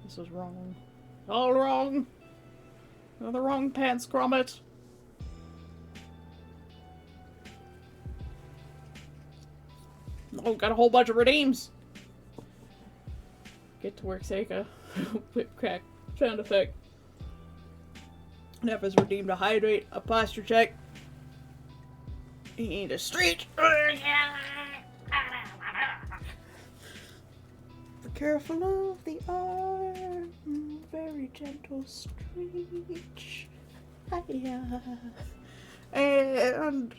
This is wrong. All wrong! You're the wrong pants, Grommet! Oh, got a whole bunch of redeems! Get to work, Seika. Whip crack. Sound effect. Neph's redeemed a hydrate, a posture check. He ain't a street! Careful of the arm, very gentle streech. Hiya. And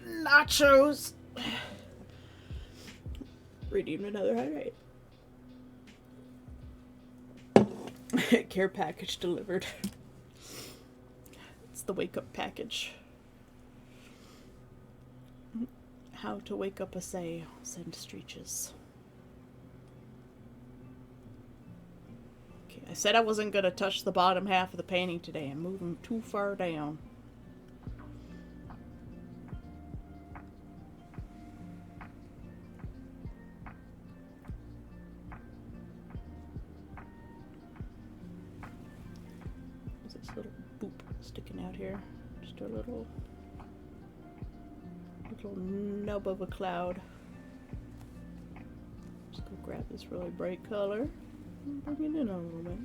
nachos. Redeemed another hydrate. Care package delivered. It's the wake up package. How to wake up a say, send streeches. I said I wasn't going to touch the bottom half of the painting today. I'm moving too far down. There's this little boop sticking out here. Just a little nub of a cloud. Just go grab this really bright color. Bring it in a little bit.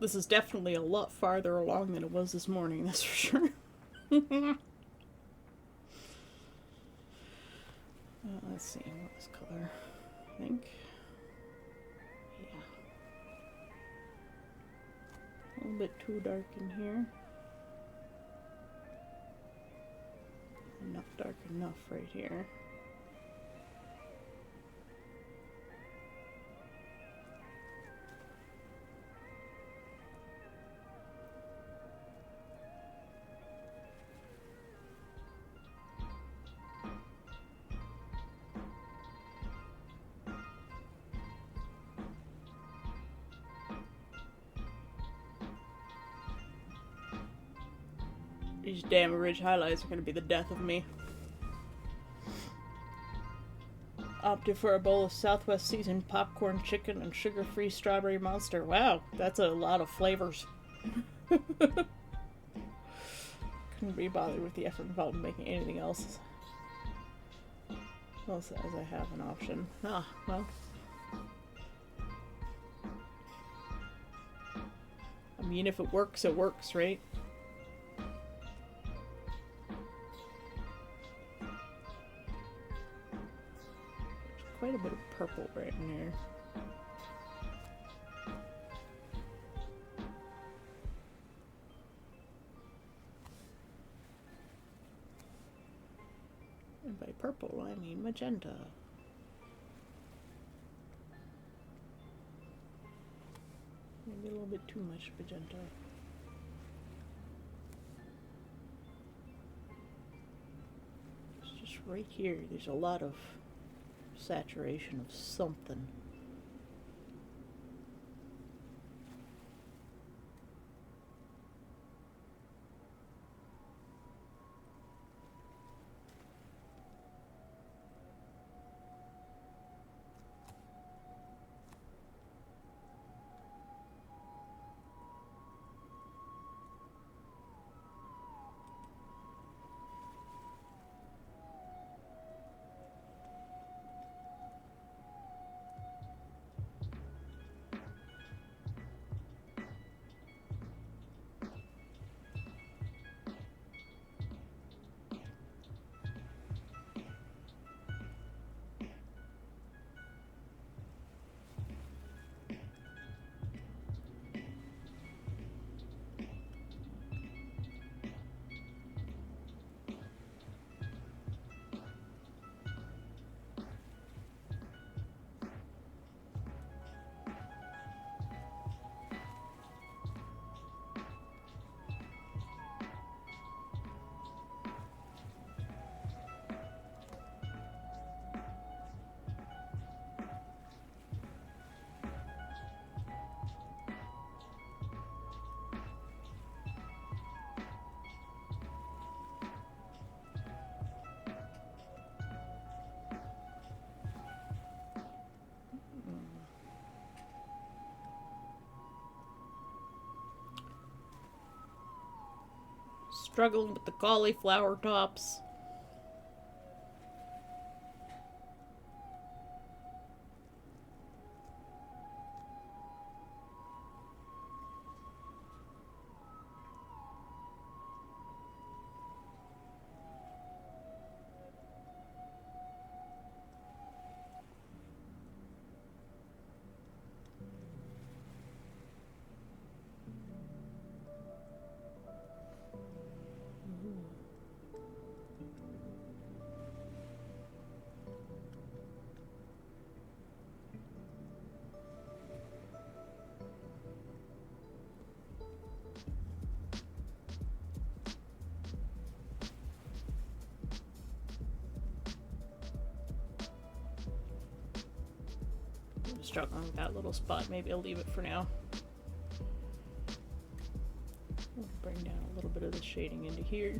This is definitely a lot farther along than it was this morning, that's for sure. Let's see, what was color? I think. Yeah. A little bit too dark in here. Not dark enough right here. These damn ridge highlights are gonna be the death of me. Opted for a bowl of Southwest seasoned popcorn chicken and sugar-free strawberry monster. Wow, that's a lot of flavors. Couldn't be bothered with the effort involved in making anything else. As I have an option. Ah, well. I mean, if it works, right? Quite a bit of purple right in here. And by purple, I mean magenta. Maybe a little bit too much magenta. It's just right here. There's a lot of saturation of something. Struggling with the cauliflower tops. Struggling with that little spot. Maybe I'll leave it for now. I'll bring down a little bit of the shading into here.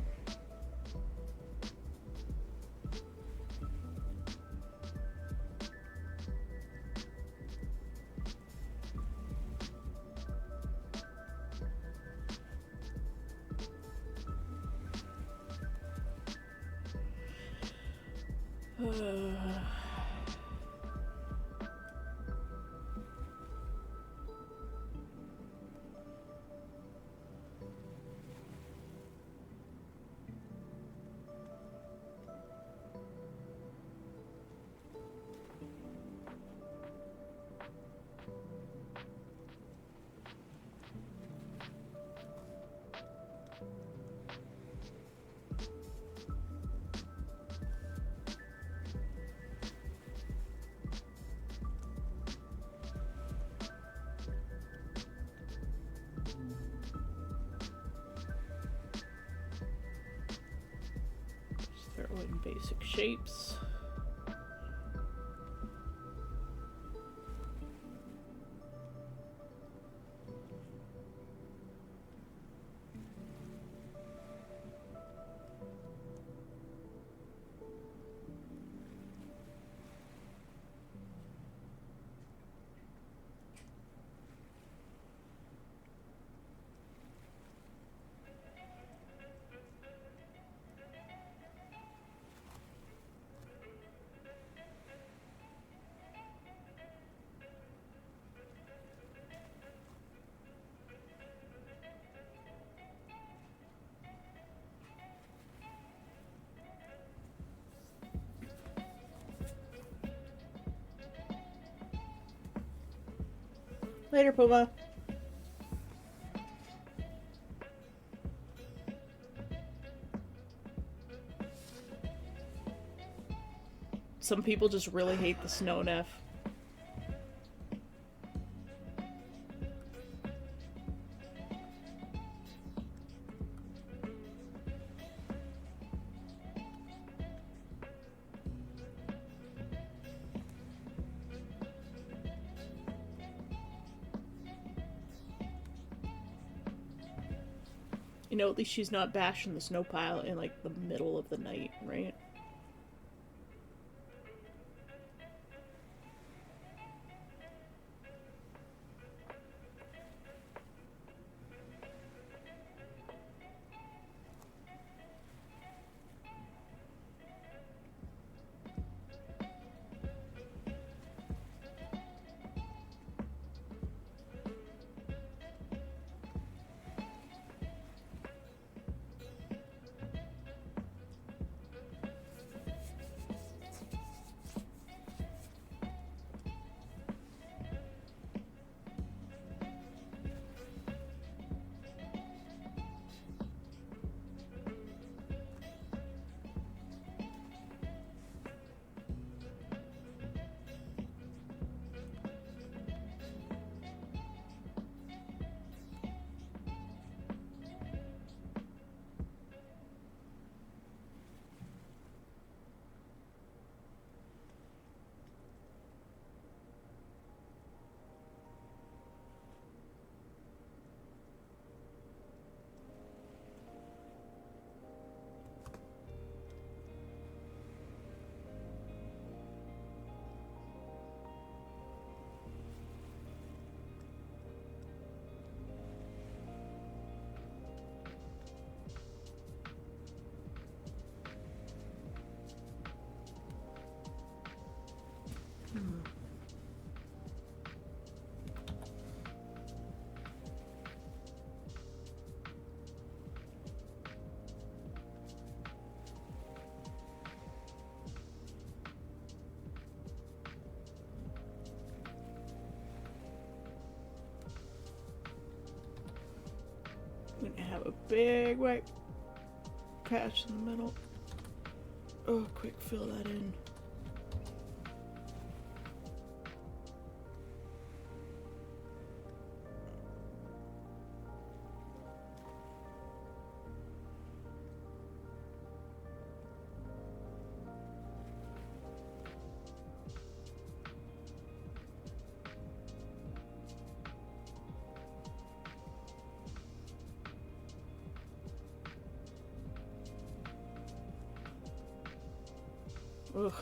shapes. Later, Puma. Some people just really hate the snow, Neff. You know, at least she's not bashing the snow pile in, like, the middle of the night, right? I'm gonna have a big white patch in the middle. Oh, quick fill that in. Ugh.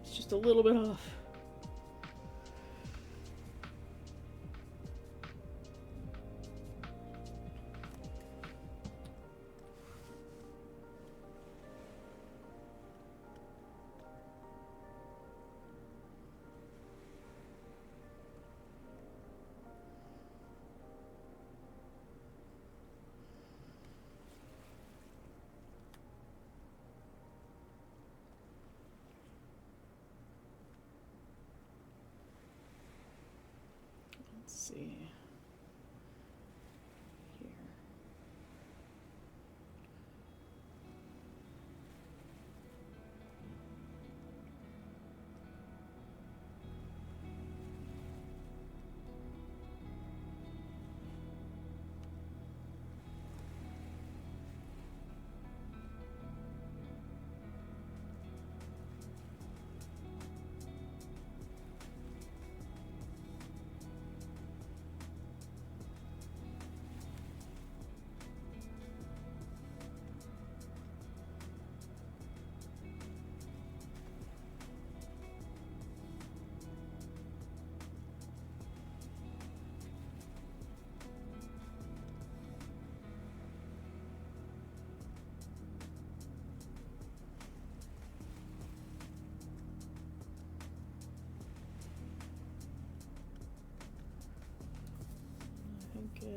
It's just a little bit off. Let's see. Here.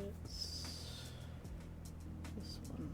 It's this one.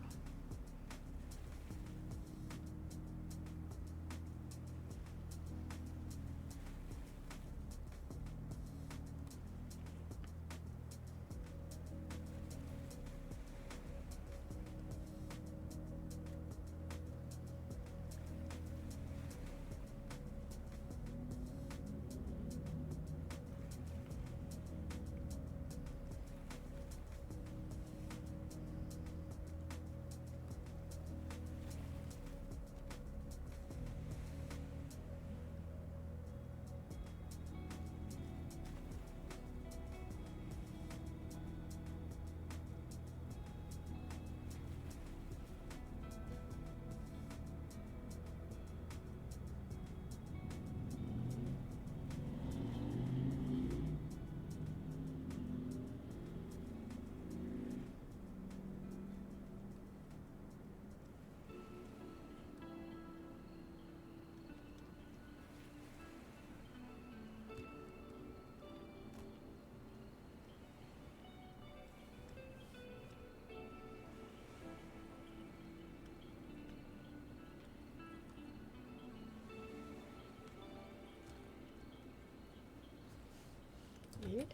Yeah.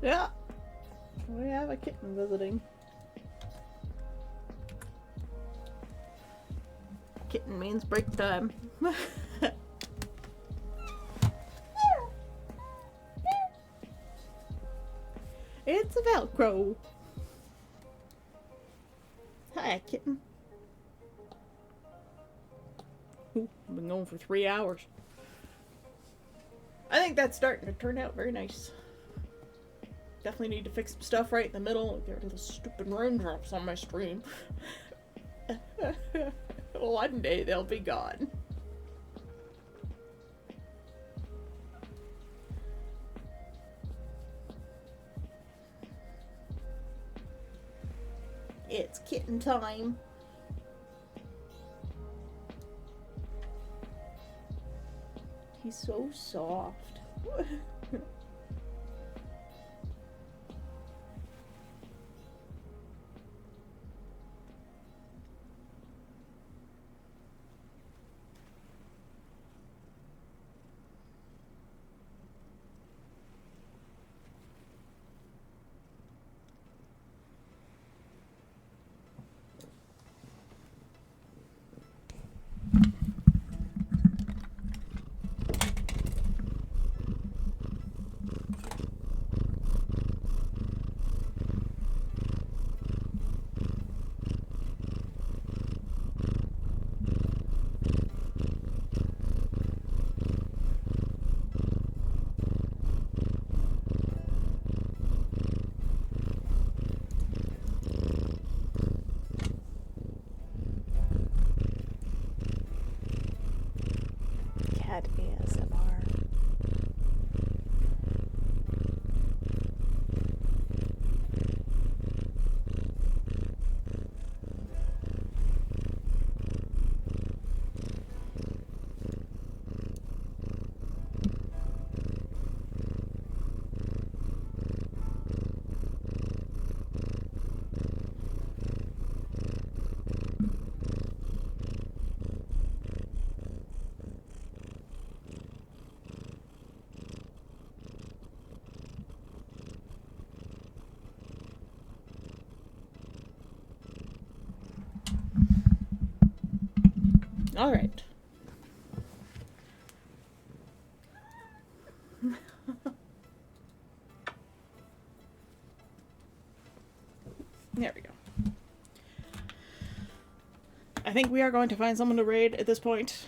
Yeah, we have a kitten visiting. Kitten means break time. It's a Velcro. Hi, kitten. Ooh, I've been going for 3 hours. I think that's starting to turn out very nice. Definitely need to fix some stuff right in the middle. Get rid of the stupid raindrops on my stream. One day they'll be gone. It's kitten time. He's so soft. Cat ASMR. All right. There we go. I think we are going to find someone to raid at this point,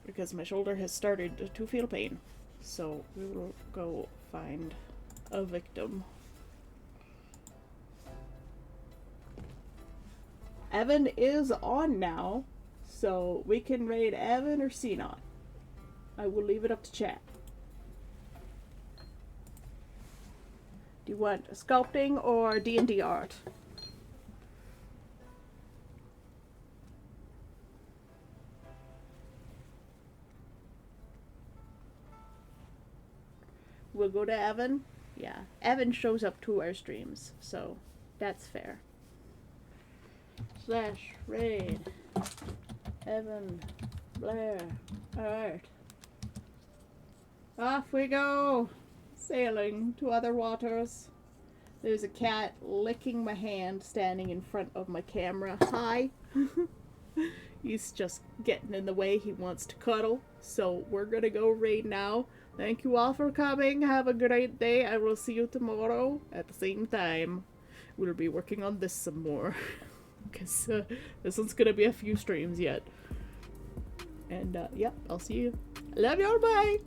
because my shoulder has started to feel pain. So we will go find a victim. Evan is on now, so we can raid Evan or Xenon. I will leave it up to chat. Do you want sculpting or D&D art? We'll go to Evan. Yeah, Evan shows up to our streams, so that's fair. Slash raid Evan Blair. Alright. Off we go! Sailing to other waters. There's a cat licking my hand standing in front of my camera. Hi! He's just getting in the way. He wants to cuddle. So we're gonna go raid now. Thank you all for coming. Have a great day. I will see you tomorrow at the same time. We'll be working on this some more. Because this one's gonna be a few streams yet. And yeah, I'll see you. Love you all, bye!